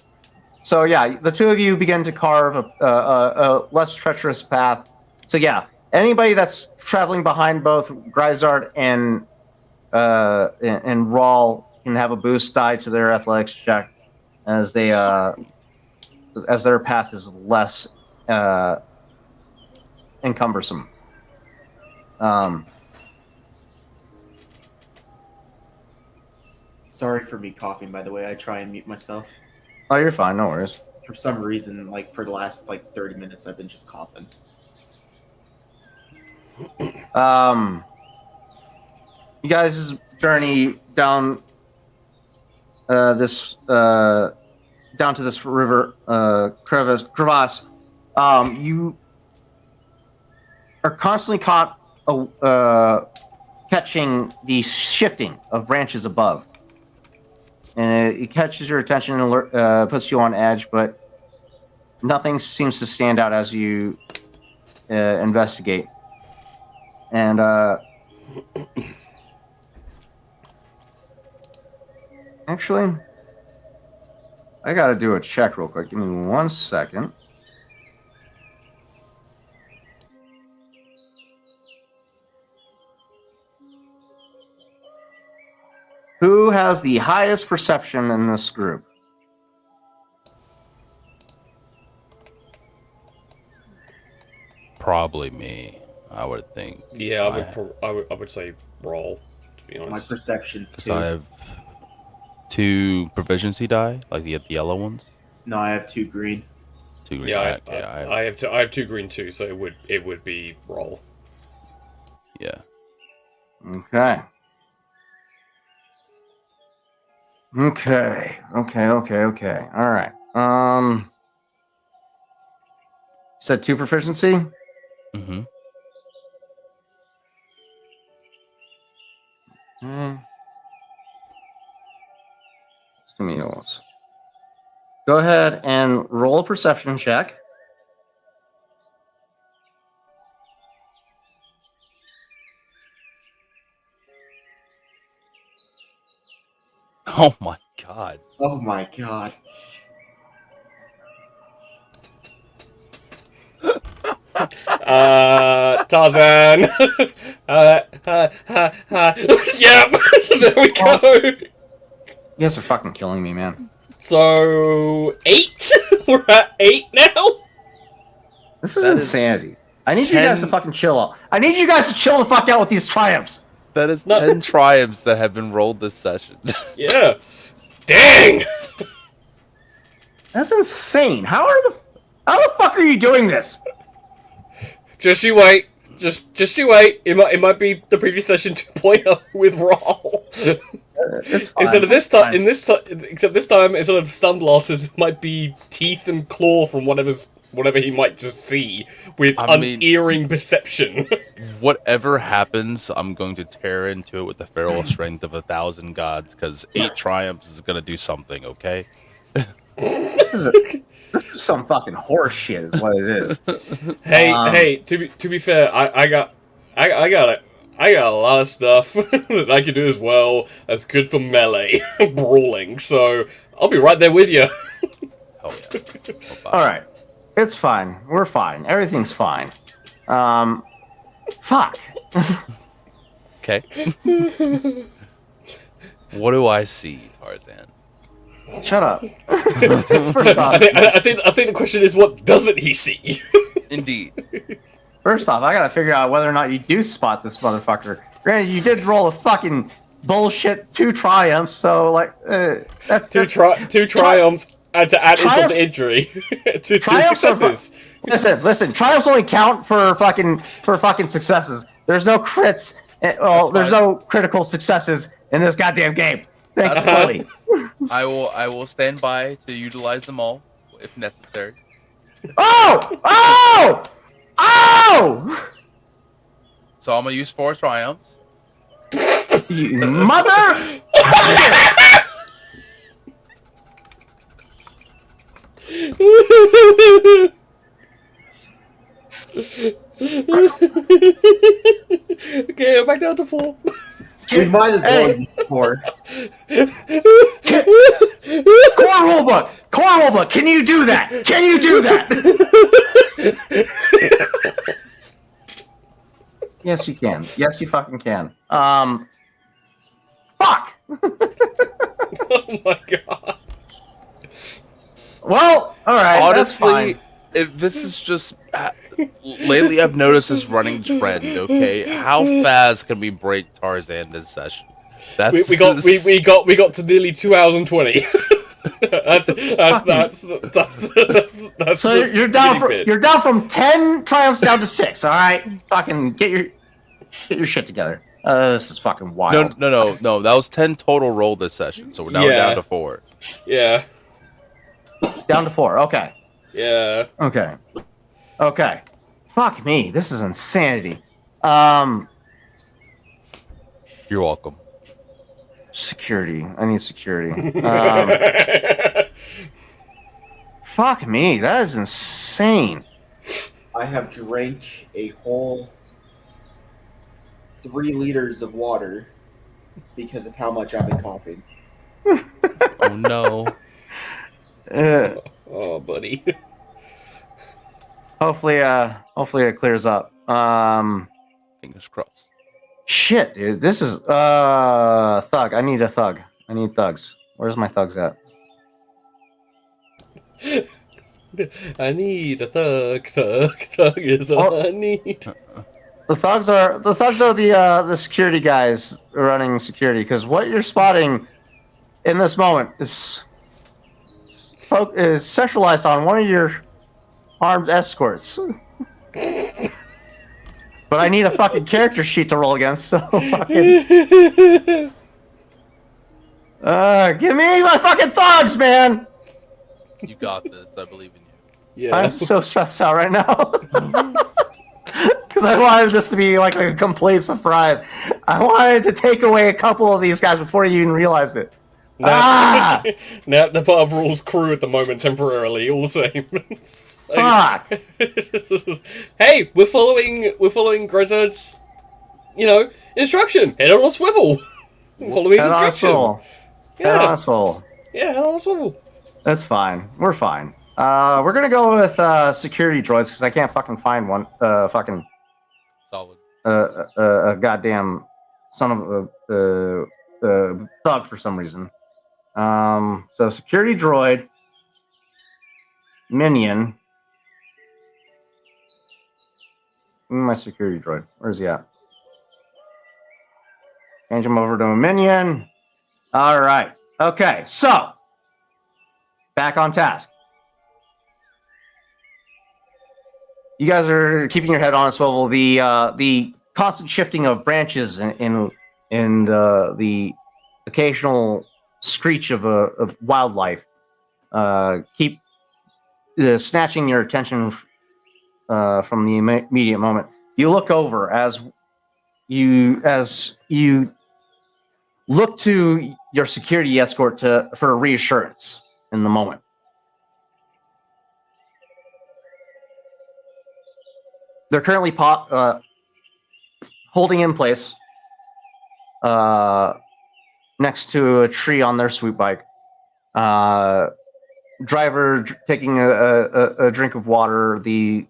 so. Yeah, the two of you begin to carve a less treacherous path. So yeah, anybody that's traveling behind both Grisard and Rawl can have a boost die to their athletics check as they as their path is less encumbersome. Sorry for me coughing, by the way. I try and mute myself. Oh, you're fine. No worries. For some reason, like for the last 30 minutes, I've been just coughing. You guys' journey down down to this river crevasse. You are constantly catching the shifting of branches above, and it catches your attention and puts you on edge. But nothing seems to stand out as you investigate. And actually, I got to do a check real quick. Give me 1 second. Who has the highest perception in this group? Probably me, I would think. Yeah, I would say roll, to be My honest. perception's Because 2. I have 2 proficiency die, like the yellow ones. No, I have 2 green. 2 green. Yeah, I have, I have 2 green too, so it would be roll. yeah. Okay. Okay. All right. Said 2 proficiency? Mm-hmm. Let's give me yours. Go ahead and roll a perception check. Oh my god. Oh my god. Tarzan. Yep. There we go. You guys are fucking killing me, man. So 8. We're at 8 now. This is That is insanity. I need you guys to 10 fucking chill out. I need you guys to chill the fuck out with these triumphs. That is No. 10 triumphs that have been rolled this session. Yeah. Dang. That's insane. How the fuck are you doing this? Just you wait. Just you wait. It might be the previous session 2.0 with Rawl. It's fine. Instead of this It's time, except this time, instead of stun blasts, it might be teeth and claw from whatever he might just see with I mean- unerring perception. Whatever happens, I'm going to tear into it with the feral strength of 1,000 gods, because 8 triumphs is going to do something, okay? This is some fucking horse shit, is what it is. Hey, to be fair, I got a lot of stuff that I can do as well as good for melee brawling. So I'll be right there with you. Oh yeah. All right, it's fine. We're fine. Everything's fine. Fuck. Okay. What do I see, Tarzan? Shut up. First off, I think the question is, what doesn't he see? Indeed. I gotta figure out whether or not you do spot this motherfucker. Granted, you did roll a fucking bullshit 2 triumphs, so like that's two triumphs and to add insult to injury. two Triumphs are successes. Listen. Triumphs only count for fucking successes. There's no crits. Well, there's no critical successes in this goddamn game. Thankfully. I will stand by to utilize them all if necessary. Oh! So I'm gonna use 4 triumphs. You mother! Okay, back down to 4. We might as well use 4. Core rule book. Can you do that? Yes, you can. Yes, you fucking can. Fuck. Oh my god. Well, all right. Honestly, if this is just lately, I've noticed this running trend. Okay, how fast can we break Tarzan this session? That's We got to nearly 2 hours and 20. that's So you're down from 10 triumphs down to 6. All right, fucking get your shit together. This is fucking wild. No. That was 10 total roll this session, so we're now Yeah. down to 4. Yeah. Down to 4. Okay. Yeah. Okay. Fuck me. This is insanity. You're welcome. Security. I need security. Fuck me, that is insane. I have drank a whole 3 liters of water because of how much I've been coughing. Oh no. Oh, buddy. Hopefully it clears up. Fingers crossed. Shit, dude, this is thug. I need a thug. I need thugs. Where's my thugs at? I need a thug. Thug is all Oh. I need. The thugs are the security guys running security, because what you're spotting in this moment is sexualized on one of your armed escorts. But I need a fucking character sheet to roll against, so fucking give me my fucking thugs, man! You got this. I believe in you. Yeah. I'm so stressed out right now. Because I wanted this to be like a complete surprise. I wanted to take away a couple of these guys before you even realized it. Ah! Now they're part of Rule's crew at the moment temporarily, all the same. So- Fuck! Hey, we're following Grezard's, instruction. Head on a swivel. Follow his Head on a instruction. swivel. Head on a swivel. Yeah, head on a swivel. That's fine. We're fine. We're gonna go with security droids because I can't fucking find one. Solid. A goddamn son of a thug for some reason. So security droid, minion. Give me my security droid. Where's he at? Change him over to a minion. All right. Okay. So back on task. You guys are keeping your head on a swivel. The constant shifting of branches and the occasional screech of wildlife keep snatching your attention from the immediate moment. You look over as you look to your security escort for reassurance in the moment. They're currently holding in place next to a tree on their swoop bike. Driver taking a drink of water, the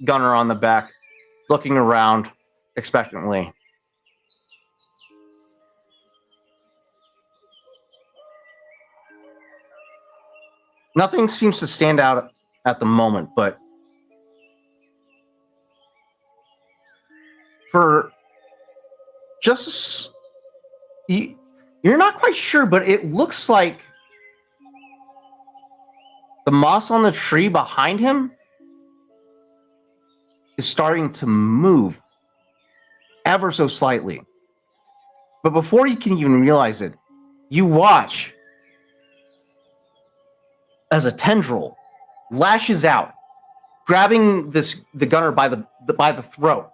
gunner on the back looking around expectantly. Nothing seems to stand out at the moment, but for just you're not quite sure, but it looks like the moss on the tree behind him is starting to move ever so slightly. But before you can even realize it, you watch as a tendril lashes out, grabbing the gunner by the throat,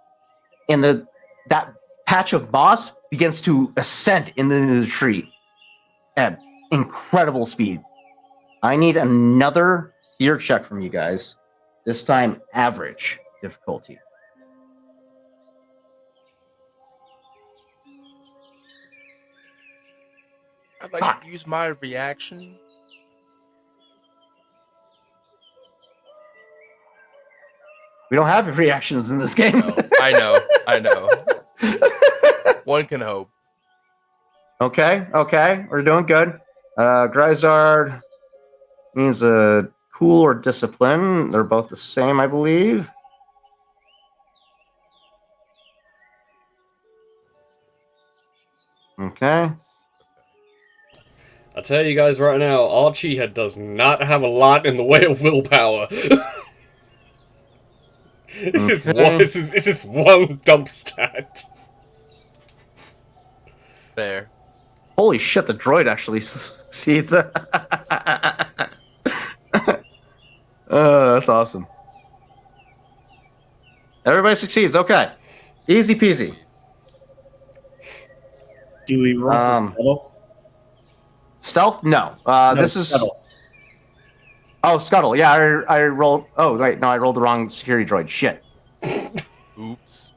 and that patch of moss begins to ascend into the tree at incredible speed. I need another fear check from you guys. This time, average difficulty. I'd like to use my reaction. We don't have reactions in this game. No, I know. One can hope. Okay, we're doing good. Grizard means cool or discipline. They're both the same, I believe. Okay. I tell you guys right now, Archie does not have a lot in the way of willpower. It's just one dump stat. Fair. Holy shit, the droid actually succeeds. That's awesome. Everybody succeeds. Okay. Easy peasy. Do we roll for stealth? Stealth? No. No, This is stealth. Oh, Scuttle. Yeah, I rolled. Oh, wait, no, I rolled the wrong security droid. Shit. Oops.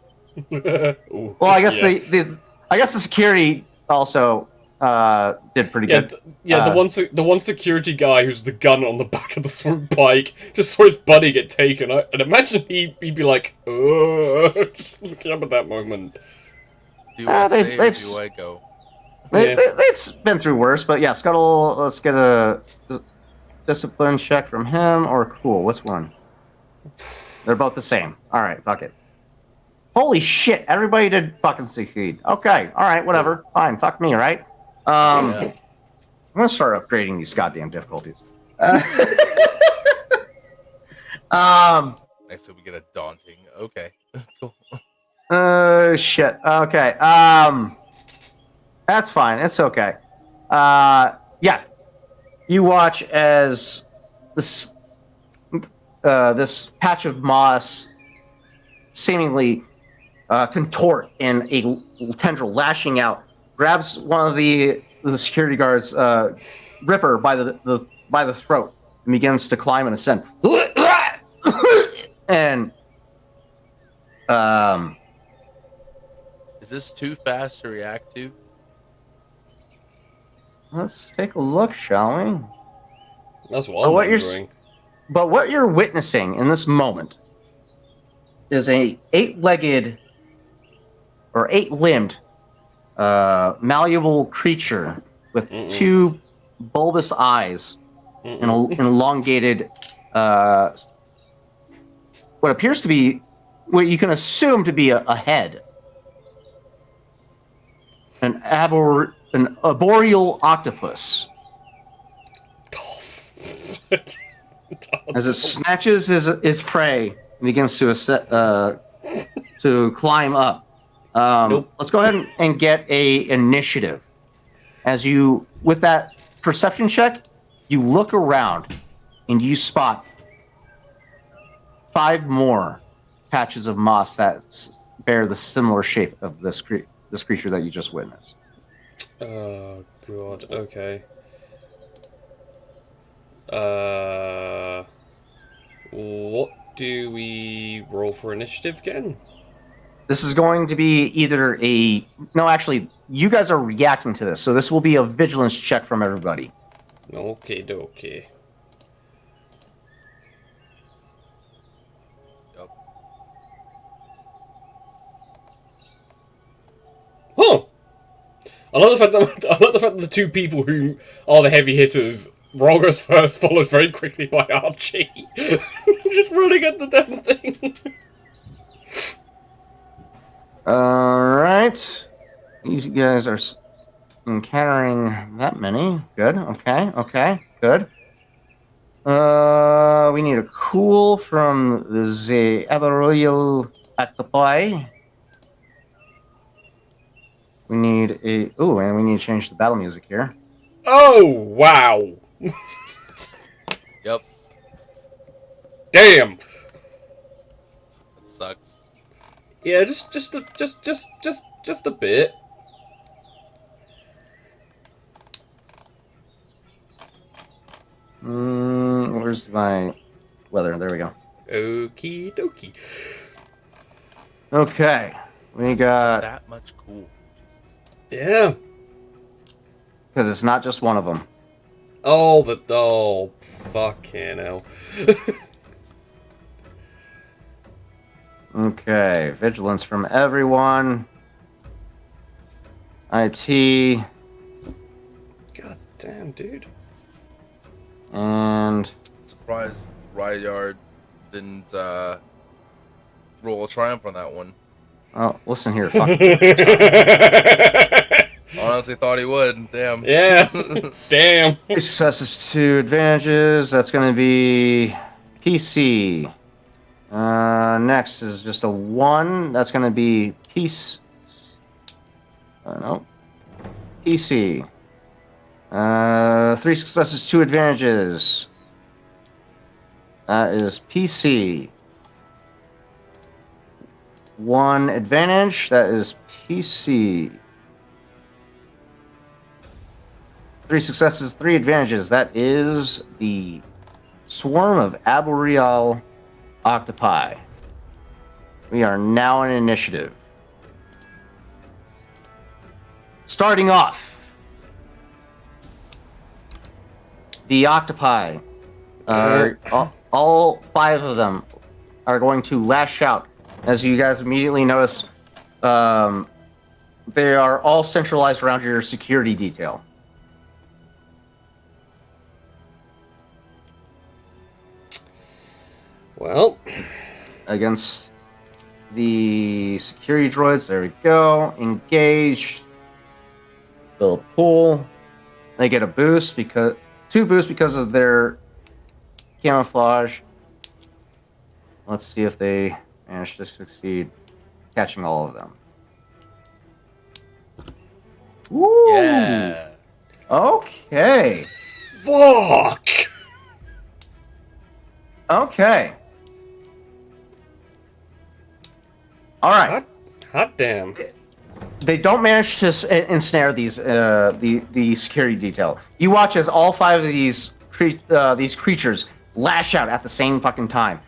Ooh, Well, I guess yeah. the security also did pretty Yeah, good. the one security guy who's the gun on the back of the swoop bike just saw his buddy get taken. And imagine he'd be like, ugh, just looking up at that moment. Do I they've- stay or they've- do I go? Yeah. They've been through worse, but yeah, Scuttle. Let's get a discipline check from him or cool. What's one? They're both the same. All right, fuck it. Holy shit! Everybody did fucking succeed. Okay, all right, whatever. Fine, fuck me, right? Yeah. I'm gonna start upgrading these goddamn difficulties. Next time we get a daunting. Okay. Cool. Shit. Okay. That's fine. It's okay. Yeah. You watch as this this patch of moss seemingly contort in a tendril, lashing out, grabs one of the security guards, Ripper, by the throat, and begins to climb and ascend. And Is this too fast to react to? let's take a look, shall we? That's what Oh, I'm what you're wondering. But what you're witnessing in this moment is a eight-legged or eight-limbed malleable creature with two bulbous eyes and an elongated what appears to be what you can assume to be a head. An arboreal octopus. As it snatches his prey and begins to climb up. Nope. Let's go ahead and get a initiative. As you, with that perception check, you look around and you spot 5 more patches of moss that bear the similar shape of this creature that you just witnessed. Oh god, okay. What do we roll for initiative again? This is going to be either no, actually, you guys are reacting to this, so this will be a vigilance check from everybody. Okay, dokie. Yep. Huh! I love the fact that the two people who are the heavy hitters, Roll goes first, followed very quickly by Archie. Just running at the damn thing. Alright. You guys are encountering that many. Good. Okay. Good. We need a cool from the Arboreal Octopi. We need and we need to change the battle music here. Oh, wow. Yep. Damn. That sucks. Yeah, just a bit. Where's my weather? There we go. Okie dokie. Okay. We got, That much cool. Yeah. because it's not just one of them. Oh, fucking hell. Okay, vigilance from everyone. IT God damn, dude. and Surprised Ryard didn't roll a triumph on that one. oh, listen here, fuck. Honestly thought he would. Damn. Yeah. Damn. Three successes, 2 advantages. That's going to be PC. Next is just a 1. That's going to be peace. No. PC. 3 successes, 2 advantages. That is PC. 1 advantage. That is PC. 3 successes, 3 advantages. That is the swarm of arboreal octopi. We are now in initiative. Starting off, the octopi, all 5 of them are going to lash out. As you guys immediately notice, they are all centralized around your security detail. Well, Against the security droids, there we go. Engaged. Build pool. They get a boost because 2 boosts because of their camouflage. Let's see if they manage to succeed catching all of them. Woo! Yeah. Okay. fuck! Okay. All right. Hot damn. They don't manage to ensnare these the security detail. You watch as all 5 of these creatures lash out at the same fucking time,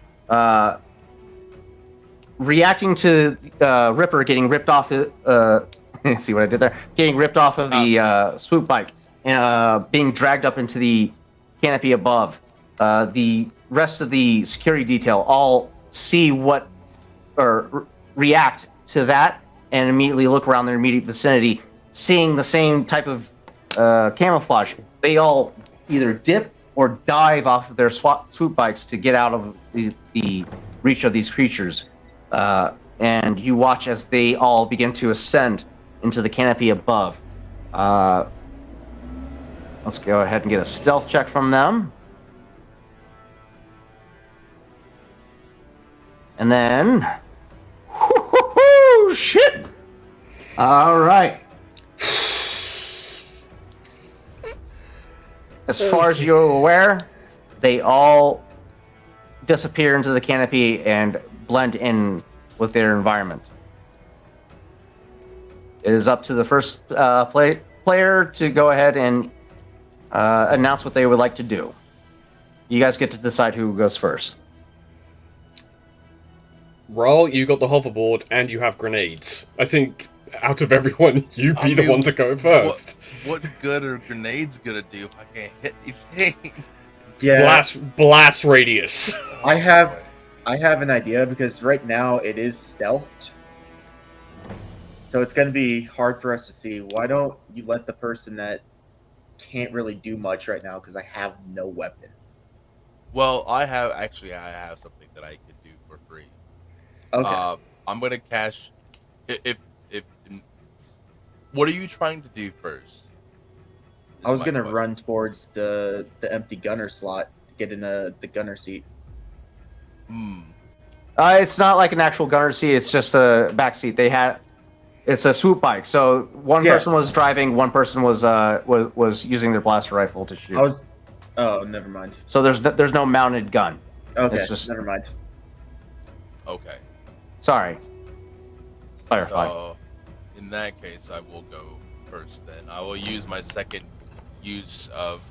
reacting to Ripper getting ripped off. See what I did there? Getting ripped off of the swoop bike and being dragged up into the canopy above. The rest of the security detail all see what or react to that and immediately look around their immediate vicinity, seeing the same type of camouflage. They all either dip or dive off of their swoop bikes to get out of the reach of these creatures. And you watch as they all begin to ascend into the canopy above. Let's go ahead and get a stealth check from them. And then... shit! All right. As far as you're aware, they all disappear into the canopy and blend in with their environment. It is up to the first player to go ahead and announce what they would like to do. You guys get to decide who goes first. Raul, you got the hoverboard and you have grenades. I think out of everyone, you be the one to go first. What good are grenades gonna do if I can't hit anything? Yeah, Blast radius. I have an idea because right now it is stealthed, so it's going to be hard for us to see. Why don't you let the person that can't really do much right now because I have no weapon? Well, I have something that I could do for free. Okay. I'm gonna cash. If what are you trying to do first? I was gonna run towards the empty gunner slot to get in the gunner seat. It's not like an actual gunner seat. It's just a back seat. It's a swoop bike. So one person was driving, one person was using their blaster rifle to shoot. Oh, never mind. So there's no mounted gun. Okay, It's just... never mind. Okay. Sorry. Clarify. So, in that case, I will go first. Then I will use my second use of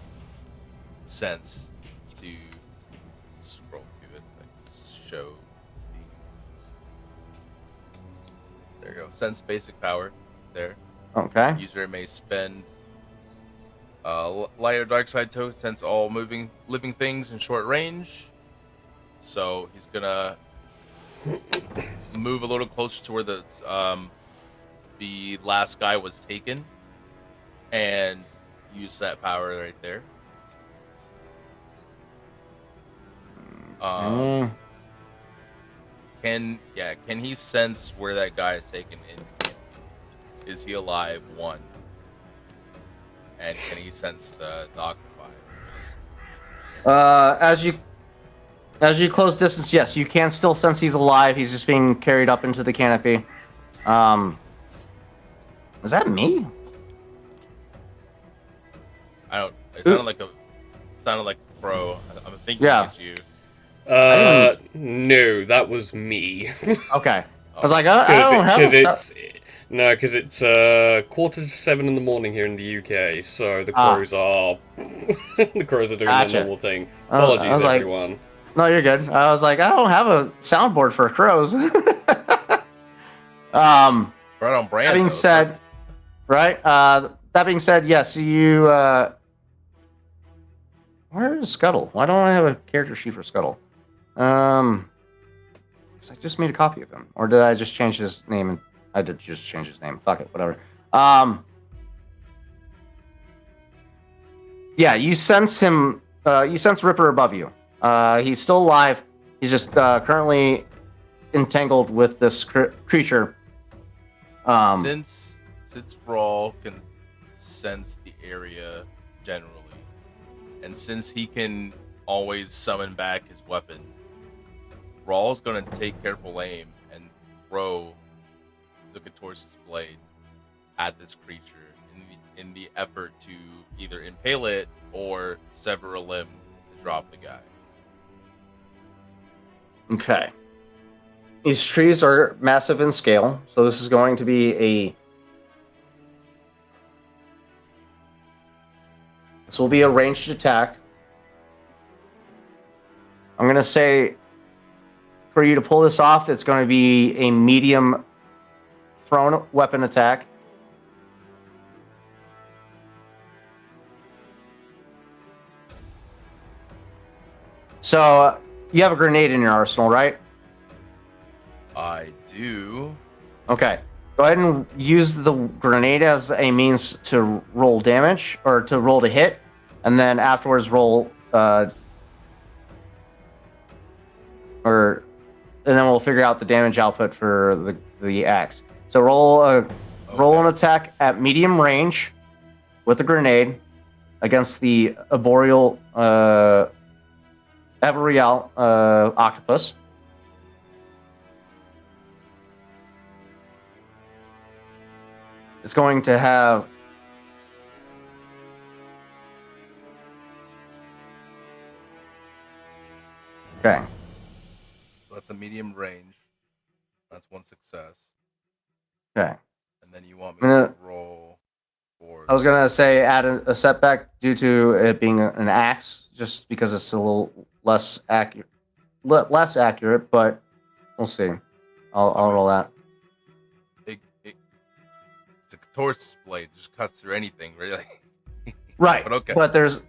sense to scroll to it. Like, show the. There you go. Sense basic power. There. Okay. User may spend light or dark side to sense all living things in short range. So he's gonna move a little closer to where the last guy was taken, and use that power right there. Can he sense where that guy is taken in? Is he alive? 1. And can he sense the octopi? As you close distance, yes, you can still sense he's alive. He's just being carried up into the canopy. Is that me? I don't. It sounded like Pro. I'm thinking it's you. No, that was me. Okay. I was like, I don't have. No, because it's 6:45 in the morning here in the UK, so the Ah. crows are the crows are doing Gotcha. their normal thing. I Apologies, was like- everyone. No, you're good. I was like, I don't have a soundboard for crows. Right on brand. That being though. said, right? That being said, yes, you. Where is Scuttle? Why don't I have a character sheet for Scuttle? 'Cause I just made a copy of him, or did I just change his name? And I did just change his name. Fuck it, whatever. Yeah, you sense him. You sense Ripper above you. He's still alive. He's just currently entangled with this creature. Since Rawl can sense the area generally, and since he can always summon back his weapon, Rawl's gonna take careful aim and throw the Katorsis blade at this creature in the effort to either impale it or sever a limb to drop the guy. Okay. These trees are massive in scale, so this is going to be This will be a ranged attack. I'm going to say, for you to pull this off, it's going to be a medium thrown weapon attack. So, you have a grenade in your arsenal, right? I do. Okay. Go ahead and use the grenade as a means to roll damage, or to roll to hit, and then afterwards roll, and then we'll figure out the damage output for the axe. So roll an attack at medium range with a grenade against the arboreal octopus. It's going to have okay. So that's a medium range. That's one success. Okay. And then you want me I'm gonna- to roll for. I was gonna say add a setback due to it being an axe, just because it's a little less accurate, but we'll see. I'll roll that. It's a Katorsis blade. It just cuts through anything, really. Right. But okay. But there's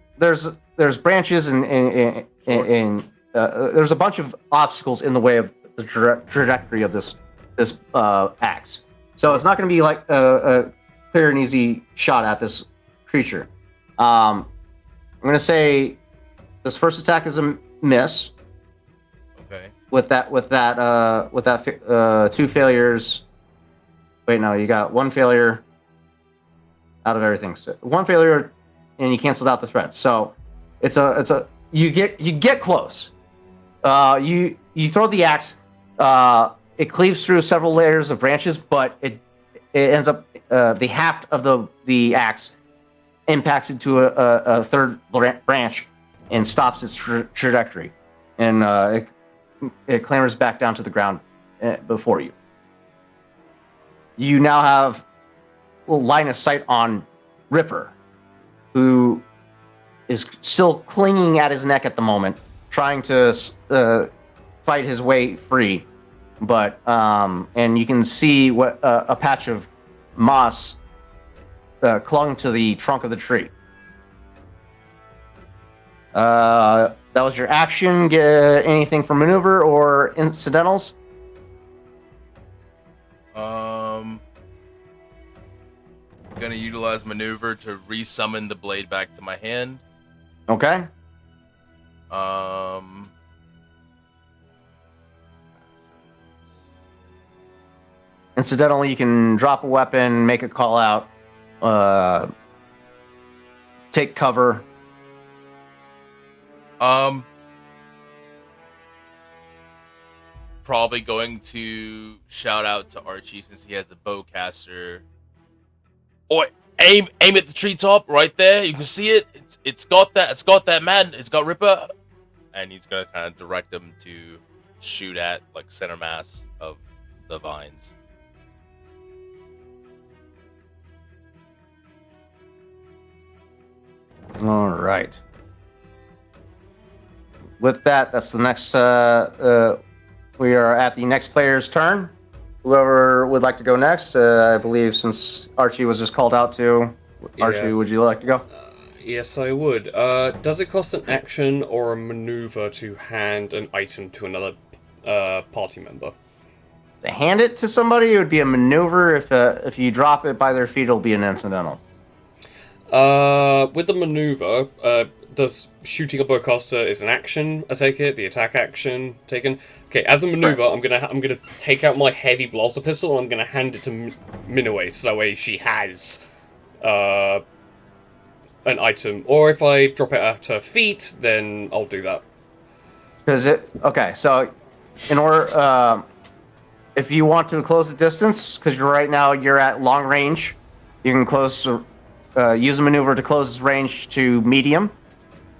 branches and there's a bunch of obstacles in the way of the trajectory of this axe. So it's not going to be like a clear and easy shot at this creature. I'm going to say this first attack is a miss. Okay. With that two failures. Wait, no, you got one failure out of everything. So one failure, and you canceled out the threat. So you get close. You throw the axe. It cleaves through several layers of branches, but it ends up the haft of the axe impacts into a third branch and stops its trajectory, and it clambers back down to the ground before you. You now have a line of sight on Ripper, who is still clinging at his neck at the moment, trying to fight his way free. But and you can see what a patch of moss clung to the trunk of the tree. That was your action. Get anything for maneuver or incidentals? Gonna utilize maneuver to resummon the blade back to my hand. Okay. Incidentally, you can drop a weapon, make a call out, take cover. Probably going to shout out to Archie since he has the bowcaster. Oh, aim at the treetop right there. You can see it. It's got that man. It's got Ripper, and he's gonna kind of direct him to shoot at like center mass of the vines. All right. With that, that's the next. We are at the next player's turn. Whoever would like to go next, I believe, since Archie was just called out to. Archie, Yeah. would you like to go? Yes, I would. Does it cost an action or a maneuver to hand an item to another party member? To hand it to somebody, it would be a maneuver. If you drop it by their feet, it'll be an incidental. With the maneuver, does shooting a bowcaster is an action? I take it the attack action taken. Okay, as a maneuver, I'm gonna take out my heavy blaster pistol and I'm gonna hand it to Minoue, so that way she has an item. Or if I drop it at her feet, then I'll do that. Okay, so in order, if you want to close the distance, because right now you're at long range, you can use a maneuver to close range to medium.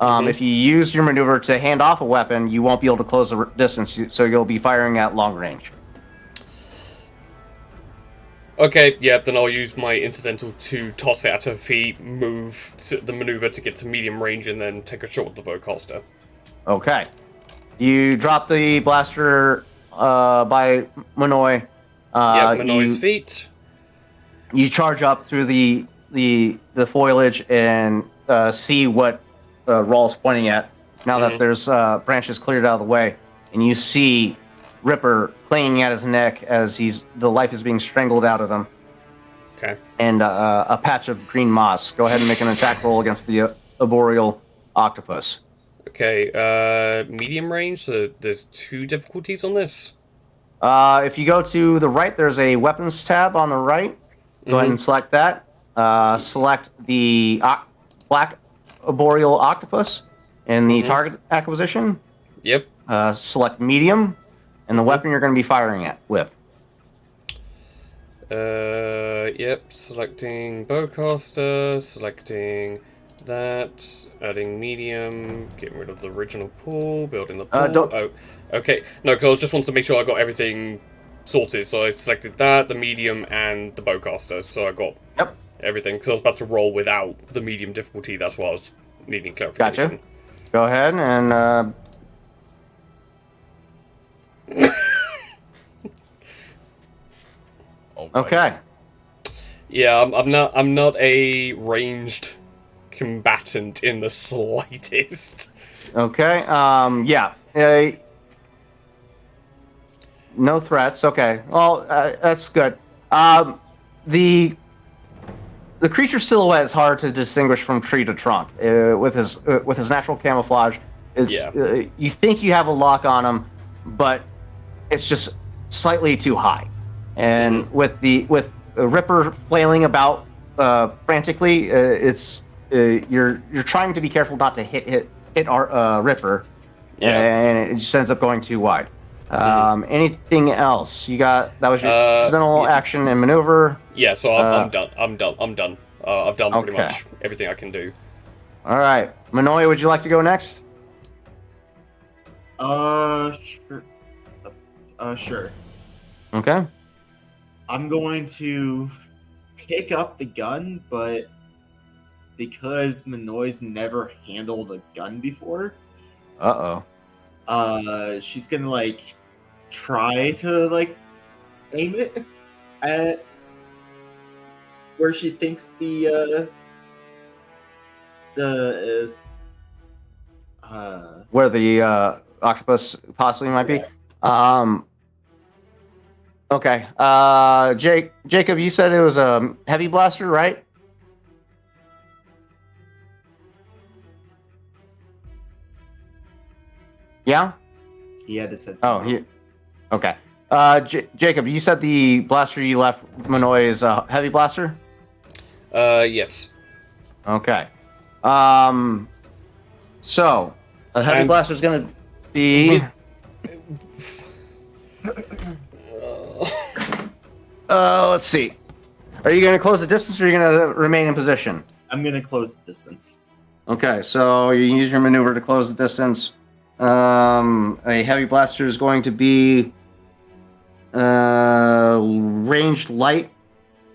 If you use your maneuver to hand off a weapon, you won't be able to close the distance, so you'll be firing at long range. Okay, yeah, then I'll use my incidental to toss it at her feet, move to the maneuver to get to medium range, and then take a shot with the bowcaster. Okay. You drop the blaster by Minoy. Minoy's feet. You charge up through the foliage and see what Rawl's pointing at. Now that there's branches cleared out of the way, and you see Ripper clinging at his neck as the life is being strangled out of him. Okay. And a patch of green moss. Go ahead and make an attack roll against the arboreal octopus. Okay, medium range, so there's 2 difficulties on this. If you go to the right, there's a weapons tab on the right. Go ahead and select that. Select the black arboreal octopus in the target acquisition. Yep. Select medium, and the weapon you're going to be firing with. Yep, selecting bowcaster, selecting that, adding medium, getting rid of the original pool, building the pool. Oh, okay. No, because I just wanted to make sure I got everything sorted, so I selected that, the medium, and the bowcaster, so I got everything, because I was about to roll without the medium difficulty, that's why I was needing clarification. Gotcha. Go ahead and... Okay. Yeah, I'm not a ranged combatant in the slightest. Okay. Yeah. No threats. Okay. Well, that's good. The creature silhouette is hard to distinguish from tree to trunk with his natural camouflage. It's you think you have a lock on him, but it's just slightly too high. And with Ripper flailing about frantically, it's you're trying to be careful not to hit our Ripper, and it just ends up going too wide. Anything else? You got that was your incidental action and maneuver. Yeah, so I'm done. I'm done. I've done pretty much everything I can do. All right, Minoy, would you like to go next? Sure. Sure. Okay. I'm going to pick up the gun, but because Minoy's never handled a gun before, she's gonna try to aim it at where she thinks where the octopus possibly might be. Okay. Jacob, you said it was a heavy blaster, right? Yeah? He had to say. Oh, okay. Jacob, you said the blaster you left Minoy is a heavy blaster? Yes. Okay. So, a heavy blaster is going to be... let's see. Are you going to close the distance or are you going to remain in position? I'm going to close the distance. Okay, so you use your maneuver to close the distance. A heavy blaster is going to be ranged light,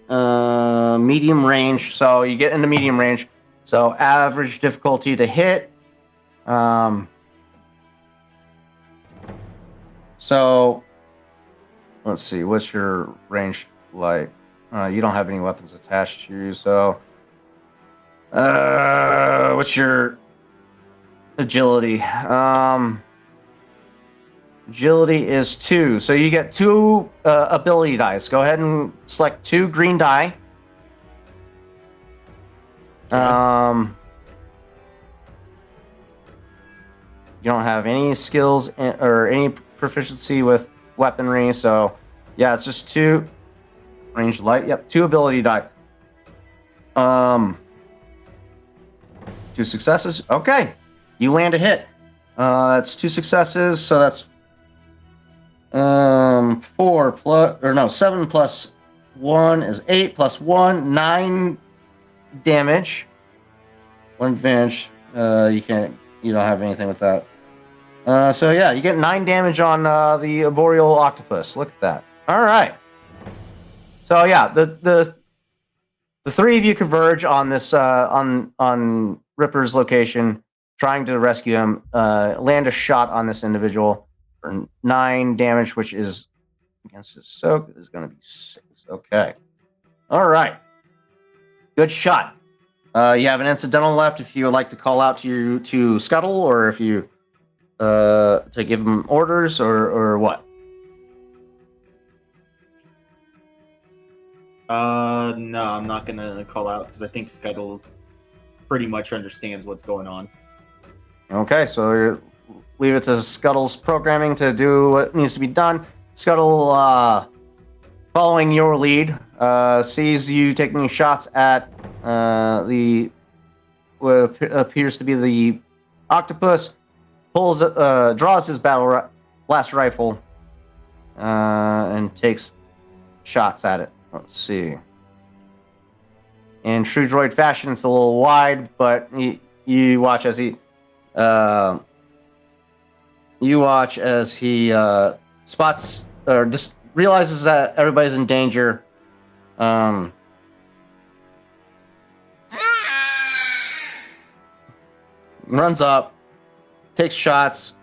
medium range. So you get into medium range. So average difficulty to hit. So let's see. What's your range like? You don't have any weapons attached to you, so what's your agility? Agility is 2, so you get 2 ability dice. Go ahead and select 2 green die. You don't have any skills or any proficiency with weaponry, so yeah, it's just 2 range light. Yep, 2 ability die. 2 successes. Okay, you land a hit. That's 2 successes, so that's 7 plus 1 is 8 plus 1, 9 damage. 1 advantage. You don't have anything with that. So yeah, you get 9 damage on the arboreal octopus. Look at that. All right. So yeah, the 3 of you converge on this on Ripper's location, trying to rescue him. Land a shot on this individual for 9 damage, which is against his soak is going to be 6. Okay. All right. Good shot. You have an incidental left if you would like to call out to Scuttle, or if you to give him orders, or what? No, I'm not gonna call out because I think Scuttle pretty much understands what's going on. Okay, so leave it to Scuttle's programming to do what needs to be done. Scuttle, following your lead, sees you taking shots at what appears to be the octopus, draws his battle blast rifle, and takes shots at it. Let's see. In true droid fashion, it's a little wide, but you watch as he spots or just realizes that everybody's in danger. Runs up, takes shots,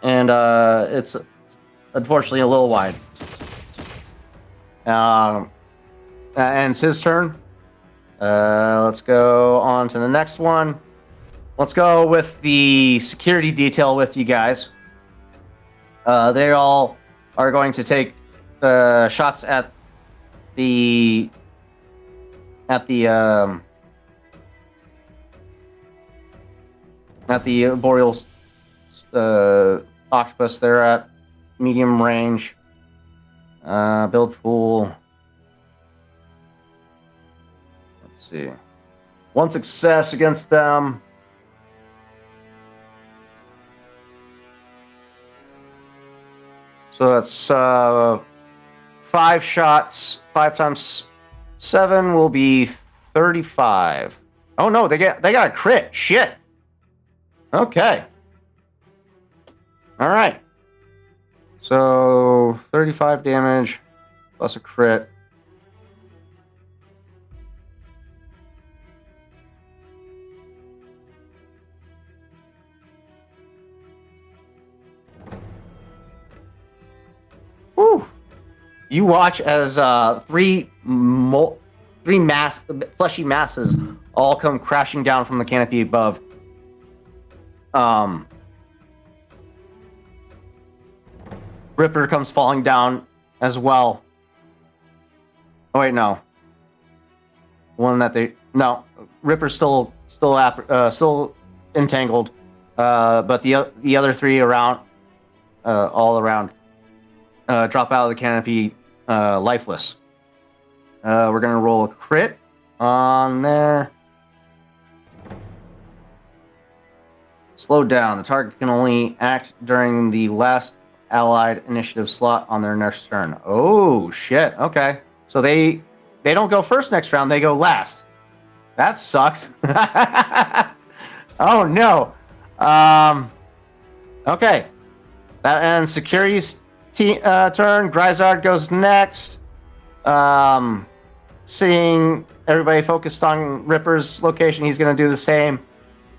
and it's unfortunately a little wide. And it's his turn. Let's go on to the next one. Let's go with the security detail with you guys. They all are going to take shots at the arboreal octopus. They're at medium range. Build pool. Let's see. 1 success against them. So that's 5 shots. 5 times 7 will be 35. Oh no, they got a crit. Shit. Okay. All right. So 35 damage plus a crit. Whew. You watch as three fleshy masses all come crashing down from the canopy above. Ripper comes falling down as well. Oh wait, no. Ripper's still entangled, but the other 3 around, all around, drop out of the canopy, lifeless. We're gonna roll a crit on there. Slow down. The target can only act during the last allied initiative slot on their next turn. Oh shit. Okay. So they don't go first next round, they go last. That sucks. Oh no. Okay. That ends security's turn. Grizard goes next. seeing everybody focused on Ripper's location, he's going to do the same.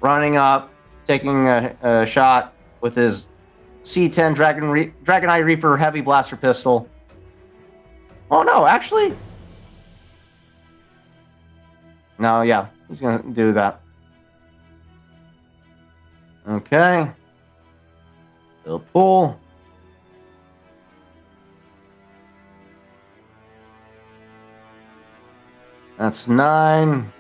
Running up, taking a shot with his C10 Dragon Eye Reaper heavy blaster pistol. Oh no, actually. No, yeah, he's going to do that. Okay. Still pull. That's 9.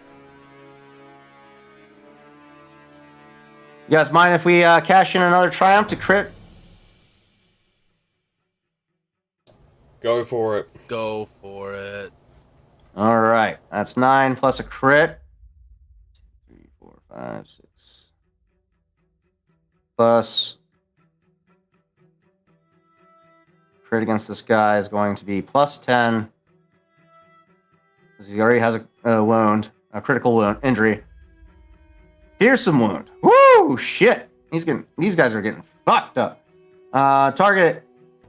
You guys mind if we cash in another triumph to crit? Go for it. Go for it. All right, that's 9 plus a crit. 2, 3, 4, 5, 6. Plus crit against this guy is going to be plus 10. Because he already has a wound, a critical wound, injury. Fearsome wound. Woo! Shit! These guys are getting fucked up. Target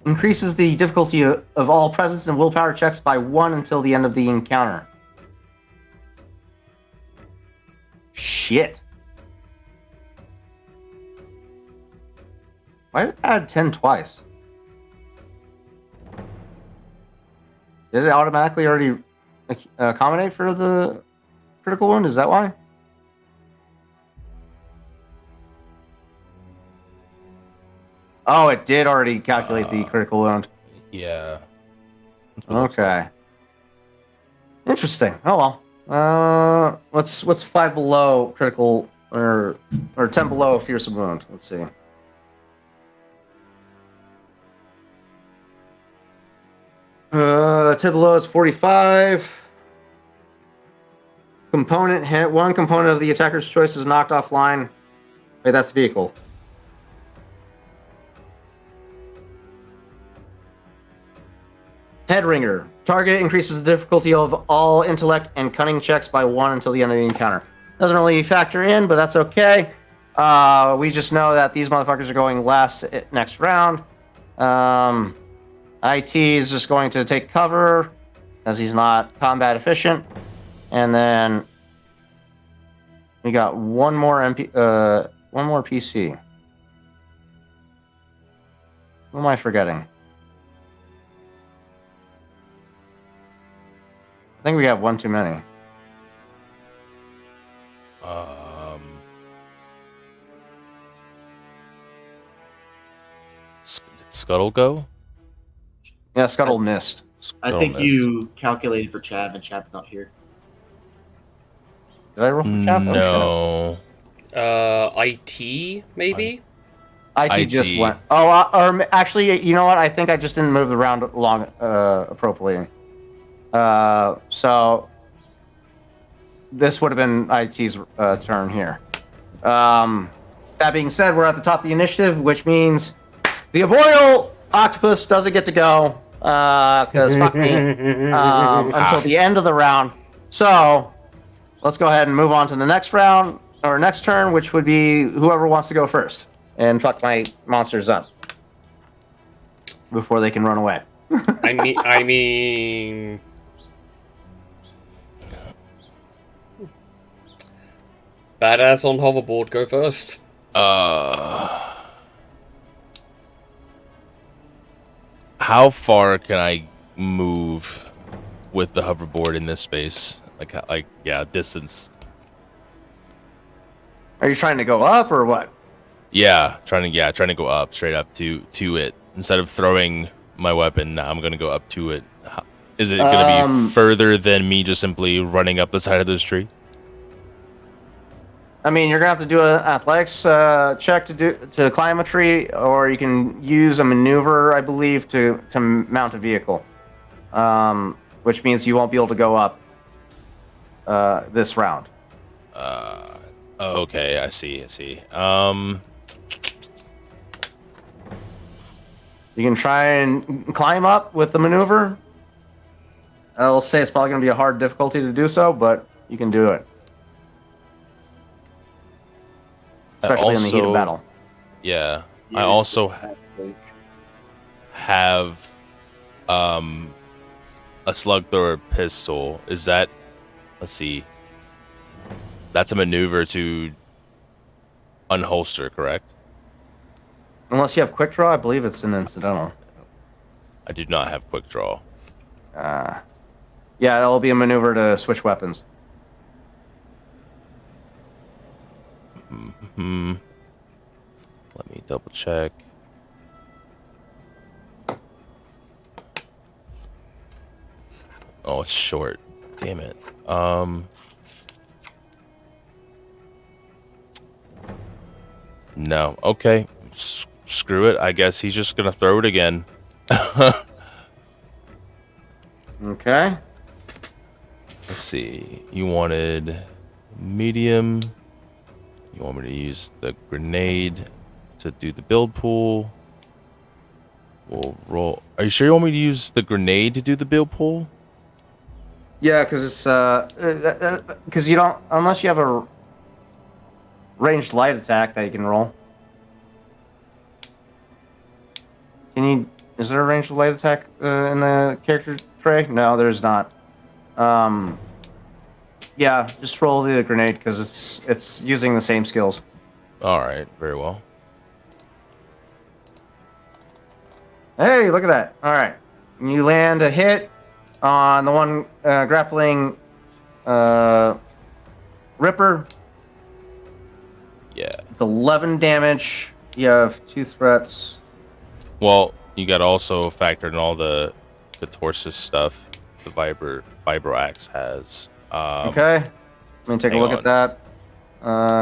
increases the difficulty of all presence and willpower checks by 1 until the end of the encounter. Shit. Why did it add 10 twice? Did it automatically already accommodate for the critical wound? Is that why? Oh, it did already calculate the critical wound. Yeah. Okay. Interesting. Oh well. What's 5 below critical or 10 below fearsome wound? Let's see. Tip below is 45. One component of the attacker's choice is knocked offline. Wait, that's vehicle. Headringer. Target increases the difficulty of all intellect and cunning checks by 1 until the end of the encounter. Doesn't really factor in, but that's okay. We just know that these motherfuckers are going last next round. IT is just going to take cover as he's not combat efficient. And then we got one more PC. Who am I forgetting? I think we have one too many. Did Scuttle go? Yeah, Scuttle missed. I Scuttle think missed. you calculated for Chav, and Chav's not here. Did I roll for Chav? Oh, No. IT, maybe? shit. IT just IT. went. Oh, or actually, you know what? I think I just didn't move the round along appropriately. So this would have been IT's turn here. That being said, we're at the top of the initiative, which means the arboreal octopus doesn't get to go because fuck me until the end of the round. So let's go ahead and move on to the next round or next turn, which would be whoever wants to go first and fuck my monsters up before they can run away. I mean, badass on hoverboard, go first. How far can I move with the hoverboard in this space? Distance. Are you trying to go up or what? Yeah, trying to go up, straight up to it. Instead of throwing my weapon, I'm gonna go up to it. Is it gonna be further than me just simply running up the side of this tree? I mean, you're gonna have to do an athletics check to climb a tree, or you can use a maneuver, I believe, to mount a vehicle, which means you won't be able to go up this round. Okay, I see. You can try and climb up with the maneuver. I'll say it's probably gonna be a hard difficulty to do so, but you can do it, especially in the heat of battle. Yeah, I Use also the Pax Lake. have a slug thrower pistol. Is that? Let's see. That's a maneuver to unholster, correct? Unless you have quick draw, I believe it's an incidental. I do not have quick draw. Yeah, that'll be a maneuver to switch weapons. Hmm. Let me double check. Oh, it's short. Damn it. No. Okay. Screw it. I guess he's just gonna throw it again. Okay. Let's see. You wanted medium. You want me to use the grenade to do the build pool? We'll roll. Are you sure you want me to use the grenade to do the build pool? Yeah, because it's because you don't, unless you have a ranged light attack that you can roll. Can you? Is there a ranged light attack in the character tray? No, there's not. Yeah, just roll the grenade because it's using the same skills. All right. Very well. Hey, look at that! All right, you land a hit on the one grappling Ripper. Yeah. It's 11 damage. You have 2 threats. Well, you got to also factor in all the Torsus stuff the Vibro Axe has. Okay. Let me take a hang look on. at that.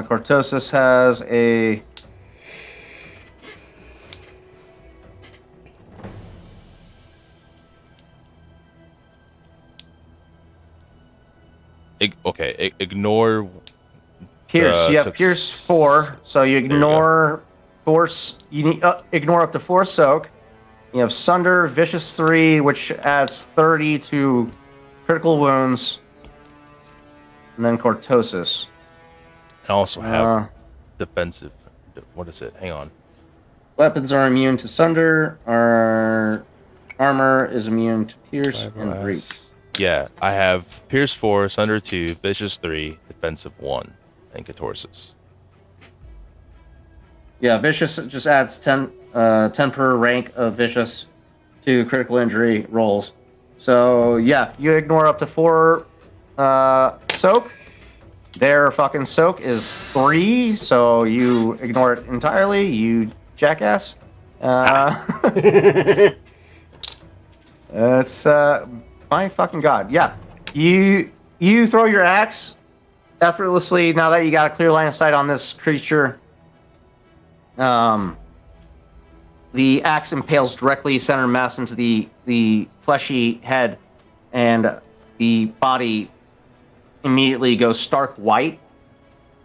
Cortosis has a... Ignore Pierce. You have took Pierce 4, so you you ignore Force. You need, ignore up to 4 Soak. You have Sunder, Vicious 3, which adds 30 to critical wounds. And then Cortosis. I also have Uh, defensive. What is it? Hang on. Weapons are immune to Sunder. Our armor is immune to Pierce and Vibro Breach. Axe. Yeah, I have Pierce 4, Sunder 2, Vicious 3, Defensive 1, and Catorsis. Yeah, Vicious just adds 10 per rank of Vicious to critical injury rolls. So, yeah, you ignore up to 4 Soak. Their fucking Soak is 3, so you ignore it entirely, you jackass. It's, my fucking god. Yeah, you throw your axe effortlessly now that you got a clear line of sight on this creature. The axe impales directly center mass into the fleshy head, and the body immediately goes stark white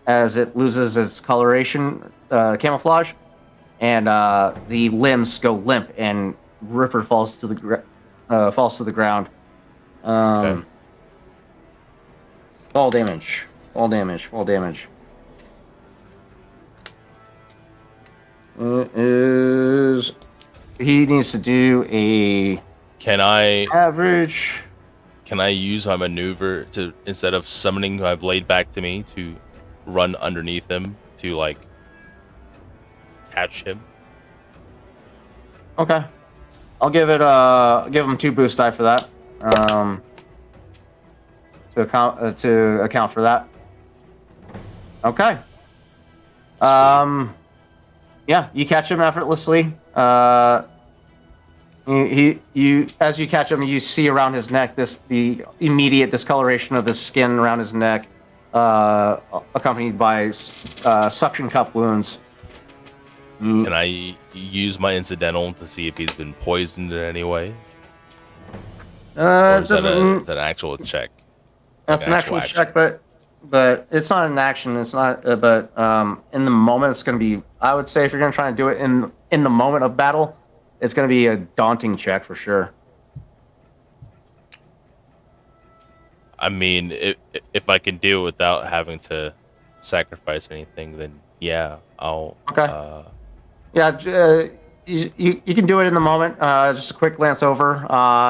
as it loses its coloration, camouflage, and the limbs go limp, and Ripper falls to the ground. Okay. Fall damage. Fall damage. Fall damage. He needs to do a Can I average. use my maneuver to, instead of summoning my blade back to me, to run underneath him to like catch him? Okay. I'll give him 2 boost die for that. To account for that. Okay. Yeah, you catch him effortlessly. You as you catch him, you see around his neck the immediate discoloration of his skin around his neck, accompanied by suction cup wounds. Can I use my incidental to see if he's been poisoned in any way? Or is that an actual check? That's an actual check, but it's not an action. It's not. But in the moment, it's going to be. I would say if you're going to try and do it in the moment of battle, it's going to be a daunting check for sure. I mean, if I can do it without having to sacrifice anything, then yeah, I'll. Okay. Yeah, You can do it in the moment. Just a quick glance over.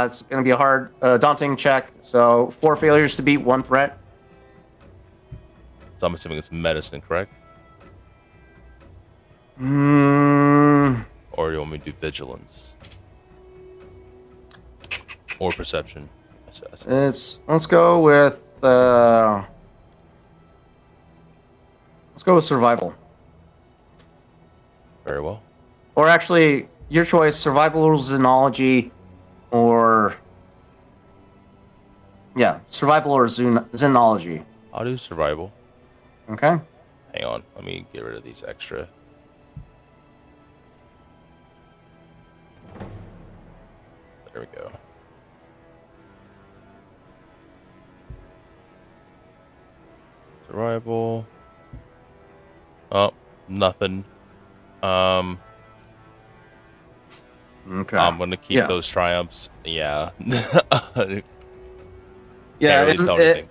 It's going to be a hard, daunting check. So 4 failures to beat, 1 threat. So I'm assuming it's medicine, correct? Mm, Or do you want me to do vigilance? Or perception? let's go with survival. Very well. Or actually, your choice: survival or xenology, or survival or xenology. I'll do survival. Okay. Hang on, let me get rid of these extra. There we go. Survival. Oh, nothing. Okay. I'm gonna keep Yeah. those triumphs. Yeah. Yeah. Can't really tell anything.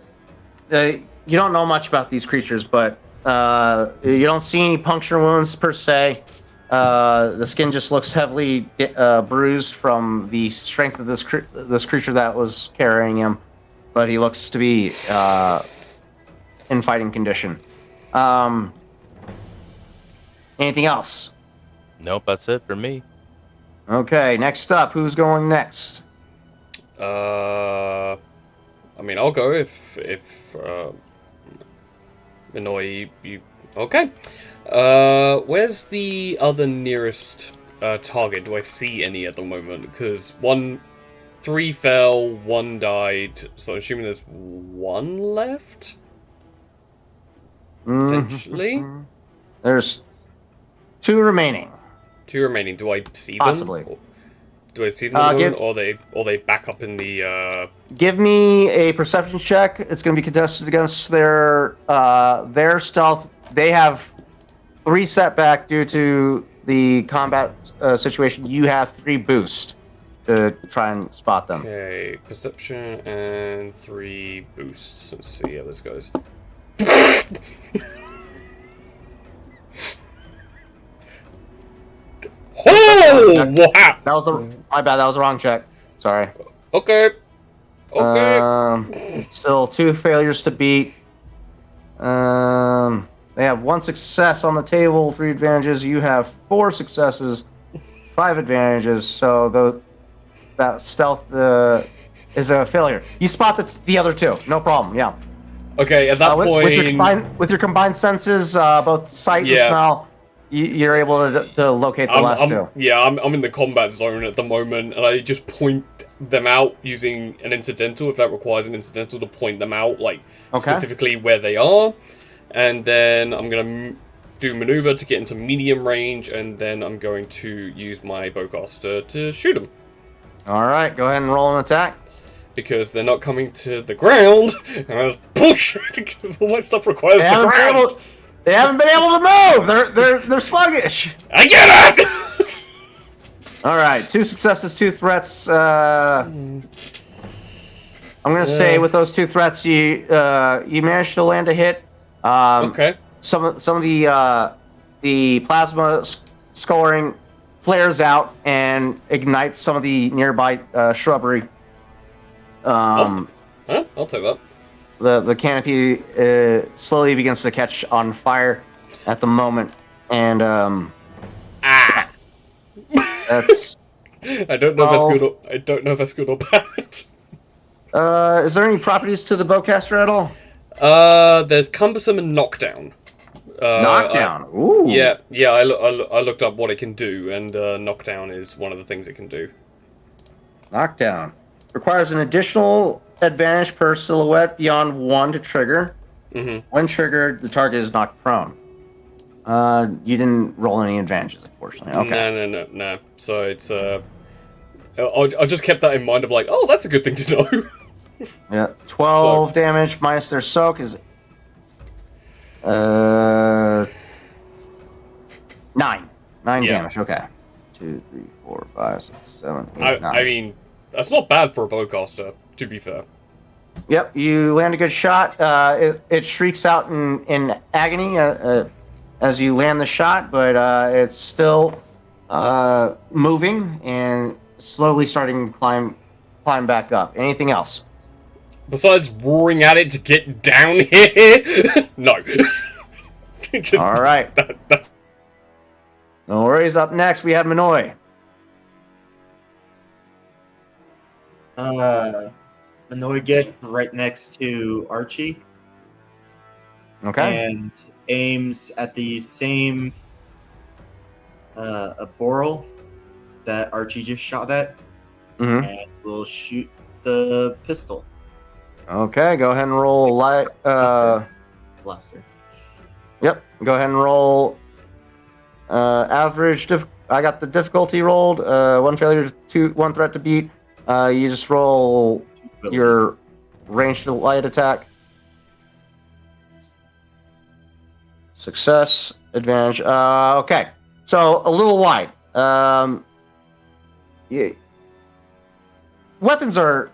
You don't know much about these creatures, but you don't see any puncture wounds per se. The skin just looks heavily bruised from the strength of this creature that was carrying him, but he looks to be in fighting condition. Anything else? Nope, that's it for me. Okay, next up, who's going next? I mean, I'll go if Minoi, you okay? Where's the other nearest target? Do I see any at the moment? Because 3 fell, 1 died, so I'm assuming there's 1 left. Potentially, There's 2 remaining. 2 remaining. Do I see them? Possibly. Do I see them at the give- moment, or they back up in the? Give me a perception check. It's going to be contested against their stealth. They have 3 setback due to the combat situation. You have 3 boost to try and spot them. Okay, perception and 3 boosts. Let's see how this goes. Oh! Wow! That was my bad. That was the wrong check. Sorry. Okay. Okay. Still 2 failures to beat. They have 1 success on the table, 3 advantages. You have 4 successes, 5 advantages. So that stealth is a failure. You spot the other 2. No problem. Yeah. Okay, at that with, point... with your combined senses, both sight and smell, you're able to locate the last 2. Yeah, I'm in the combat zone at the moment, and I just point them out using an incidental, if that requires an incidental to point them out, like, specifically where they are. And then I'm going to do maneuver to get into medium range, and then I'm going to use my bowcaster to shoot them. All right, go ahead and roll an attack. Because they're not coming to the ground, and I just push, because all my stuff requires the ground. They haven't been able to move. They're sluggish. I get it. All right, 2 successes, 2 threats. I'm gonna say with those 2 threats, you managed to land a hit. Okay. Some of the plasma scoring flares out and ignites some of the nearby shrubbery. Awesome. Huh? I'll take that. The canopy slowly begins to catch on fire at the moment, and that's. I don't know if that's good. I don't know if that's good or bad. Is there any properties to the bowcaster at all? There's cumbersome and knockdown. Knockdown. Ooh. Yeah. I looked up what it can do, and knockdown is one of the things it can do. Knockdown requires an additional advantage per silhouette beyond 1 to trigger. Mm-hmm. When triggered, the target is knocked prone. You didn't roll any advantages, unfortunately. Okay. No. So it's I just kept that in mind of like, oh, that's a good thing to know. Yeah, 12 damage minus their soak is 9. 9 damage. Okay. 2, 3, 4, 5, 6, 7, 8, 9. I mean, that's not bad for a bowcaster, to be fair. Yep, you land a good shot. It shrieks out in agony as you land the shot, but it's still moving and slowly starting to climb back up. Anything else? Besides roaring at it to get down here? No. All right. No worries. Up next, we have Minoy. Minoy get right next to Archie Okay. and aims at the same a Boral that Archie just shot at, hmm and will shoot the pistol Okay. Go ahead and roll light. blaster. Yep. Go ahead and roll. Average. I got the difficulty rolled. One failure, one threat to beat. You just roll your ranged light attack. Success advantage. Okay, so a little wide. Yeah. Weapons are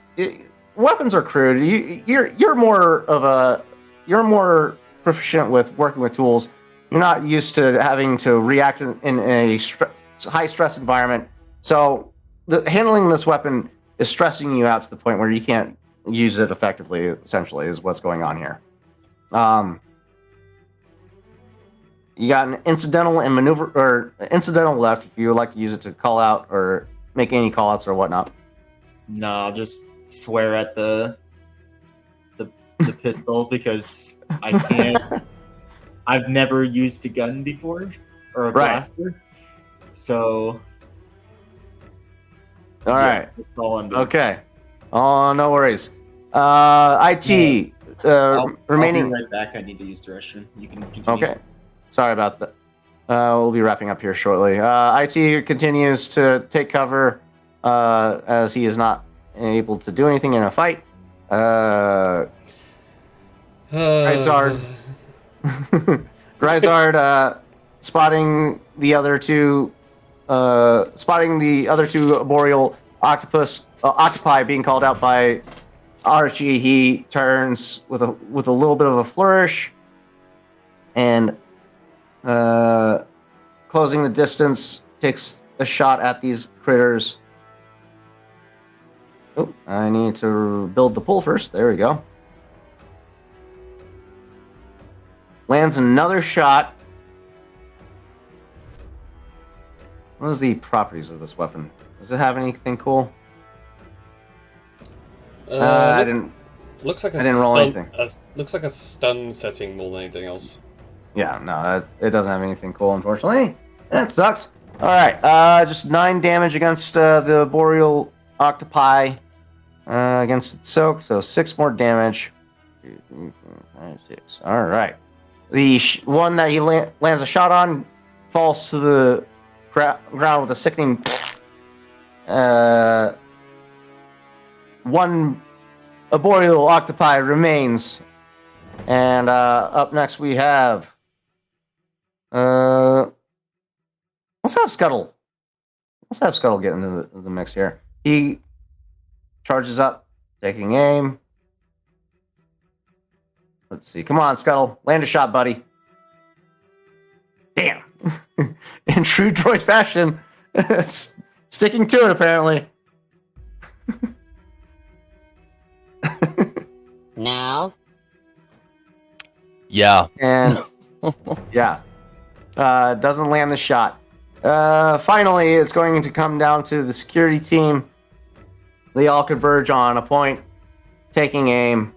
crude. You're more proficient with working with tools. You're not used to having to react in a high stress environment. So handling this weapon is stressing you out to the point where you can't use it effectively. Essentially, is what's going on here. You got an incidental and maneuver or incidental left if you would like to use it to call out or make any call outs or whatnot. No, I'll just swear at the pistol because I can't. I've never used a gun before or a Right. blaster, so All right. that's all I'm doing. Okay. Oh, no worries. IT I'll remaining. be right back. I need to use the restroom. You can continue. Okay. Sorry about that. We'll be wrapping up here shortly. IT continues to take cover as he is not able to do anything in a fight. Grisard. Grisard spotting the other two boreal octopi being called out by Archie. He turns with a little bit of a flourish and closing the distance, takes a shot at these critters. Oh, I need to build the pool first. There we go. Lands another shot. What is the properties of this weapon? Does it have anything cool? I didn't. Looks like I didn't roll anything. Looks like a stun setting more than anything else. Yeah, no, it doesn't have anything cool, unfortunately. That sucks. All right, just 9 damage against the boreal octopi against its soak, so 6 more damage. 2, 3, 4, 5, 6. All right. The one that he lands a shot on falls to the ground with a sickening. One boreal octopi remains, and up next we have. Let's have Scuttle. Let's have Scuttle get into the mix here. He charges up, taking aim. Let's see. Come on, Scuttle. Land a shot, buddy. Damn. In true droid fashion. Sticking to it, apparently. No. Yeah. And, yeah. Doesn't land the shot. Finally, it's going to come down to the security team. They all converge on a point, taking aim.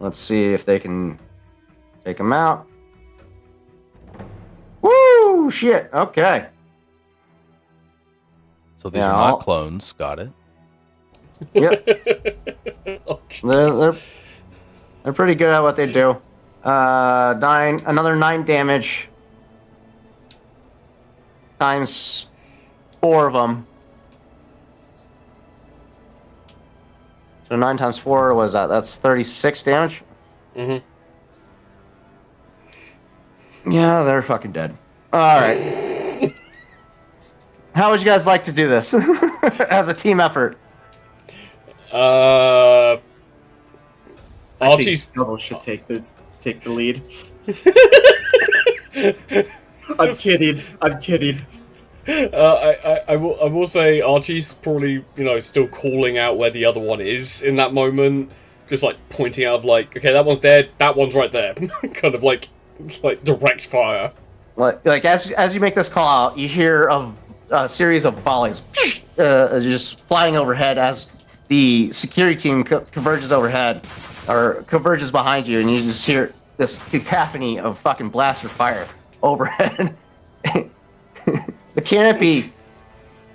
Let's see if they can take him out. Woo! Shit. Okay. So these Yeah, are I'll- not clones. Got it. Yep. Oh, jeez. They're pretty good at what they do. Another 9 damage. Times 4 of them. So 9 times 4 was that? That's 36 damage? Mhm. Yeah, they're fucking dead. Alright. How would you guys like to do this? As a team effort? Uh, I Archie's. think Scuttle should take the lead. I'm kidding. I will say Archie's probably, still calling out where the other one is in that moment. Just, like, pointing out of, like, okay, that one's dead, that one's right there. Kind of, like direct fire. Like as you make this call out, you hear a series of volleys just flying overhead as the security team converges overhead, or converges behind you, and you just hear this cacophony of fucking blaster fire overhead. The canopy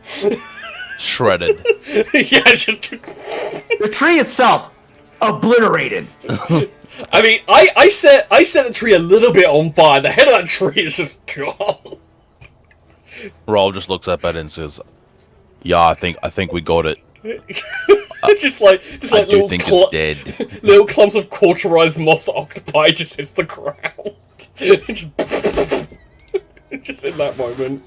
Shredded. Yeah, just... the tree itself obliterated. I mean, I set the tree a little bit on fire. The head of that tree is just gone. Raul just looks up at it and says, "Yeah, I think we got it. just like I do little think it's dead." little clumps of cauterized moss octopi just hits the ground. just in that moment.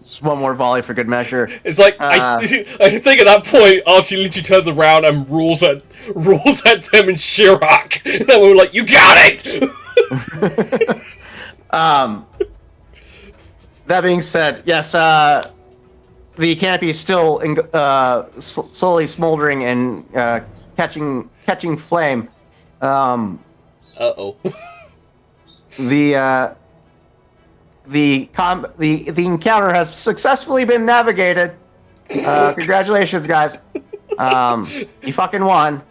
Just one more volley for good measure. It's like I think at that point Archie literally turns around and rules at them in Chirac. And then we were like, "You got it!" That being said, yes, the canopy is still slowly smoldering and catching flame. Uh-oh. The encounter has successfully been navigated. Congratulations, guys. You fucking won.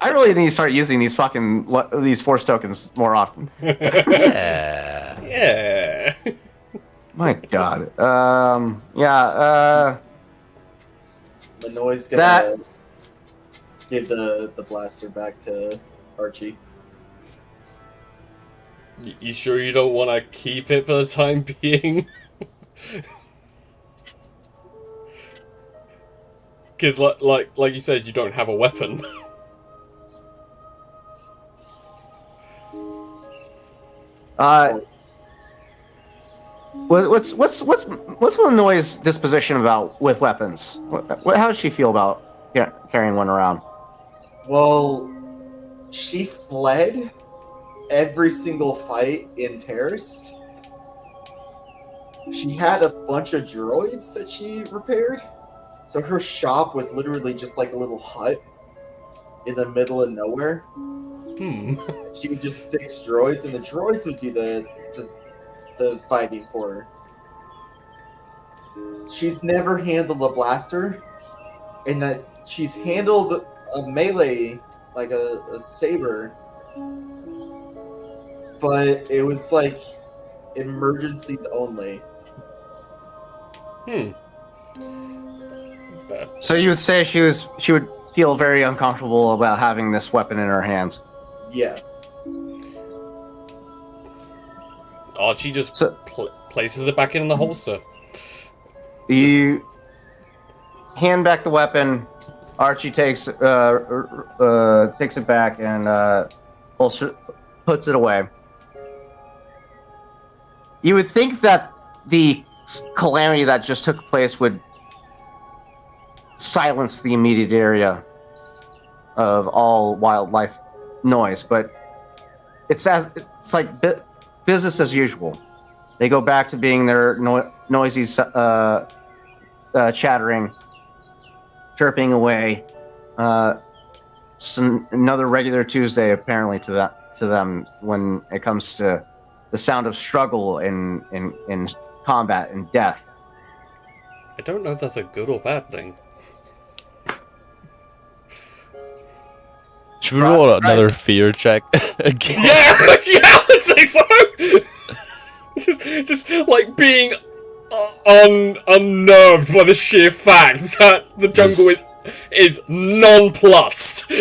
I really need to start using these force tokens more often. Yeah. My God. Yeah. Manoy's gonna give the blaster back to Archie. You sure you don't want to keep it for the time being? Because, like you said, you don't have a weapon. What's Manoy's disposition about with weapons? How does she feel about carrying one around? Well, she fled every single fight in Terrace. She had a bunch of droids that she repaired. So her shop was literally just like a little hut in the middle of nowhere. She would just fix droids, and the droids would do the fighting for her. She's never handled a blaster, and that she's handled a melee, like a saber, but it was like emergencies only. So you would say she would feel very uncomfortable about having this weapon in her hands. Yeah. Archie just places it back in the holster. You hand back the weapon. Archie takes it back and puts it away. You would think that the calamity that just took place would silence the immediate area of all wildlife noise, but it's like business as usual. They go back to being their noisy chattering, chirping away. Another regular Tuesday, apparently, to them when it comes to the sound of struggle in combat and death. I don't know if that's a good or bad thing. Should we roll another fear check again? Yeah, I'd say so. just like being unnerved by the sheer fact that the jungle is nonplussed.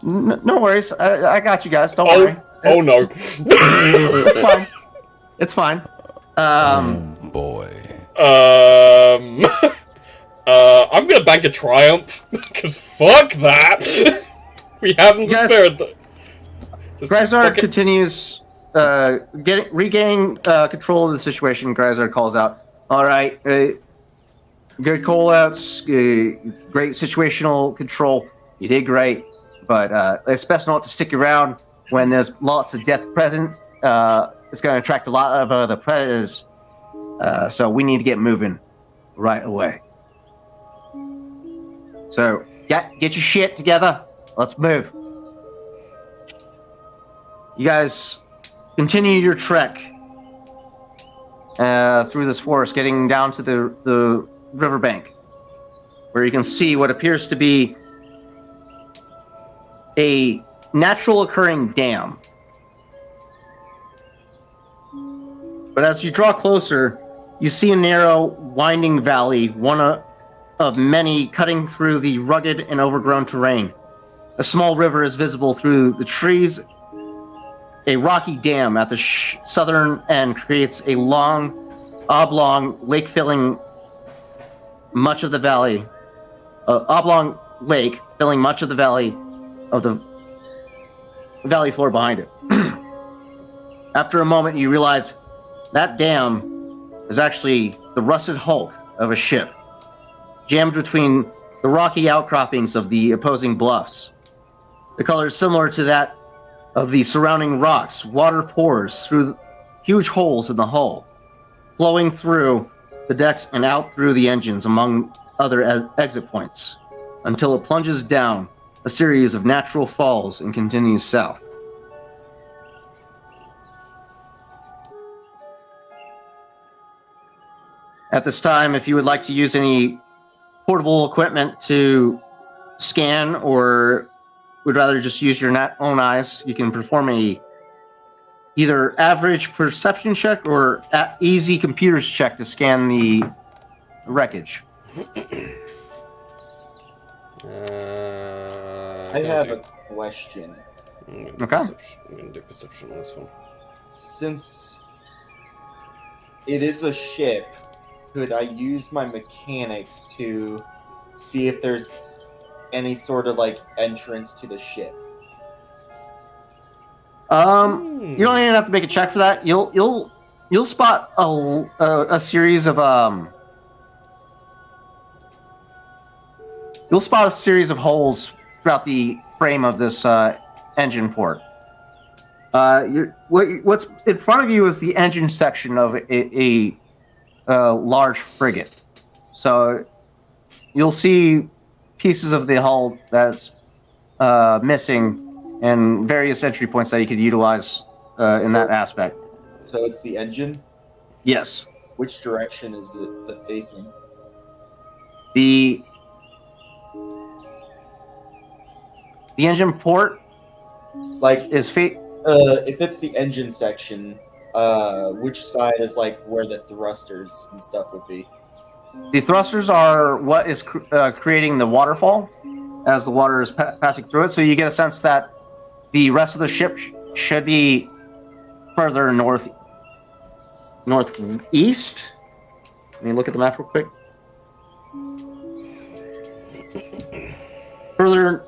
No worries, I got you guys. Don't worry. Oh no. It's fine. It's fine. Boy. I'm gonna bank a triumph because fuck that. We haven't spared the. Grizar continues regaining control of the situation. Grizar calls out, "All right, good call-outs, great situational control. You did great, but it's best not to stick around when there's lots of death present. it's going to attract a lot of the predators. So we need to get moving right away. So get your shit together. Let's move. You guys continue your trek through this forest, getting down to the riverbank, where you can see what appears to be a natural occurring dam. But as you draw closer, you see a narrow, winding valley, one of many cutting through the rugged and overgrown terrain. A small river is visible through the trees. A rocky dam at the southern end creates a long, oblong lake filling much of the valley. Oblong lake filling much of the valley floor behind it. After a moment, you realize that dam is actually the rusted hulk of a ship, jammed between the rocky outcroppings of the opposing bluffs. The color is similar to that of the surrounding rocks. Water pours through huge holes in the hull, flowing through the decks and out through the engines, among other exit points, until it plunges down a series of natural falls and continues south. At this time, if you would like to use any portable equipment to scan, or would rather just use your own eyes, you can perform either average perception check or easy computers check to scan the wreckage. I have a question. Okay. I'm going to do perception on this one. Since it is a ship, could I use my mechanics to see if there's any sort of like entrance to the ship? You don't even have to make a check for that. You'll spot a series of you'll spot a series of holes throughout the frame of this engine port. What's in front of you is the engine section of a large frigate. So you'll see pieces of the hull that's missing and various entry points that you could utilize in that aspect. So it's the engine? Yes. Which direction is the facing? The engine port Like, is if it's the engine section, which side is like where the thrusters and stuff would be? the thrusters are what is creating the waterfall as the water is passing through it. So you get a sense that the rest of the ship should be further northeast. Let me look at the map real quick. Further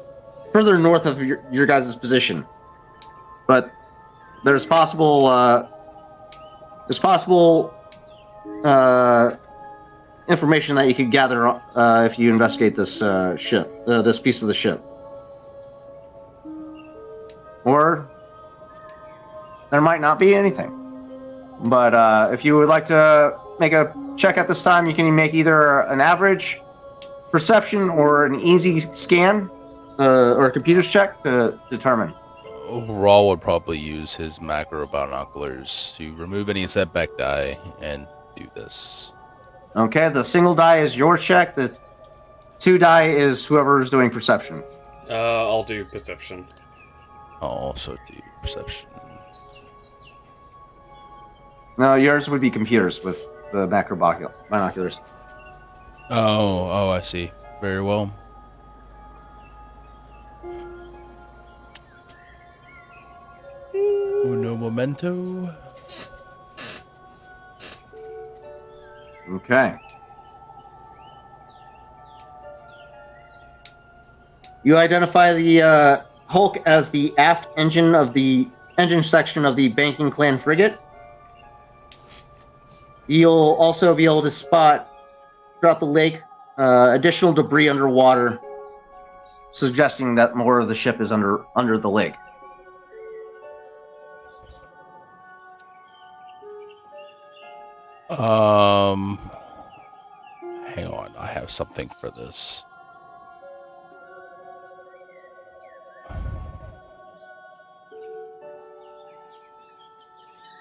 north of your guys' position, but there's possible information that you could gather if you investigate this ship, this piece of the ship, or there might not be anything. But if you would like to make a check at this time, you can make either an average perception or an easy scan or a computer's check to determine. Raw would probably use his macro binoculars to remove any setback die and do this. Okay, the single die is your check. The 2 die is whoever's doing perception. I'll do perception. I'll also do perception. No, yours would be computers with the macro binoculars. Oh, I see. Very well. Uno momento. Okay. You identify the Hulk as the aft engine of the engine section of the Banking Clan frigate. You'll also be able to spot throughout the lake additional debris underwater, suggesting that more of the ship is under the lake. Hang on, I have something for this.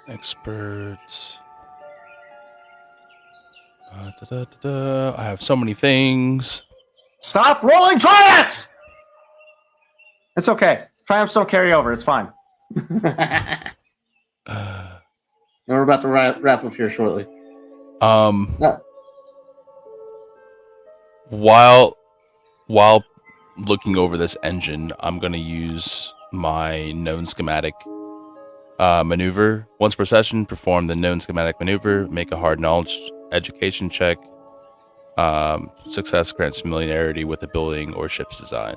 Experts. I have so many things. Stop rolling triumphs! It's okay. Triumphs don't carry over. It's fine. We're about to wrap up here shortly. No. While looking over this engine, I'm gonna use my known schematic maneuver. Once per session, perform the known schematic maneuver. Make a hard knowledge education check. Success grants familiarity with the building or ship's design.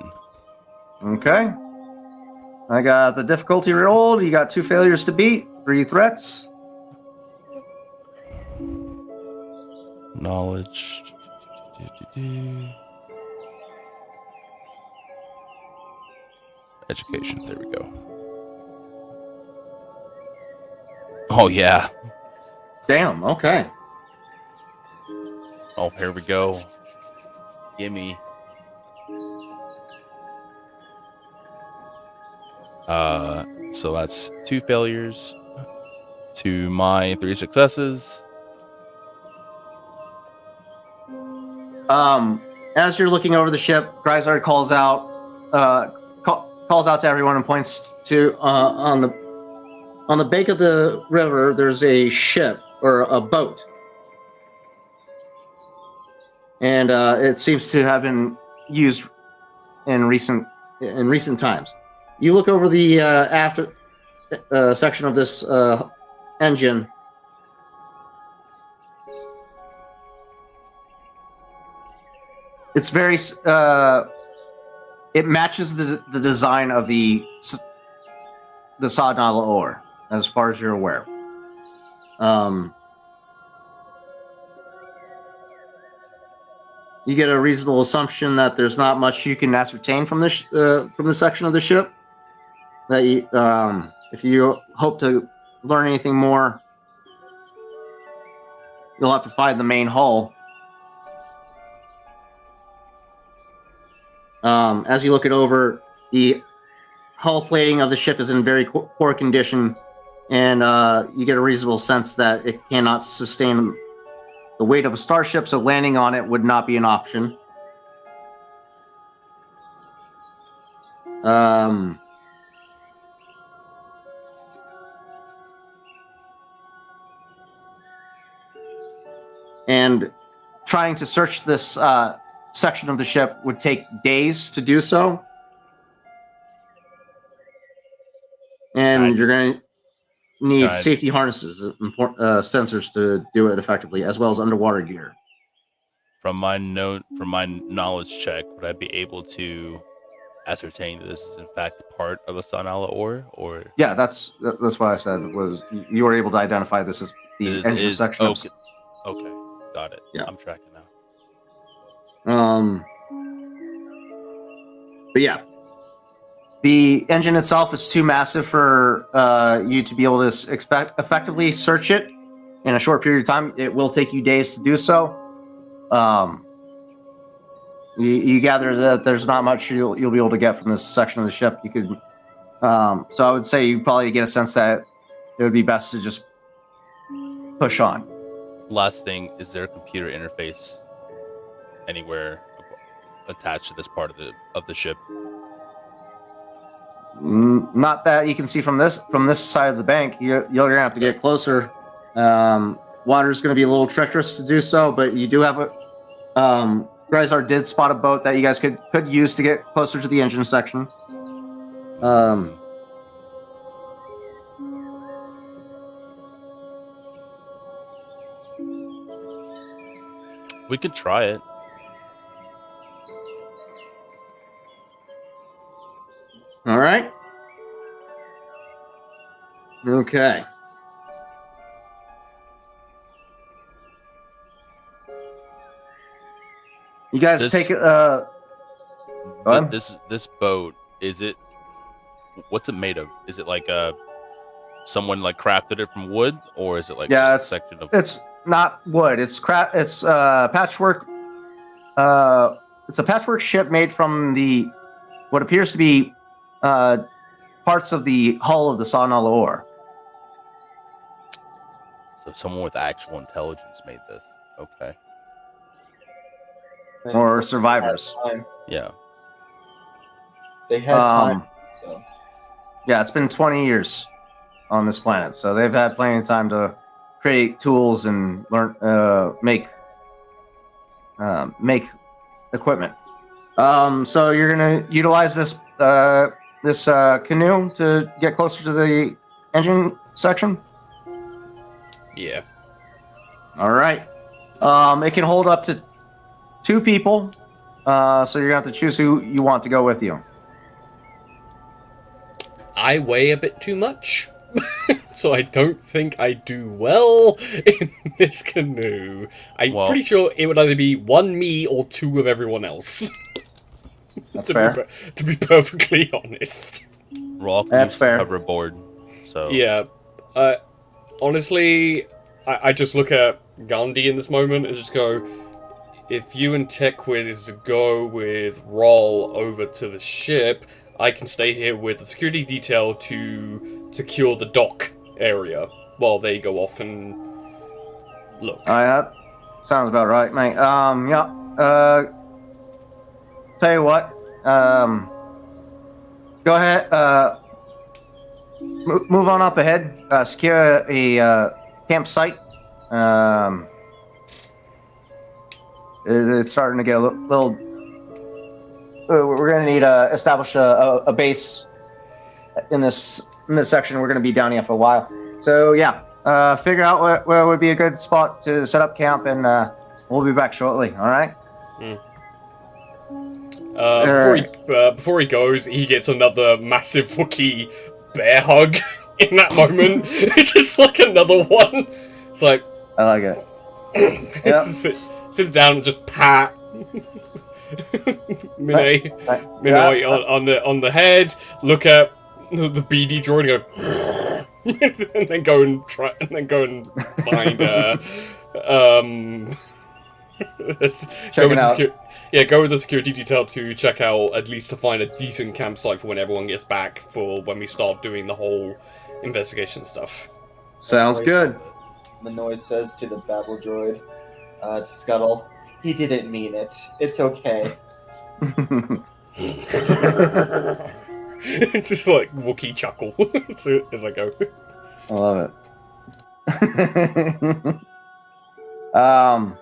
Okay. I got the difficulty rolled. You got 2 failures to beat, 3 threats. Knowledge. Education. There we go. Oh, yeah. Damn, okay. Oh, here we go. Gimme. So that's 2 failures to my 3 successes. As you're looking over the ship, Grisard calls out to everyone and points to on the bank of the river. There's a ship or a boat, and it seems to have been used in recent times. You look over the after section of this engine. It's very. It matches the design of the Sadnala ore, as far as you're aware. You get a reasonable assumption that there's not much you can ascertain from this section of the ship. That you, if you hope to learn anything more, you'll have to find the main hull. As you look it over, the hull plating of the ship is in very poor condition, and you get a reasonable sense that it cannot sustain the weight of a starship, so landing on it would not be an option. And trying to search this section of the ship would take days to do so. And you're going to need safety harnesses, sensors to do it effectively, as well as underwater gear. From my knowledge check, would I be able to ascertain that this is in fact part of a Sadnala ore? Or yeah, that's what I said. Was you were able to identify this as the engine section? Okay, got it. Yeah, I'm tracking now. But yeah, the engine itself is too massive for you to be able to effectively search it in a short period of time. It will take you days to do so. You gather that there's not much you'll be able to get from this section of the ship. You could, so I would say you probably get a sense that it would be best to just push on. Last thing, is there a computer interface anywhere attached to this part of the ship? Not that you can see from this side of the bank. You're gonna have to get closer. Water's gonna be a little treacherous to do so, but you do have a. Grisard did spot a boat that you guys could use to get closer to the engine section. We could try it. All right. Okay. You guys take it. This boat, is it? What's it made of? Is it like someone like crafted it from wood, or is it like yeah, just a section of? not wood. It's patchwork. It's a patchwork ship made from what appears to be parts of the hull of the San Alor. So someone with actual intelligence made this. Okay. Or survivors. Yeah. They had time. Um, So Yeah, it's been 20 years on this planet, so they've had plenty of time to create tools and learn, make equipment. So you're gonna utilize this canoe to get closer to the engine section. Yeah. All right. It can hold up to 2 people, so you're gonna have to choose who you want to go with you. I weigh a bit too much, so I don't think I do well in this canoe. I'm Well- pretty sure it would either be 1 me or 2 of everyone else. That's to fair. to be perfectly honest. Raw That's fair. hoverboard. So Yeah. Honestly, I just look at Gandhi in this moment and just go, if you and Techwiz go with Roll over to the ship, I can stay here with the security detail to secure the dock area while they go off and look. That sounds about right, mate. Yeah. Tell you what. Go ahead. Move on up ahead. Secure a campsite. It's starting to get a little. We're going to need to establish a base in this section. We're going to be down here for a while. So yeah, figure out where would be a good spot to set up camp, and we'll be back shortly. All right. Before he goes, he gets another massive Wookiee bear hug in that moment. It's just like another one. It's like, I like it. Yep. sit down and just pat Minay on the head. Look at the BD droid and go, and then go and find Check it out. go with the security detail to check out, at least to find a decent campsite for when everyone gets back, for when we start doing the whole investigation stuff. Sounds good. Minoy says to the battle droid, to Scuttle, he didn't mean it. It's okay. It's just like Wookiee chuckle as I go. I love it.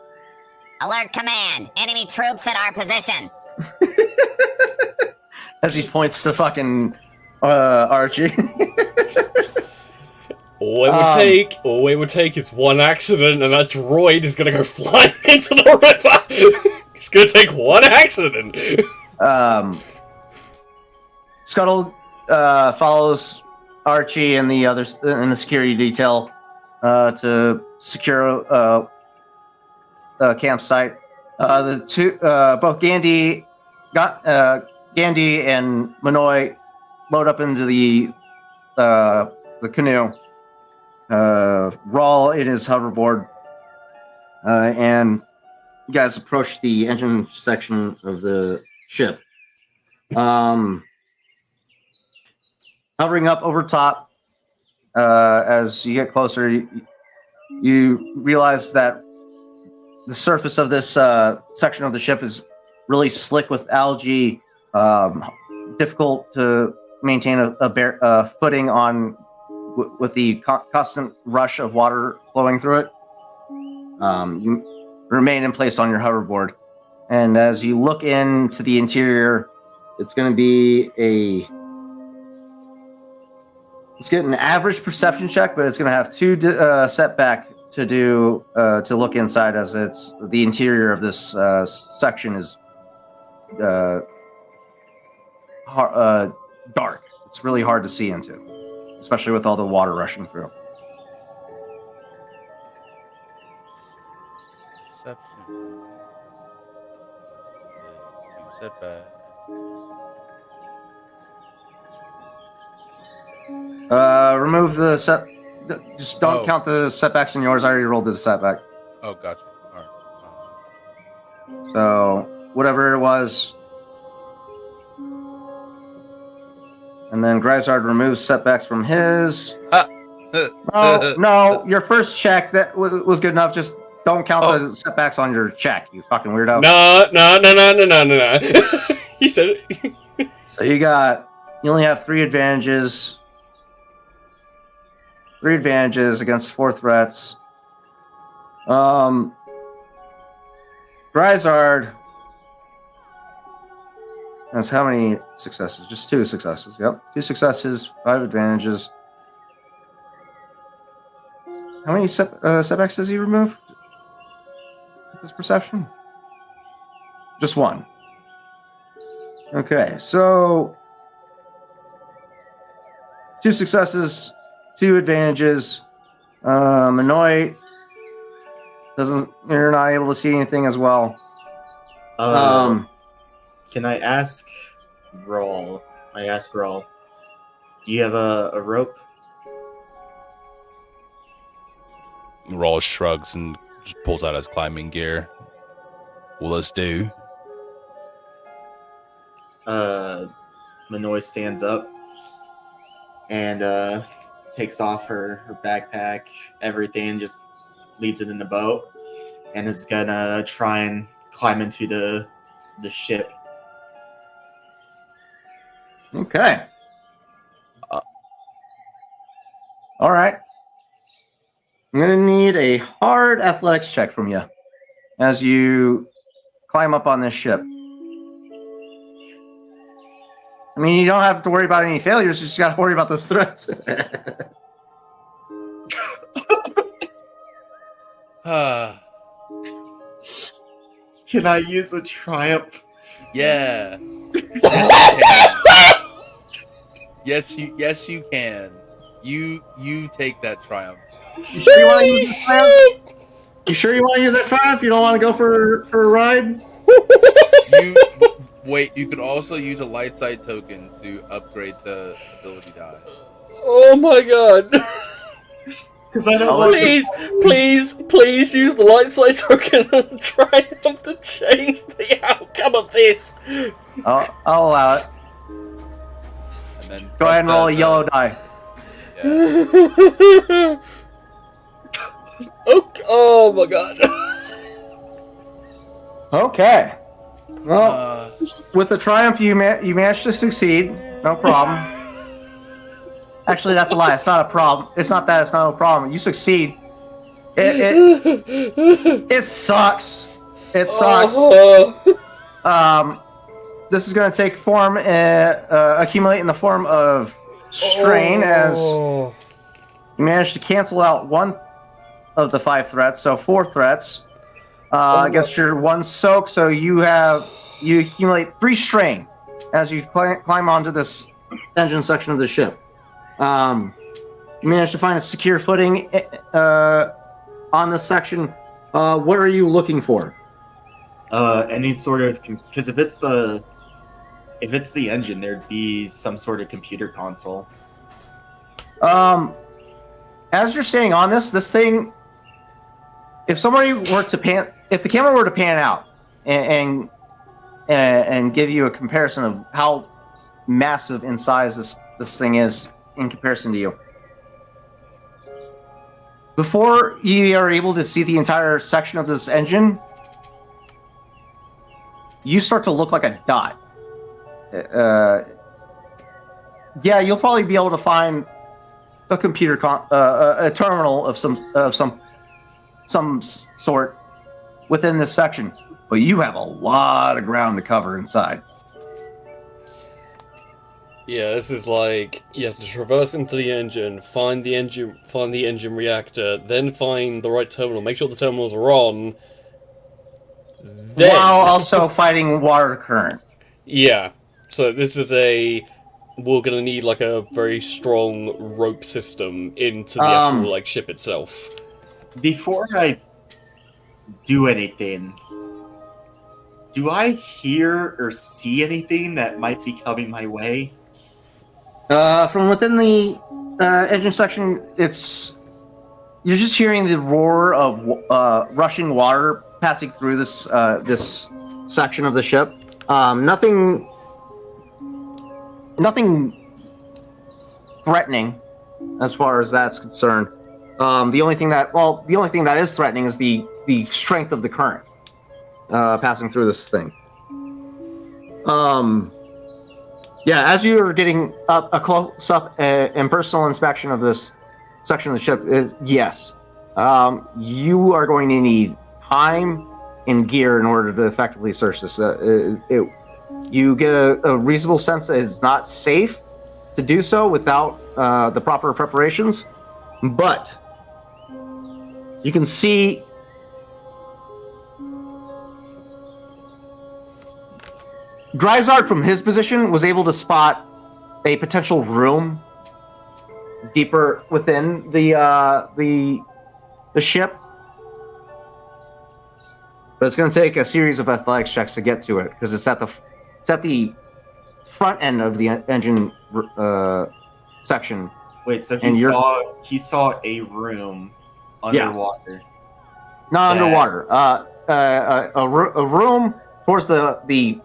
Alert command! Enemy troops at our position! As he points to fucking Archie. All it would take is one accident, and that droid is gonna go flying into the river. It's gonna take one accident. Scuttle follows Archie and the others in the security detail to secure a campsite. The two, both Gandhi and Minoy, load up into the canoe. Rawl in his hoverboard, and you guys approach the engine section of the ship. Hovering up over top, as you get closer, you realize that the surface of this section of the ship is really slick with algae, difficult to maintain a footing on with the constant rush of water flowing through it. You remain in place on your hoverboard, and as you look into the interior, it's going to be Let's get an average perception check, but it's going to have 2 setback to do to look inside, as it's the interior of this section is dark. It's really hard to see into, especially with all the water rushing through. Perception. 2 setback. Remove the set. Just don't count the setbacks in yours. I already rolled the setback. Oh, gotcha. All right. So whatever it was. And then Grisard removes setbacks from his. Oh, no, your first check that was good enough. Just don't count the setbacks on your check, you fucking weirdo. No. He said it. So you only have 3 advantages. 3 advantages against 4 threats. Grisard has how many successes? Just 2 successes. Yep. 2 successes, 5 advantages. How many setbacks does he remove? His perception? Just 1. Okay, so 2 successes, 2 advantages. Minoy you're not able to see anything as well. Can I ask Rawl? Do you have a rope? Rawl shrugs and just pulls out his climbing gear. Well, let's do. Minoy stands up and takes off her backpack, everything, just leaves it in the boat, and is gonna try and climb into the ship. Okay. All right. I'm going to need a hard athletics check from you as you climb up on this ship. I mean, you don't have to worry about any failures. You just got to worry about those threats. Can I use a triumph? Yeah. Yes, you can. You take that triumph. You sure you want to use that triumph? You sure you want to use that triumph? You don't want to go for a ride? You could also use a light side token to upgrade the ability die. Oh my god. Because I don't Please use the light side token and triumph to change the outcome of this. I'll allow it. And then Go ahead and roll a yellow die. Yeah. Okay. Oh my god. Okay. Well, with the triumph, you managed to succeed. No problem. Actually, that's a lie. It's not a problem. It's not that. It's not a problem. You succeed. It sucks. It sucks. This is going to take form, accumulate in the form of strain, as you managed to cancel out 1 of the 5 threats, so 4 threats against your 1 soak. So you accumulate 3 strain as you climb onto this engine section of the ship. You managed to find a secure footing on this section. What are you looking for? Any sort of, because if it's the engine, there'd be some sort of computer console. As you're standing on this thing, if the camera were to pan out and give you a comparison of how massive in size this thing is in comparison to you, before you are able to see the entire section of this engine, you start to look like a dot. Yeah, you'll probably be able to find a computer a terminal of some sort within this section, but you have a lot of ground to cover inside. Yeah, this is like you have to traverse into the engine, find the engine reactor, then find the right terminal, make sure the terminals are on. Then... While also fighting water current. Yeah. So this is we're gonna need like a very strong rope system into the actual like ship itself. Before I do anything, do I hear or see anything that might be coming my way? From within the engine section, it's you're just hearing the roar of rushing water passing through this section of the ship. Nothing threatening as far as that's concerned. The only thing that is threatening is the strength of the current passing through this thing. Yeah, as you are getting a close-up and personal inspection of this section of the ship, yes, you are going to need time and gear in order to effectively search this. You get a reasonable sense that it's not safe to do so without the proper preparations, but you can see Dryzard from his position was able to spot a potential room deeper within the ship, but it's going to take a series of athletics checks to get to it because it's at the front end of the engine section. Wait, so he saw a room underwater. Not underwater. A room towards the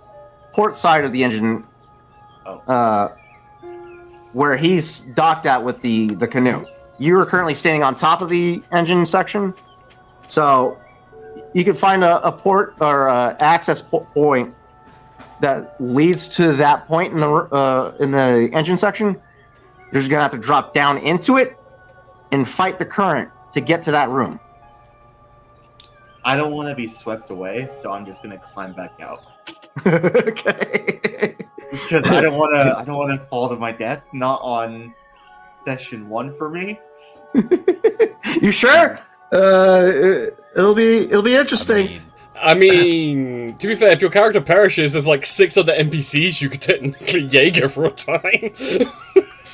port side of the engine, where he's docked at with the canoe. You are currently standing on top of the engine section, so you can find a port or access point that leads to that point in the engine section. You're just gonna have to drop down into it and fight the current to get to that room. I don't want to be swept away, so I'm just gonna climb back out. Okay. Because I don't want to fall to my death. Not on session 1 for me. You sure? It'll be interesting. I mean, to be fair, if your character perishes, there's like 6 other NPCs you could technically Jaeger for a time.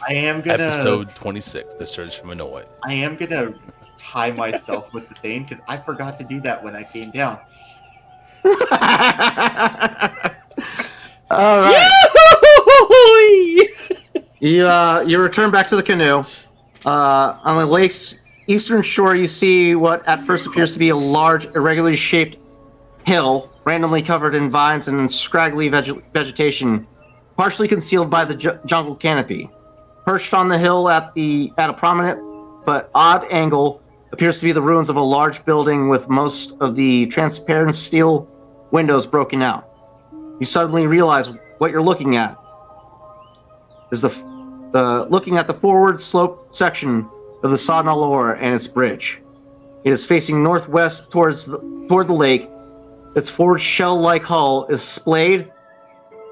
I am gonna Episode 26, The Search for Minoy. I am gonna tie myself with the thing because I forgot to do that when I came down. All right. You return back to the canoe. On the lake's eastern shore, you see what at first appears to be a large, irregularly shaped hill, randomly covered in vines and scraggly vegetation, partially concealed by the jungle canopy. Perched on the hill at a prominent but odd angle appears to be the ruins of a large building with most of the transparent steel windows broken out. You suddenly realize what you're looking at is looking at the forward slope section of the Sa-na-Lor and its bridge. It is facing northwest toward the lake. Its forward shell-like hull is splayed,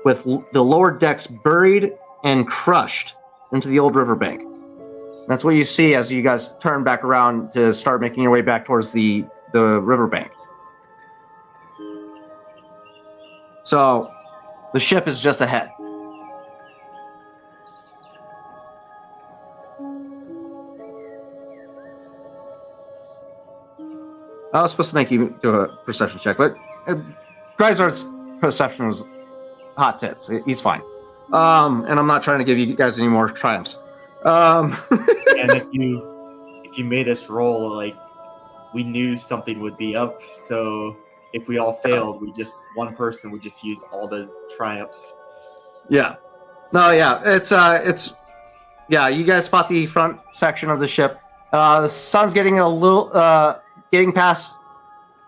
with the lower decks buried and crushed into the old riverbank. That's what you see as you guys turn back around to start making your way back towards the riverbank. So, the ship is just ahead. I was supposed to make you do a perception check, but Gryzard's perception was hot tits. He's fine. And I'm not trying to give you guys any more triumphs. And if you made us roll, like, we knew something would be up, so if we all failed, one person would just use all the triumphs. Yeah. No, yeah. It's you guys spot the front section of the ship. The sun's getting getting past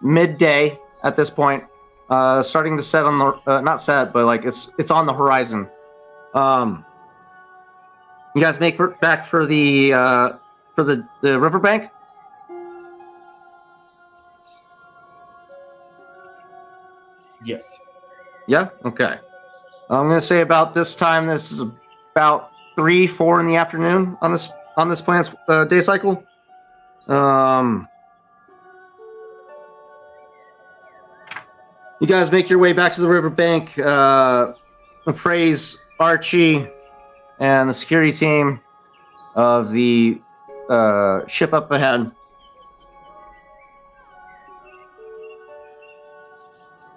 midday at this point. Starting to set on the not set, but like it's on the horizon. You guys make back for the riverbank. Yes. Yeah. Okay. I'm gonna say about this time. This is about 3-4 in the afternoon on this planet's day cycle. You guys make your way back to the riverbank. Praise Archie and the security team of the ship up ahead.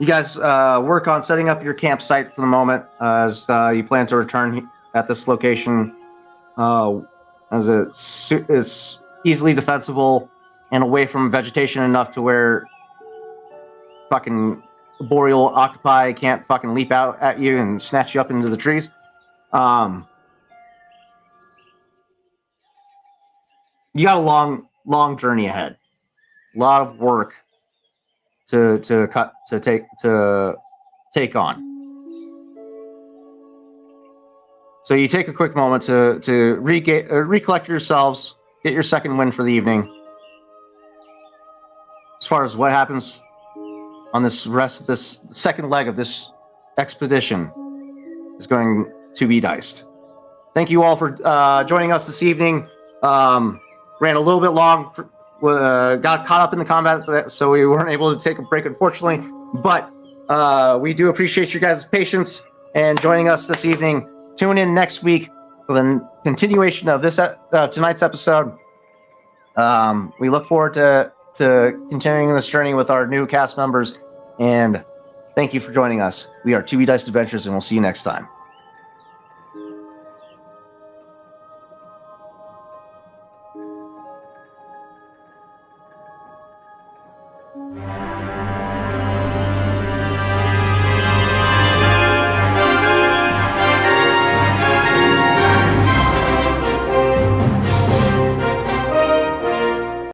You guys work on setting up your campsite for the moment as you plan to return at this location as it's easily defensible and away from vegetation enough to where fucking boreal octopi can't fucking leap out at you and snatch you up into the trees. You got a long journey ahead. A lot of work to take on. So you take a quick moment to recollect yourselves, get your second win for the evening. As far as what happens on this second leg of this expedition is going to be diced. Thank you all for joining us this evening. Ran a little bit long, got caught up in the combat, so we weren't able to take a break, unfortunately. But we do appreciate your guys' patience and joining us this evening. Tune in next week for the continuation of this tonight's episode. We look forward to continuing this journey with our new cast members, and thank you for joining us. We are 2B Dice Adventures, and we'll see you next time.